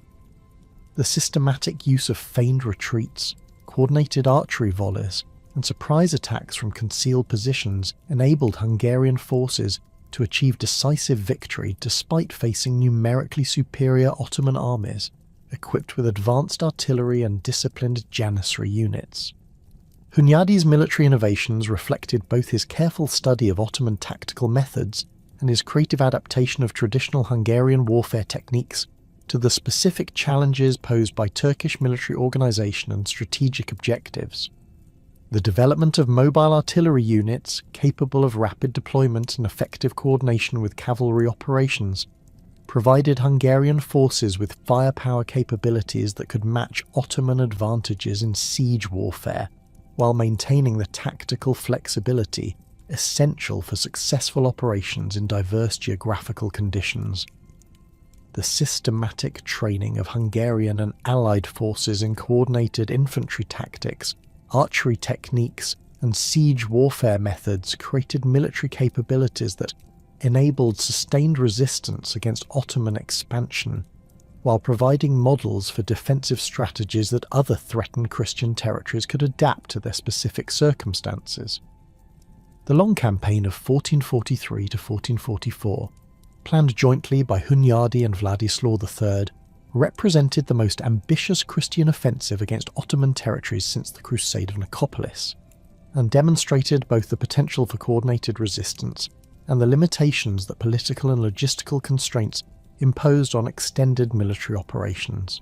The systematic use of feigned retreats, coordinated archery volleys, and surprise attacks from concealed positions enabled Hungarian forces to achieve decisive victory despite facing numerically superior Ottoman armies, equipped with advanced artillery and disciplined janissary units. Hunyadi's military innovations reflected both his careful study of Ottoman tactical methods and his creative adaptation of traditional Hungarian warfare techniques to the specific challenges posed by Turkish military organisation and strategic objectives. The development of mobile artillery units capable of rapid deployment and effective coordination with cavalry operations provided Hungarian forces with firepower capabilities that could match Ottoman advantages in siege warfare, while maintaining the tactical flexibility essential for successful operations in diverse geographical conditions. The systematic training of Hungarian and Allied forces in coordinated infantry tactics, archery techniques, and siege warfare methods created military capabilities that enabled sustained resistance against Ottoman expansion, while providing models for defensive strategies that other threatened Christian territories could adapt to their specific circumstances. The long campaign of 1443 to 1444, planned jointly by Hunyadi and Vladislaw III, represented the most ambitious Christian offensive against Ottoman territories since the Crusade of Nicopolis, and demonstrated both the potential for coordinated resistance and the limitations that political and logistical constraints imposed on extended military operations.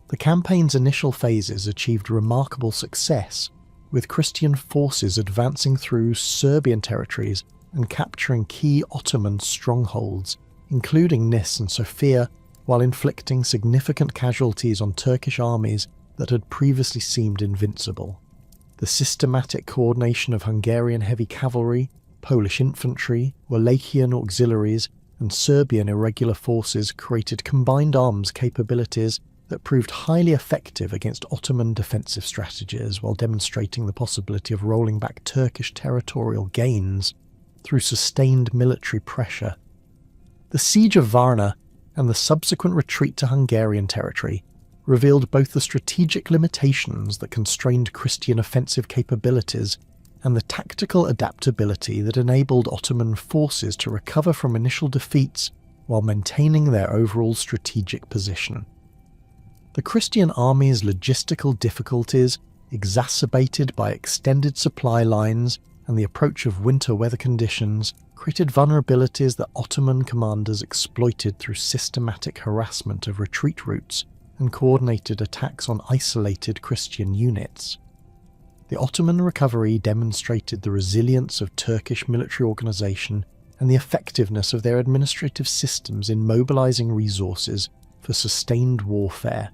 The campaign's initial phases achieved remarkable success, with Christian forces advancing through Serbian territories and capturing key Ottoman strongholds, including Nis and Sofia, while inflicting significant casualties on Turkish armies that had previously seemed invincible. The systematic coordination of Hungarian heavy cavalry, Polish infantry, Wallachian auxiliaries, and Serbian irregular forces created combined arms capabilities that proved highly effective against Ottoman defensive strategies, while demonstrating the possibility of rolling back Turkish territorial gains through sustained military pressure. The siege of Varna and the subsequent retreat to Hungarian territory revealed both the strategic limitations that constrained Christian offensive capabilities and the tactical adaptability that enabled Ottoman forces to recover from initial defeats while maintaining their overall strategic position. The Christian army's logistical difficulties, exacerbated by extended supply lines and the approach of winter weather conditions, created vulnerabilities that Ottoman commanders exploited through systematic harassment of retreat routes and coordinated attacks on isolated Christian units. The Ottoman recovery demonstrated the resilience of Turkish military organisation and the effectiveness of their administrative systems in mobilising resources for sustained warfare,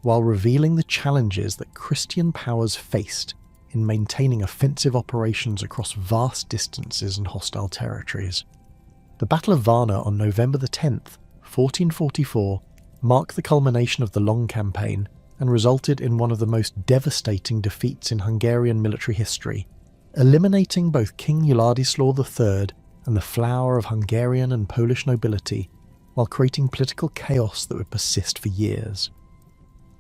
while revealing the challenges that Christian powers faced in maintaining offensive operations across vast distances and hostile territories. The Battle of Varna on November 10th, 1444, marked the culmination of the long campaign and resulted in one of the most devastating defeats in Hungarian military history, eliminating both King Uladislaw III and the flower of Hungarian and Polish nobility, while creating political chaos that would persist for years.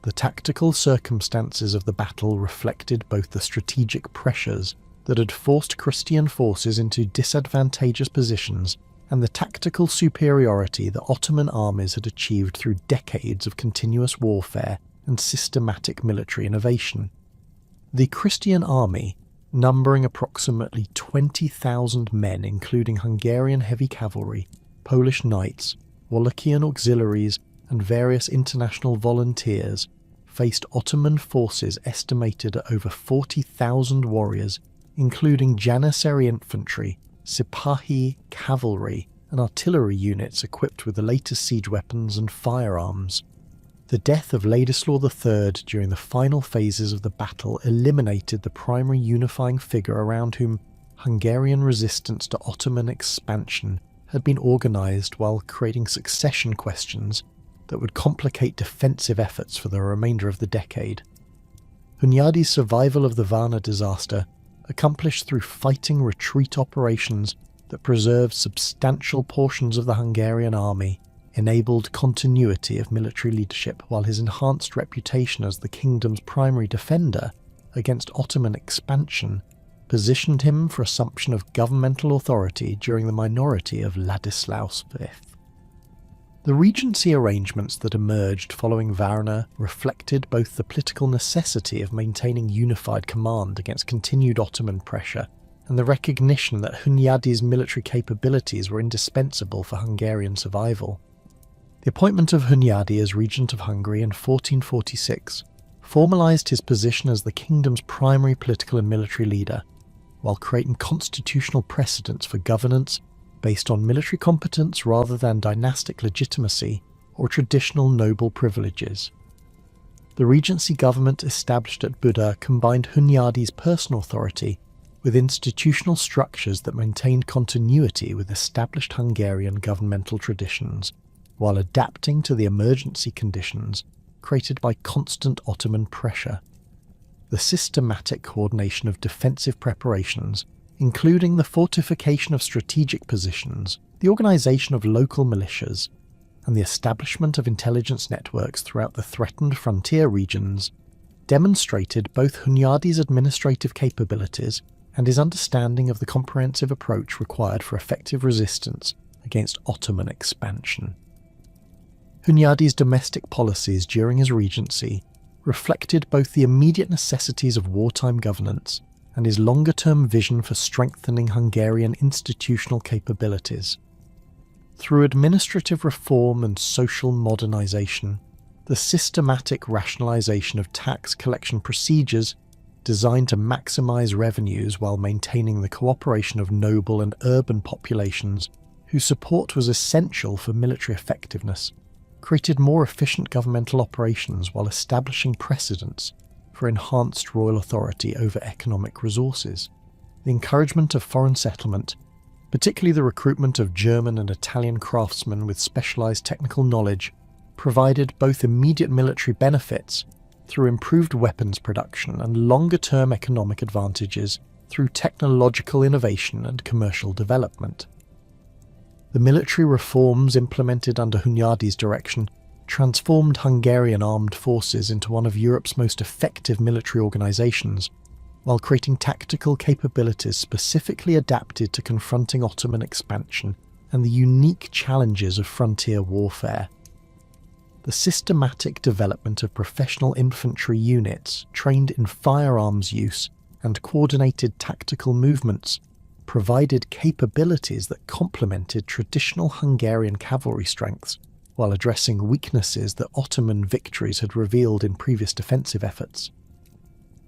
The tactical circumstances of the battle reflected both the strategic pressures that had forced Christian forces into disadvantageous positions and the tactical superiority that Ottoman armies had achieved through decades of continuous warfare and systematic military innovation. The Christian army, numbering approximately 20,000 men including Hungarian heavy cavalry, Polish knights, Wallachian auxiliaries and various international volunteers, faced Ottoman forces estimated at over 40,000 warriors, including Janissary infantry, Sipahi cavalry and artillery units equipped with the latest siege weapons and firearms. The death of Ladislaw III during the final phases of the battle eliminated the primary unifying figure around whom Hungarian resistance to Ottoman expansion had been organised, while creating succession questions that would complicate defensive efforts for the remainder of the decade. Hunyadi's survival of the Varna disaster, accomplished through fighting retreat operations that preserved substantial portions of the Hungarian army, enabled continuity of military leadership, while his enhanced reputation as the kingdom's primary defender against Ottoman expansion positioned him for assumption of governmental authority during the minority of Ladislaus V. The regency arrangements that emerged following Varna reflected both the political necessity of maintaining unified command against continued Ottoman pressure and the recognition that Hunyadi's military capabilities were indispensable for Hungarian survival. The appointment of Hunyadi as regent of Hungary in 1446 formalised his position as the kingdom's primary political and military leader, while creating constitutional precedents for governance based on military competence rather than dynastic legitimacy or traditional noble privileges. The regency government established at Buda combined Hunyadi's personal authority with institutional structures that maintained continuity with established Hungarian governmental traditions, while adapting to the emergency conditions created by constant Ottoman pressure. The systematic coordination of defensive preparations, including the fortification of strategic positions, the organisation of local militias, and the establishment of intelligence networks throughout the threatened frontier regions, demonstrated both Hunyadi's administrative capabilities and his understanding of the comprehensive approach required for effective resistance against Ottoman expansion. Hunyadi's domestic policies during his regency reflected both the immediate necessities of wartime governance and his longer-term vision for strengthening Hungarian institutional capabilities. Through administrative reform and social modernisation, the systematic rationalisation of tax collection procedures designed to maximise revenues while maintaining the cooperation of noble and urban populations whose support was essential for military effectiveness, created more efficient governmental operations while establishing precedents for enhanced royal authority over economic resources. The encouragement of foreign settlement, particularly the recruitment of German and Italian craftsmen with specialised technical knowledge, provided both immediate military benefits through improved weapons production and longer-term economic advantages through technological innovation and commercial development. The military reforms implemented under Hunyadi's direction transformed Hungarian armed forces into one of Europe's most effective military organisations, while creating tactical capabilities specifically adapted to confronting Ottoman expansion and the unique challenges of frontier warfare. The systematic development of professional infantry units trained in firearms use and coordinated tactical movements provided capabilities that complemented traditional Hungarian cavalry strengths, while addressing weaknesses that Ottoman victories had revealed in previous defensive efforts.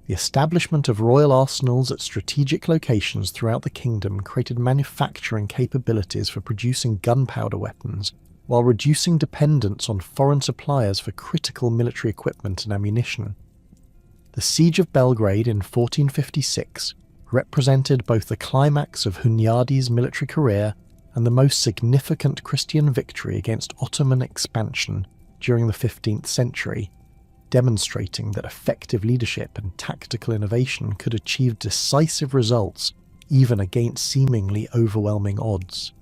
The establishment of royal arsenals at strategic locations throughout the kingdom created manufacturing capabilities for producing gunpowder weapons, while reducing dependence on foreign suppliers for critical military equipment and ammunition. The Siege of Belgrade in 1456 represented both the climax of Hunyadi's military career and the most significant Christian victory against Ottoman expansion during the 15th century, demonstrating that effective leadership and tactical innovation could achieve decisive results even against seemingly overwhelming odds.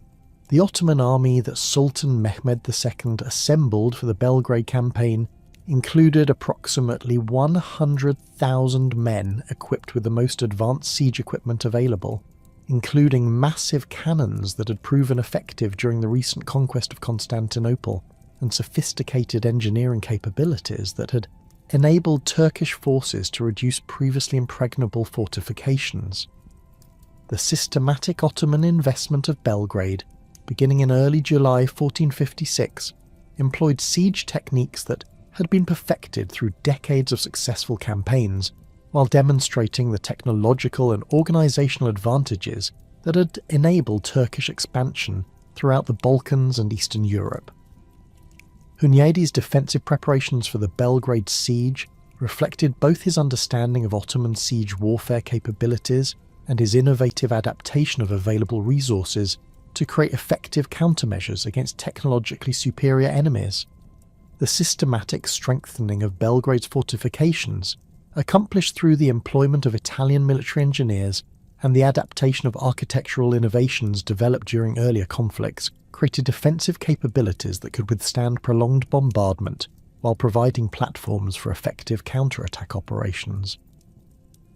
The Ottoman army that Sultan Mehmed II assembled for the Belgrade campaign included approximately 100,000 men equipped with the most advanced siege equipment available, including massive cannons that had proven effective during the recent conquest of Constantinople, and sophisticated engineering capabilities that had enabled Turkish forces to reduce previously impregnable fortifications. The systematic Ottoman investment of Belgrade, beginning in early July 1456, employed siege techniques that had been perfected through decades of successful campaigns, while demonstrating the technological and organisational advantages that had enabled Turkish expansion throughout the Balkans and Eastern Europe. Hunyadi's defensive preparations for the Belgrade siege reflected both his understanding of Ottoman siege warfare capabilities and his innovative adaptation of available resources to create effective countermeasures against technologically superior enemies. The systematic strengthening of Belgrade's fortifications, accomplished through the employment of Italian military engineers and the adaptation of architectural innovations developed during earlier conflicts, created defensive capabilities that could withstand prolonged bombardment while providing platforms for effective counterattack operations.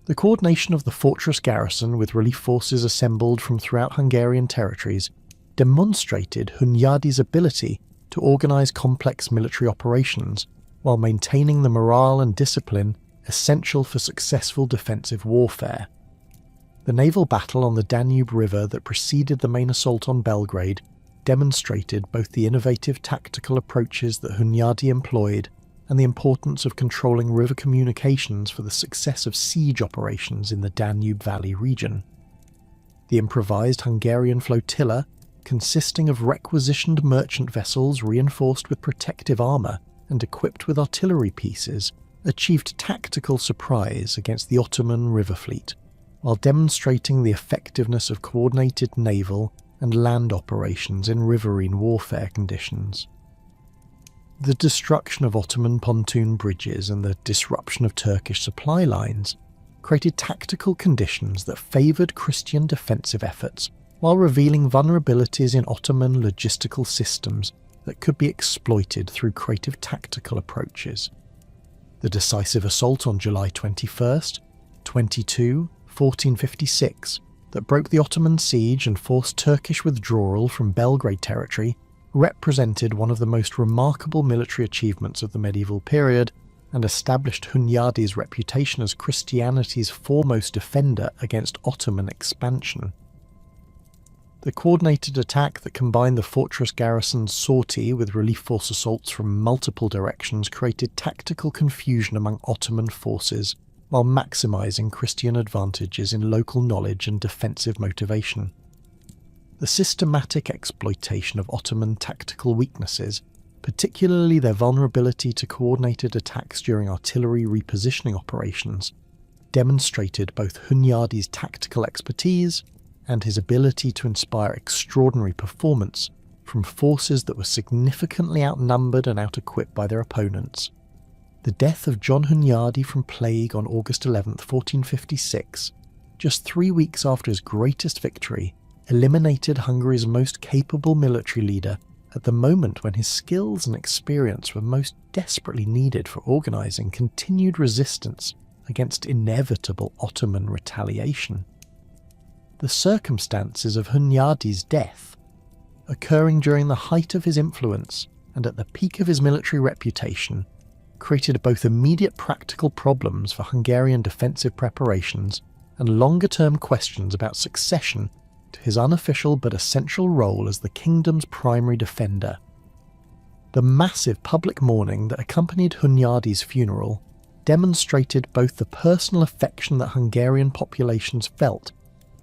The coordination of the fortress garrison with relief forces assembled from throughout Hungarian territories demonstrated Hunyadi's ability to organise complex military operations while maintaining the morale and discipline essential for successful defensive warfare. The naval battle on the Danube River that preceded the main assault on Belgrade demonstrated both the innovative tactical approaches that Hunyadi employed and the importance of controlling river communications for the success of siege operations in the Danube Valley region. The improvised Hungarian flotilla, consisting of requisitioned merchant vessels reinforced with protective armour and equipped with artillery pieces, achieved tactical surprise against the Ottoman river fleet, while demonstrating the effectiveness of coordinated naval and land operations in riverine warfare conditions. The destruction of Ottoman pontoon bridges and the disruption of Turkish supply lines created tactical conditions that favoured Christian defensive efforts, while revealing vulnerabilities in Ottoman logistical systems that could be exploited through creative tactical approaches. The decisive assault on July 21st, 1456, that broke the Ottoman siege and forced Turkish withdrawal from Belgrade territory represented one of the most remarkable military achievements of the medieval period and established Hunyadi's reputation as Christianity's foremost defender against Ottoman expansion. The coordinated attack that combined the fortress garrison's sortie with relief force assaults from multiple directions created tactical confusion among Ottoman forces, while maximising Christian advantages in local knowledge and defensive motivation. The systematic exploitation of Ottoman tactical weaknesses, particularly their vulnerability to coordinated attacks during artillery repositioning operations, demonstrated both Hunyadi's tactical expertise and his ability to inspire extraordinary performance from forces that were significantly outnumbered and out-equipped by their opponents. The death of John Hunyadi from plague on August 11, 1456, just 3 weeks after his greatest victory, eliminated Hungary's most capable military leader at the moment when his skills and experience were most desperately needed for organising continued resistance against inevitable Ottoman retaliation. The circumstances of Hunyadi's death, occurring during the height of his influence and at the peak of his military reputation, created both immediate practical problems for Hungarian defensive preparations and longer-term questions about succession to his unofficial but essential role as the kingdom's primary defender. The massive public mourning that accompanied Hunyadi's funeral demonstrated both the personal affection that Hungarian populations felt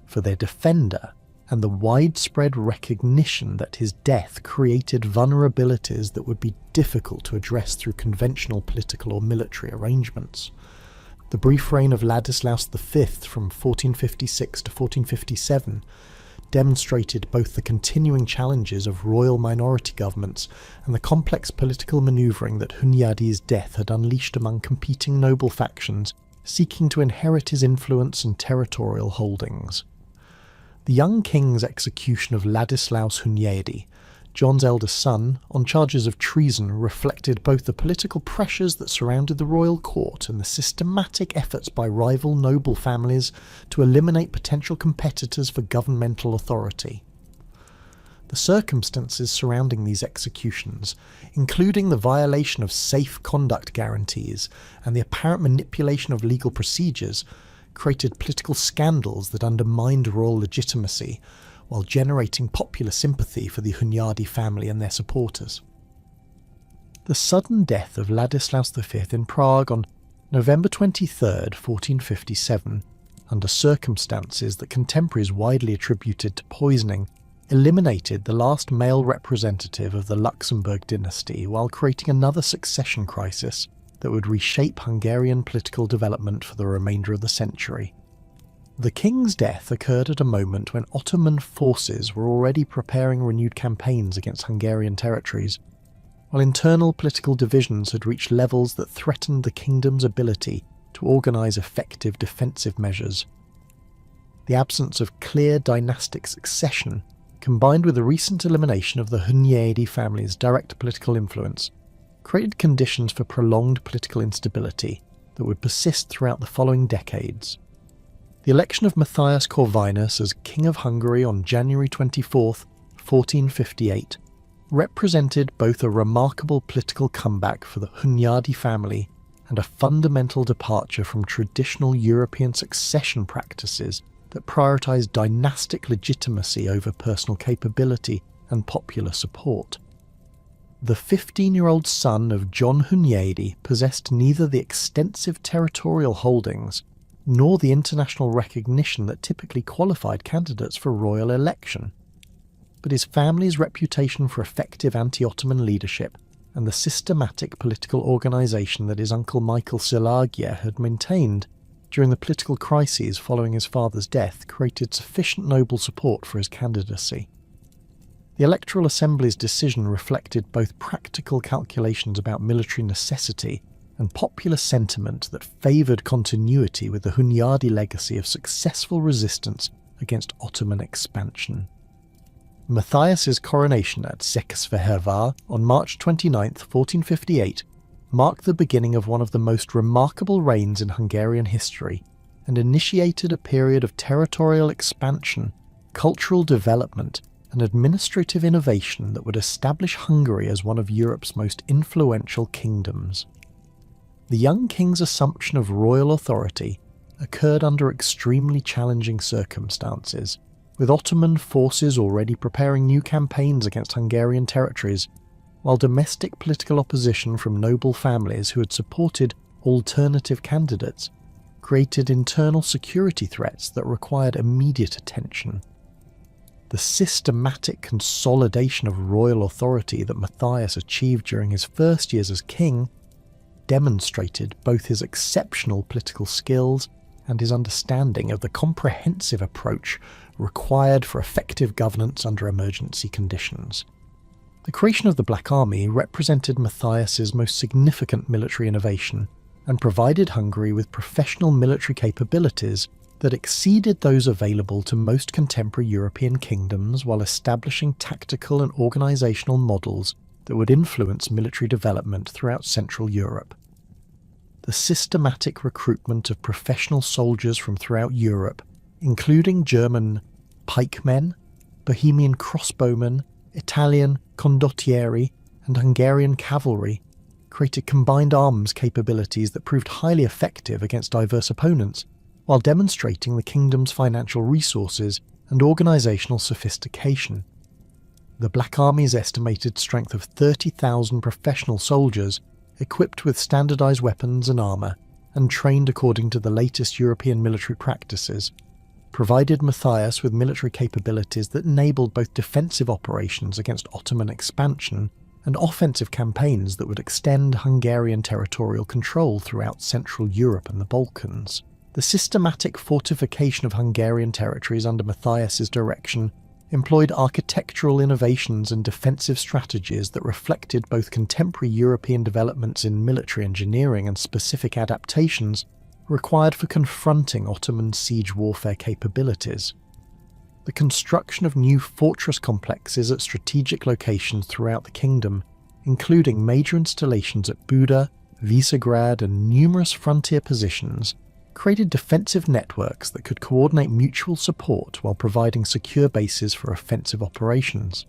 for their defender and the widespread recognition that his death created vulnerabilities that would be difficult to address through conventional political or military arrangements. The brief reign of Ladislaus V from 1456 to 1457 demonstrated both the continuing challenges of royal minority governments and the complex political manoeuvring that Hunyadi's death had unleashed among competing noble factions seeking to inherit his influence and territorial holdings. The young king's execution of Ladislaus Hunyadi, John's eldest son, on charges of treason reflected both the political pressures that surrounded the royal court and the systematic efforts by rival noble families to eliminate potential competitors for governmental authority. The circumstances surrounding these executions, including the violation of safe conduct guarantees and the apparent manipulation of legal procedures, created political scandals that undermined royal legitimacy, while generating popular sympathy for the Hunyadi family and their supporters. The sudden death of Ladislaus V in Prague on November 23, 1457, under circumstances that contemporaries widely attributed to poisoning, eliminated the last male representative of the Luxembourg dynasty while creating another succession crisis that would reshape Hungarian political development for the remainder of the century. The king's death occurred at a moment when Ottoman forces were already preparing renewed campaigns against Hungarian territories, while internal political divisions had reached levels that threatened the kingdom's ability to organise effective defensive measures. The absence of clear dynastic succession, combined with the recent elimination of the Hunyadi family's direct political influence, created conditions for prolonged political instability that would persist throughout the following decades. The election of Matthias Corvinus as King of Hungary on January 24, 1458, represented both a remarkable political comeback for the Hunyadi family and a fundamental departure from traditional European succession practices that prioritised dynastic legitimacy over personal capability and popular support. The 15-year-old son of John Hunyadi possessed neither the extensive territorial holdings nor the international recognition that typically qualified candidates for royal election. But his family's reputation for effective anti-Ottoman leadership and the systematic political organisation that his uncle Michael Silagya had maintained during the political crises following his father's death created sufficient noble support for his candidacy. The Electoral Assembly's decision reflected both practical calculations about military necessity and popular sentiment that favoured continuity with the Hunyadi legacy of successful resistance against Ottoman expansion. Matthias's coronation at Székesfehérvár on March 29, 1458, marked the beginning of one of the most remarkable reigns in Hungarian history and initiated a period of territorial expansion, cultural development, and administrative innovation that would establish Hungary as one of Europe's most influential kingdoms. The young king's assumption of royal authority occurred under extremely challenging circumstances, with Ottoman forces already preparing new campaigns against Hungarian territories, while domestic political opposition from noble families who had supported alternative candidates created internal security threats that required immediate attention. The systematic consolidation of royal authority that Matthias achieved during his first years as king demonstrated both his exceptional political skills and his understanding of the comprehensive approach required for effective governance under emergency conditions. The creation of the Black Army represented Matthias's most significant military innovation and provided Hungary with professional military capabilities that exceeded those available to most contemporary European kingdoms while establishing tactical and organisational models that would influence military development throughout Central Europe. The systematic recruitment of professional soldiers from throughout Europe, including German pikemen, Bohemian crossbowmen, Italian condottieri, and Hungarian cavalry, created combined arms capabilities that proved highly effective against diverse opponents, while demonstrating the kingdom's financial resources and organisational sophistication. The Black Army's estimated strength of 30,000 professional soldiers, equipped with standardised weapons and armour, and trained according to the latest European military practices, provided Matthias with military capabilities that enabled both defensive operations against Ottoman expansion and offensive campaigns that would extend Hungarian territorial control throughout Central Europe and the Balkans. The systematic fortification of Hungarian territories under Matthias's direction employed architectural innovations and defensive strategies that reflected both contemporary European developments in military engineering and specific adaptations required for confronting Ottoman siege warfare capabilities. The construction of new fortress complexes at strategic locations throughout the kingdom, including major installations at Buda, Visegrad, and numerous frontier positions, created defensive networks that could coordinate mutual support while providing secure bases for offensive operations.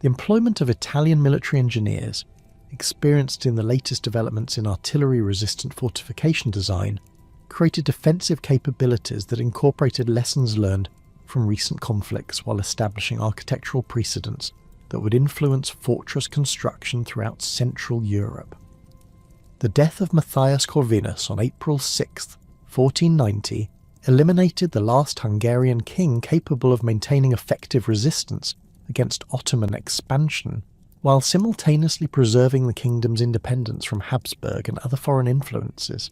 The employment of Italian military engineers, experienced in the latest developments in artillery-resistant fortification design, created defensive capabilities that incorporated lessons learned from recent conflicts while establishing architectural precedents that would influence fortress construction throughout Central Europe. The death of Matthias Corvinus on April 6, 1490, eliminated the last Hungarian king capable of maintaining effective resistance against Ottoman expansion, while simultaneously preserving the kingdom's independence from Habsburg and other foreign influences.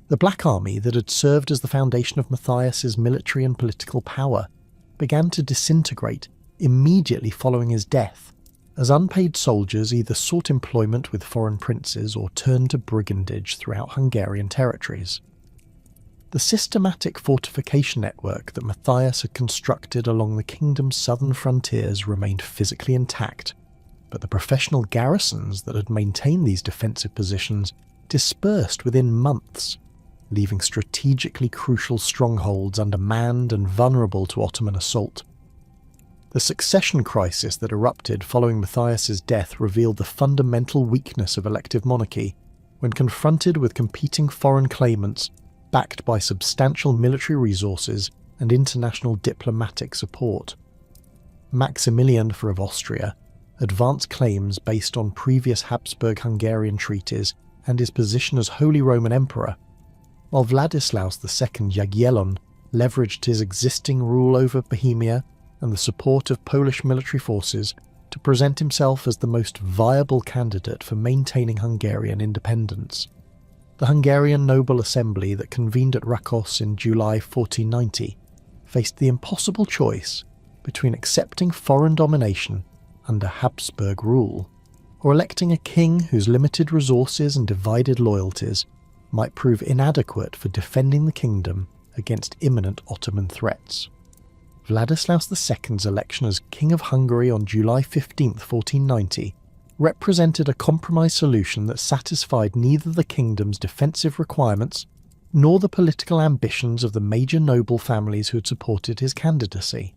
The Black Army that had served as the foundation of Matthias's military and political power began to disintegrate immediately following his death, as unpaid soldiers either sought employment with foreign princes or turned to brigandage throughout Hungarian territories. The systematic fortification network that Matthias had constructed along the kingdom's southern frontiers remained physically intact, but the professional garrisons that had maintained these defensive positions dispersed within months, leaving strategically crucial strongholds undermanned and vulnerable to Ottoman assault. The succession crisis that erupted following Matthias's death revealed the fundamental weakness of elective monarchy when confronted with competing foreign claimants backed by substantial military resources and international diplomatic support. Maximilian I of Austria advanced claims based on previous Habsburg-Hungarian treaties and his position as Holy Roman Emperor, while Vladislaus II Jagiellon leveraged his existing rule over Bohemia and the support of Polish military forces to present himself as the most viable candidate for maintaining Hungarian independence. The Hungarian Noble Assembly that convened at Rakos in July 1490 faced the impossible choice between accepting foreign domination under Habsburg rule or electing a king whose limited resources and divided loyalties might prove inadequate for defending the kingdom against imminent Ottoman threats. Vladislaus II's election as King of Hungary on July 15, 1490, represented a compromise solution that satisfied neither the kingdom's defensive requirements nor the political ambitions of the major noble families who had supported his candidacy.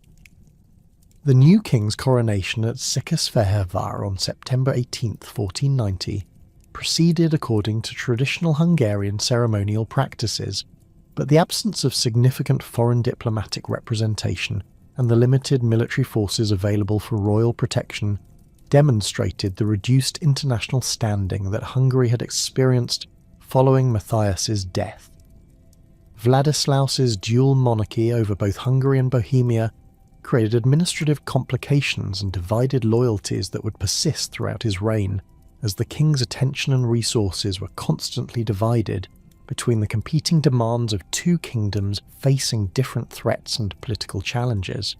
The new king's coronation at Székesfehérvár on September 18, 1490, proceeded according to traditional Hungarian ceremonial practices, but the absence of significant foreign diplomatic representation and the limited military forces available for royal protection demonstrated the reduced international standing that Hungary had experienced following Matthias's death. Vladislaus's dual monarchy over both Hungary and Bohemia created administrative complications and divided loyalties that would persist throughout his reign, as the king's attention and resources were constantly divided between the competing demands of two kingdoms facing different threats and political challenges.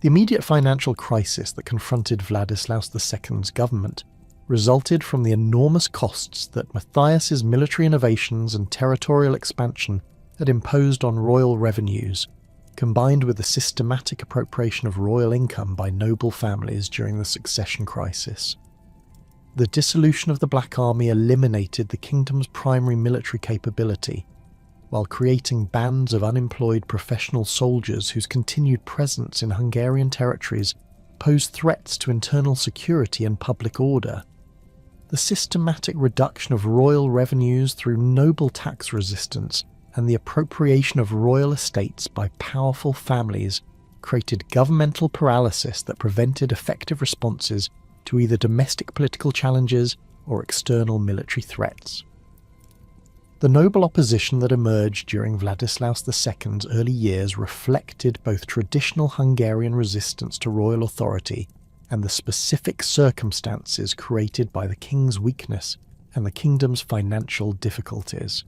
The immediate financial crisis that confronted Vladislaus II's government resulted from the enormous costs that Matthias's military innovations and territorial expansion had imposed on royal revenues, combined with the systematic appropriation of royal income by noble families during the succession crisis. The dissolution of the Black Army eliminated the kingdom's primary military capability, while creating bands of unemployed professional soldiers whose continued presence in Hungarian territories posed threats to internal security and public order. The systematic reduction of royal revenues through noble tax resistance and the appropriation of royal estates by powerful families created governmental paralysis that prevented effective responses to either domestic political challenges or external military threats. The noble opposition that emerged during Vladislaus II's early years reflected both traditional Hungarian resistance to royal authority and the specific circumstances created by the king's weakness and the kingdom's financial difficulties.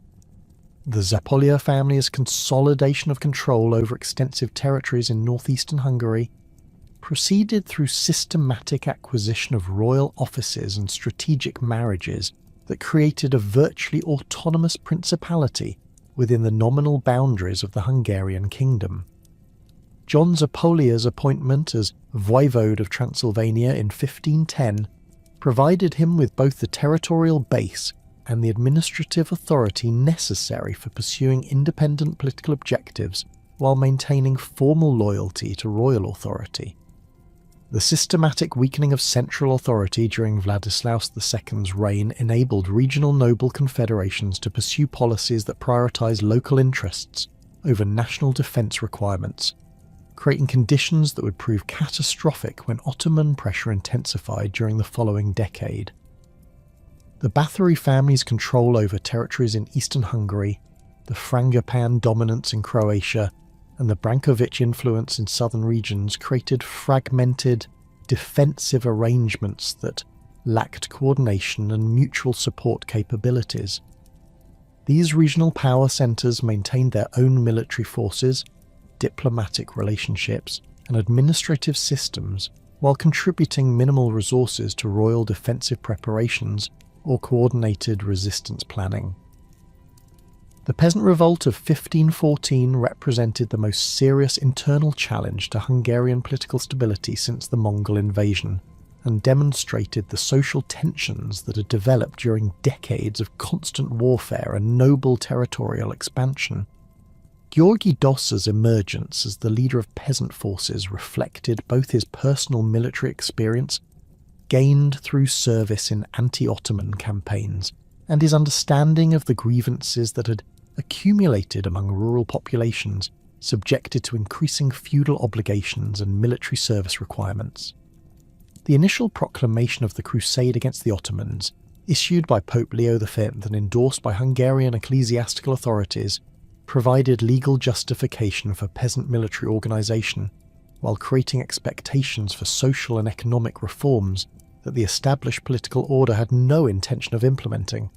The Zápolya family's consolidation of control over extensive territories in northeastern Hungary proceeded through systematic acquisition of royal offices and strategic marriages that created a virtually autonomous principality within the nominal boundaries of the Hungarian kingdom. John Zápolya's appointment as voivode of Transylvania in 1510 provided him with both the territorial base and the administrative authority necessary for pursuing independent political objectives while maintaining formal loyalty to royal authority. The systematic weakening of central authority during Vladislaus II's reign enabled regional noble confederations to pursue policies that prioritized local interests over national defense requirements, creating conditions that would prove catastrophic when Ottoman pressure intensified during the following decade. The Bathory family's control over territories in eastern Hungary, the Frangipan dominance in Croatia, and the Brankovic influence in southern regions created fragmented, defensive arrangements that lacked coordination and mutual support capabilities. These regional power centres maintained their own military forces, diplomatic relationships, and administrative systems, while contributing minimal resources to royal defensive preparations or coordinated resistance planning. The peasant revolt of 1514 represented the most serious internal challenge to Hungarian political stability since the Mongol invasion, and demonstrated the social tensions that had developed during decades of constant warfare and noble territorial expansion. György Dossa's emergence as the leader of peasant forces reflected both his personal military experience, gained through service in anti-Ottoman campaigns, and his understanding of the grievances that had accumulated among rural populations subjected to increasing feudal obligations and military service requirements. The initial proclamation of the crusade against the Ottomans, issued by Pope Leo V and endorsed by Hungarian ecclesiastical authorities, provided legal justification for peasant military organisation, while creating expectations for social and economic reforms that the established political order had no intention of implementing.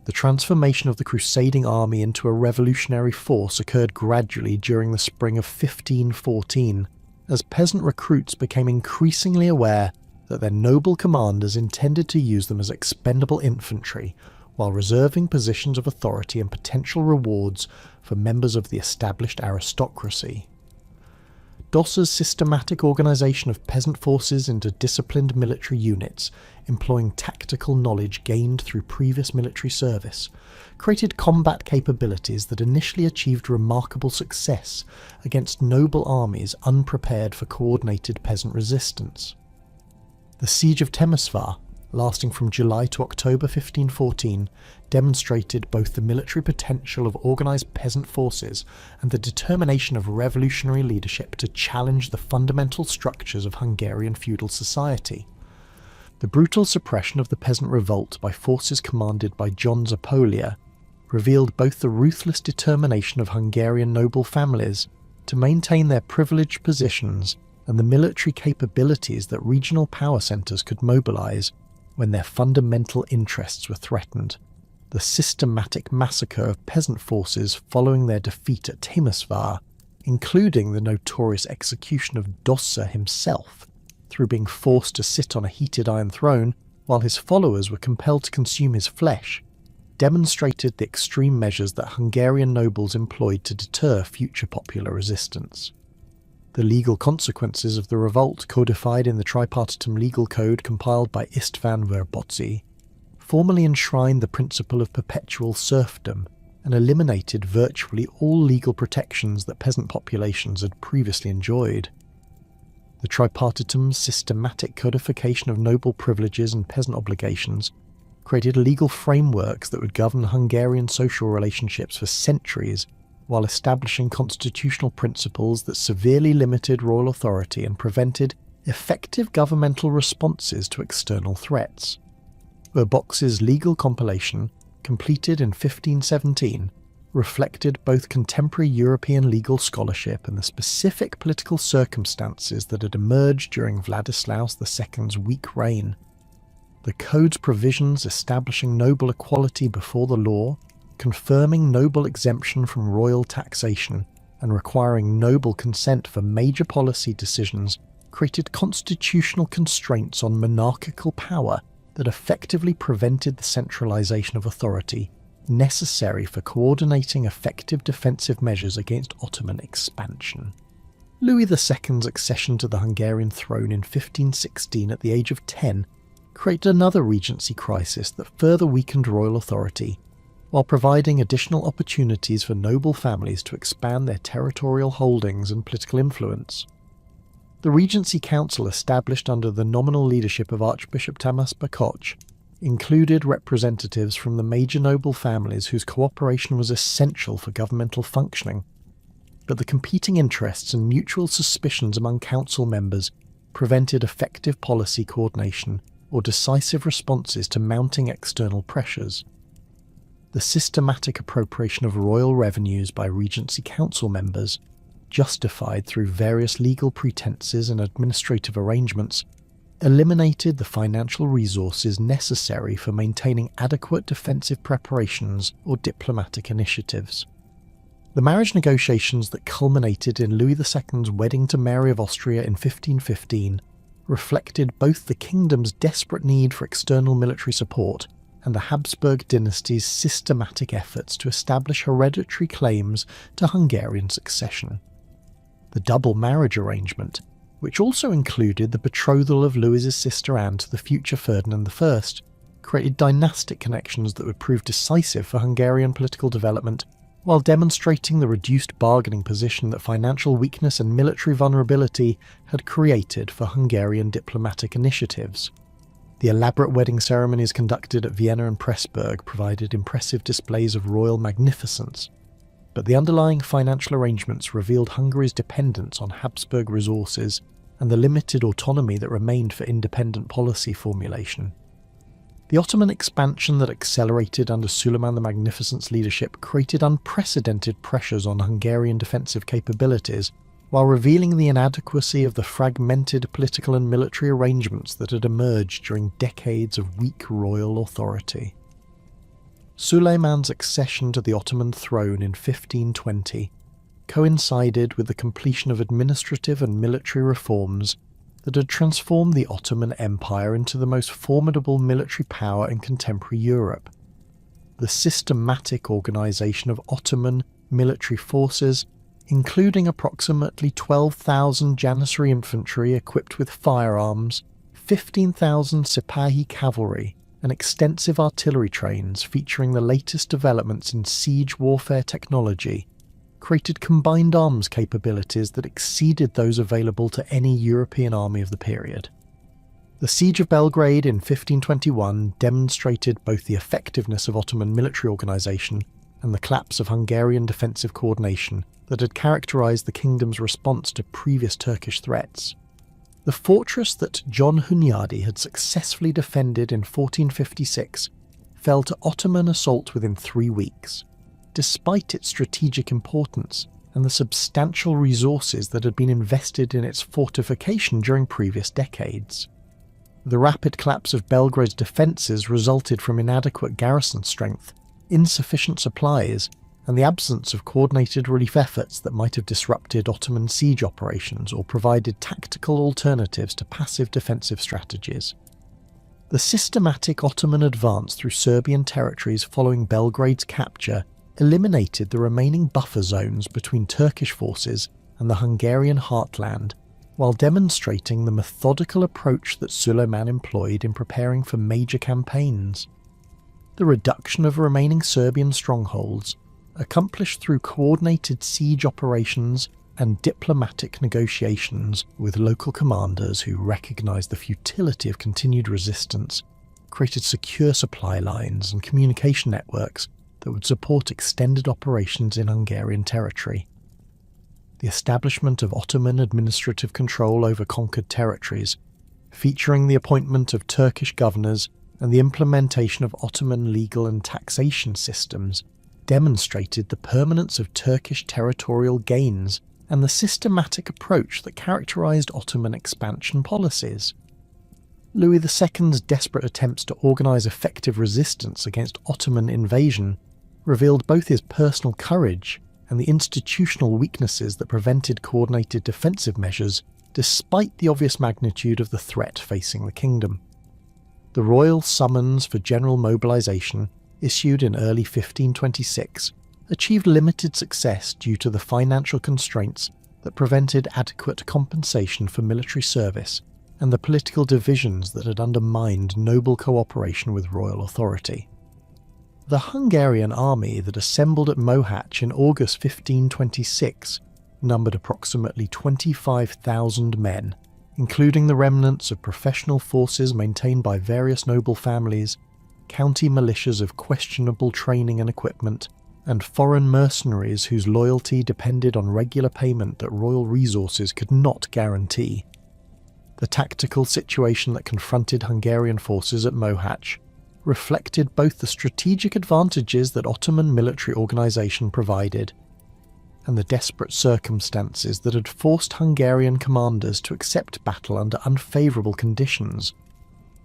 The transformation of the crusading army into a revolutionary force occurred gradually during the spring of 1514, as peasant recruits became increasingly aware that their noble commanders intended to use them as expendable infantry, while reserving positions of authority and potential rewards for members of the established aristocracy. Dossa's systematic organisation of peasant forces into disciplined military units, employing tactical knowledge gained through previous military service, created combat capabilities that initially achieved remarkable success against noble armies unprepared for coordinated peasant resistance. The Siege of Temesvar, lasting from July to October 1514, demonstrated both the military potential of organised peasant forces and the determination of revolutionary leadership to challenge the fundamental structures of Hungarian feudal society. The brutal suppression of the peasant revolt by forces commanded by John Zápolya revealed both the ruthless determination of Hungarian noble families to maintain their privileged positions and the military capabilities that regional power centres could mobilise when their fundamental interests were threatened. The systematic massacre of peasant forces following their defeat at Temesvar, including the notorious execution of Dossa himself, through being forced to sit on a heated iron throne while his followers were compelled to consume his flesh, demonstrated the extreme measures that Hungarian nobles employed to deter future popular resistance. The legal consequences of the revolt, codified in the tripartitum legal code compiled by István Verboczy, formally enshrined the principle of perpetual serfdom and eliminated virtually all legal protections that peasant populations had previously enjoyed. The tripartitum's systematic codification of noble privileges and peasant obligations created legal frameworks that would govern Hungarian social relationships for centuries, while establishing constitutional principles that severely limited royal authority and prevented effective governmental responses to external threats. Verboczy's legal compilation, completed in 1517, reflected both contemporary European legal scholarship and the specific political circumstances that had emerged during Vladislaus II's weak reign. The code's provisions establishing noble equality before the law, confirming noble exemption from royal taxation, and requiring noble consent for major policy decisions created constitutional constraints on monarchical power that effectively prevented the centralisation of authority necessary for coordinating effective defensive measures against Ottoman expansion. Louis II's accession to the Hungarian throne in 1516 at the age of 10 created another regency crisis that further weakened royal authority, while providing additional opportunities for noble families to expand their territorial holdings and political influence. The Regency Council, established under the nominal leadership of Archbishop Tamas Bakocs, included representatives from the major noble families whose cooperation was essential for governmental functioning, but the competing interests and mutual suspicions among council members prevented effective policy coordination or decisive responses to mounting external pressures. The systematic appropriation of royal revenues by Regency Council members, justified through various legal pretenses and administrative arrangements, eliminated the financial resources necessary for maintaining adequate defensive preparations or diplomatic initiatives. The marriage negotiations that culminated in Louis II's wedding to Mary of Austria in 1515 reflected both the kingdom's desperate need for external military support and the Habsburg dynasty's systematic efforts to establish hereditary claims to Hungarian succession. The double marriage arrangement, which also included the betrothal of Louis's sister Anne to the future Ferdinand I, created dynastic connections that would prove decisive for Hungarian political development, while demonstrating the reduced bargaining position that financial weakness and military vulnerability had created for Hungarian diplomatic initiatives. The elaborate wedding ceremonies conducted at Vienna and Pressburg provided impressive displays of royal magnificence, but the underlying financial arrangements revealed Hungary's dependence on Habsburg resources and the limited autonomy that remained for independent policy formulation. The Ottoman expansion that accelerated under Suleiman the Magnificent's leadership created unprecedented pressures on Hungarian defensive capabilities, while revealing the inadequacy of the fragmented political and military arrangements that had emerged during decades of weak royal authority. Suleiman's accession to the Ottoman throne in 1520 coincided with the completion of administrative and military reforms that had transformed the Ottoman Empire into the most formidable military power in contemporary Europe. The systematic organisation of Ottoman military forces, including approximately 12,000 Janissary infantry equipped with firearms, 15,000 Sipahi cavalry, and extensive artillery trains featuring the latest developments in siege warfare technology, created combined arms capabilities that exceeded those available to any European army of the period. The Siege of Belgrade in 1521 demonstrated both the effectiveness of Ottoman military organisation and the collapse of Hungarian defensive coordination that had characterised the kingdom's response to previous Turkish threats. The fortress that John Hunyadi had successfully defended in 1456 fell to Ottoman assault within 3 weeks, despite its strategic importance and the substantial resources that had been invested in its fortification during previous decades. The rapid collapse of Belgrade's defences resulted from inadequate garrison strength, insufficient supplies, and the absence of coordinated relief efforts that might have disrupted Ottoman siege operations or provided tactical alternatives to passive defensive strategies. The systematic Ottoman advance through Serbian territories following Belgrade's capture eliminated the remaining buffer zones between Turkish forces and the Hungarian heartland, while demonstrating the methodical approach that Suleiman employed in preparing for major campaigns. The reduction of remaining Serbian strongholds, accomplished through coordinated siege operations and diplomatic negotiations with local commanders who recognised the futility of continued resistance, created secure supply lines and communication networks that would support extended operations in Hungarian territory. The establishment of Ottoman administrative control over conquered territories, featuring the appointment of Turkish governors and the implementation of Ottoman legal and taxation systems, demonstrated the permanence of Turkish territorial gains and the systematic approach that characterised Ottoman expansion policies. Louis II's desperate attempts to organise effective resistance against Ottoman invasion revealed both his personal courage and the institutional weaknesses that prevented coordinated defensive measures despite the obvious magnitude of the threat facing the kingdom. The royal summons for general mobilisation, issued in early 1526, achieved limited success due to the financial constraints that prevented adequate compensation for military service and the political divisions that had undermined noble cooperation with royal authority. The Hungarian army that assembled at Mohacs in August 1526 numbered approximately 25,000 men, including the remnants of professional forces maintained by various noble families, county militias of questionable training and equipment, and foreign mercenaries whose loyalty depended on regular payment that royal resources could not guarantee. The tactical situation that confronted Hungarian forces at Mohacs reflected both the strategic advantages that Ottoman military organisation provided and the desperate circumstances that had forced Hungarian commanders to accept battle under unfavourable conditions.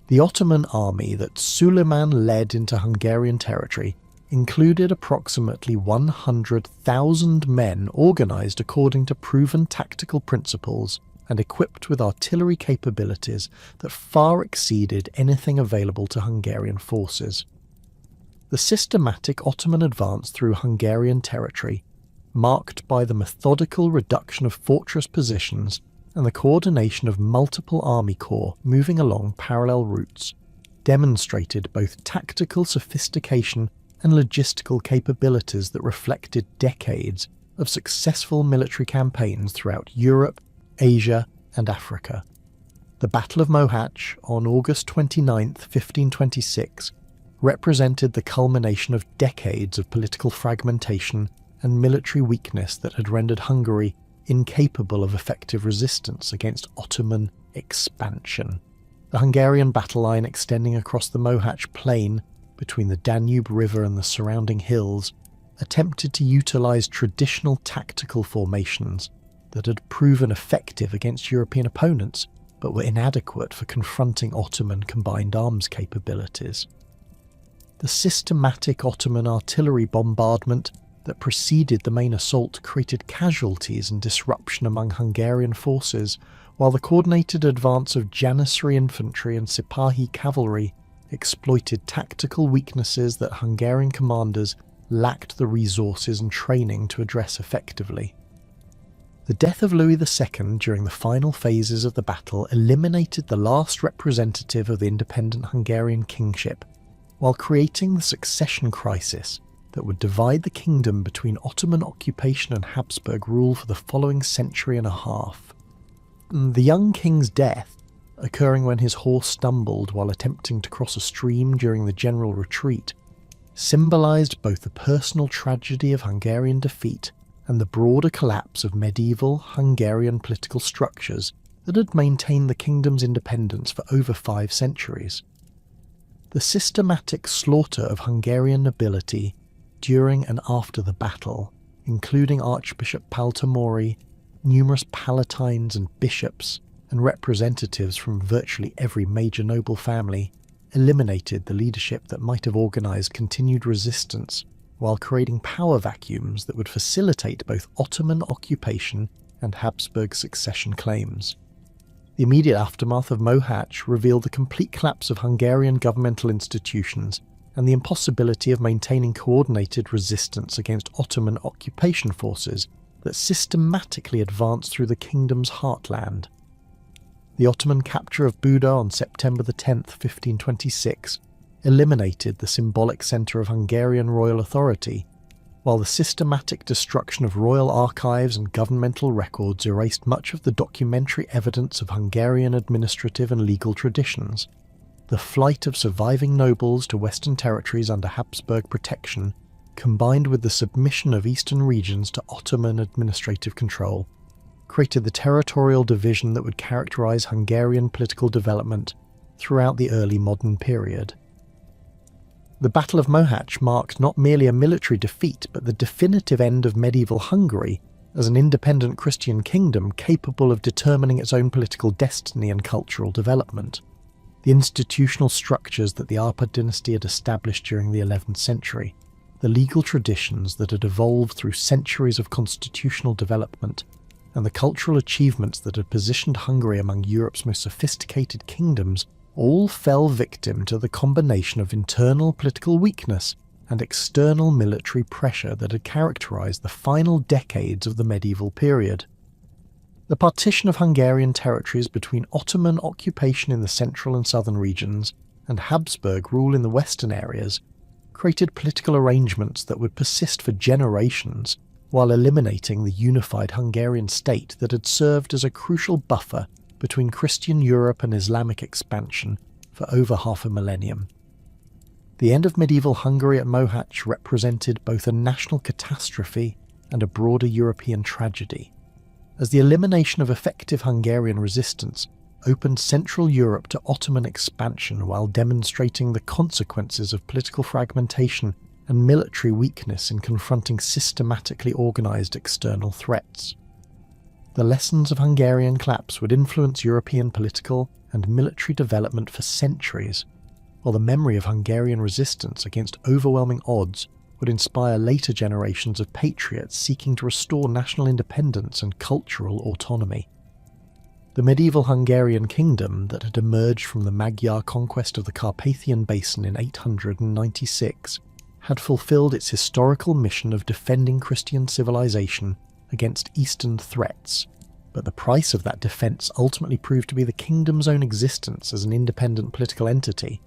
The Ottoman army that Suleiman led into Hungarian territory included approximately 100,000 men organised according to proven tactical principles and equipped with artillery capabilities that far exceeded anything available to Hungarian forces. The systematic Ottoman advance through Hungarian territory, marked by the methodical reduction of fortress positions and the coordination of multiple army corps moving along parallel routes, demonstrated both tactical sophistication and logistical capabilities that reflected decades of successful military campaigns throughout Europe, Asia, and Africa. The Battle of Mohacs on August 29, 1526, represented the culmination of decades of political fragmentation and military weakness that had rendered Hungary incapable of effective resistance against Ottoman expansion. The Hungarian battle line extending across the Mohacs plain between the Danube River and the surrounding hills attempted to utilise traditional tactical formations that had proven effective against European opponents but were inadequate for confronting Ottoman combined arms capabilities. The systematic Ottoman artillery bombardment that preceded the main assault created casualties and disruption among Hungarian forces, while the coordinated advance of Janissary infantry and Sipahi cavalry exploited tactical weaknesses that Hungarian commanders lacked the resources and training to address effectively. The death of Louis II during the final phases of the battle eliminated the last representative of the independent Hungarian kingship, while creating the succession crisis that would divide the kingdom between Ottoman occupation and Habsburg rule for the following century and a half. The young king's death, occurring when his horse stumbled while attempting to cross a stream during the general retreat, symbolised both the personal tragedy of Hungarian defeat and the broader collapse of medieval Hungarian political structures that had maintained the kingdom's independence for over 5 centuries. The systematic slaughter of Hungarian nobility during and after the battle, including Archbishop Paltamori, numerous palatines and bishops, and representatives from virtually every major noble family, eliminated the leadership that might have organised continued resistance, while creating power vacuums that would facilitate both Ottoman occupation and Habsburg succession claims. The immediate aftermath of Mohács revealed the complete collapse of Hungarian governmental institutions and the impossibility of maintaining coordinated resistance against Ottoman occupation forces that systematically advanced through the kingdom's heartland. The Ottoman capture of Buda on September 10, 1526, eliminated the symbolic centre of Hungarian royal authority, while the systematic destruction of royal archives and governmental records erased much of the documentary evidence of Hungarian administrative and legal traditions. The flight of surviving nobles to Western territories under Habsburg protection, combined with the submission of eastern regions to Ottoman administrative control, created the territorial division that would characterise Hungarian political development throughout the early modern period. The Battle of Mohács marked not merely a military defeat but the definitive end of medieval Hungary as an independent Christian kingdom capable of determining its own political destiny and cultural development. The institutional structures that the Árpád dynasty had established during the 11th century, the legal traditions that had evolved through centuries of constitutional development, and the cultural achievements that had positioned Hungary among Europe's most sophisticated kingdoms all fell victim to the combination of internal political weakness and external military pressure that had characterized the final decades of the medieval period. The partition of Hungarian territories between Ottoman occupation in the central and southern regions and Habsburg rule in the western areas created political arrangements that would persist for generations, while eliminating the unified Hungarian state that had served as a crucial buffer between Christian Europe and Islamic expansion for over half a millennium. The end of medieval Hungary at Mohács represented both a national catastrophe and a broader European tragedy, as the elimination of effective Hungarian resistance opened Central Europe to Ottoman expansion while demonstrating the consequences of political fragmentation and military weakness in confronting systematically organised external threats. The lessons of Hungarian collapse would influence European political and military development for centuries, while the memory of Hungarian resistance against overwhelming odds would inspire later generations of patriots seeking to restore national independence and cultural autonomy. The medieval Hungarian kingdom that had emerged from the Magyar conquest of the Carpathian Basin in 896 had fulfilled its historical mission of defending Christian civilization against Eastern threats, but the price of that defence ultimately proved to be the kingdom's own existence as an independent political entity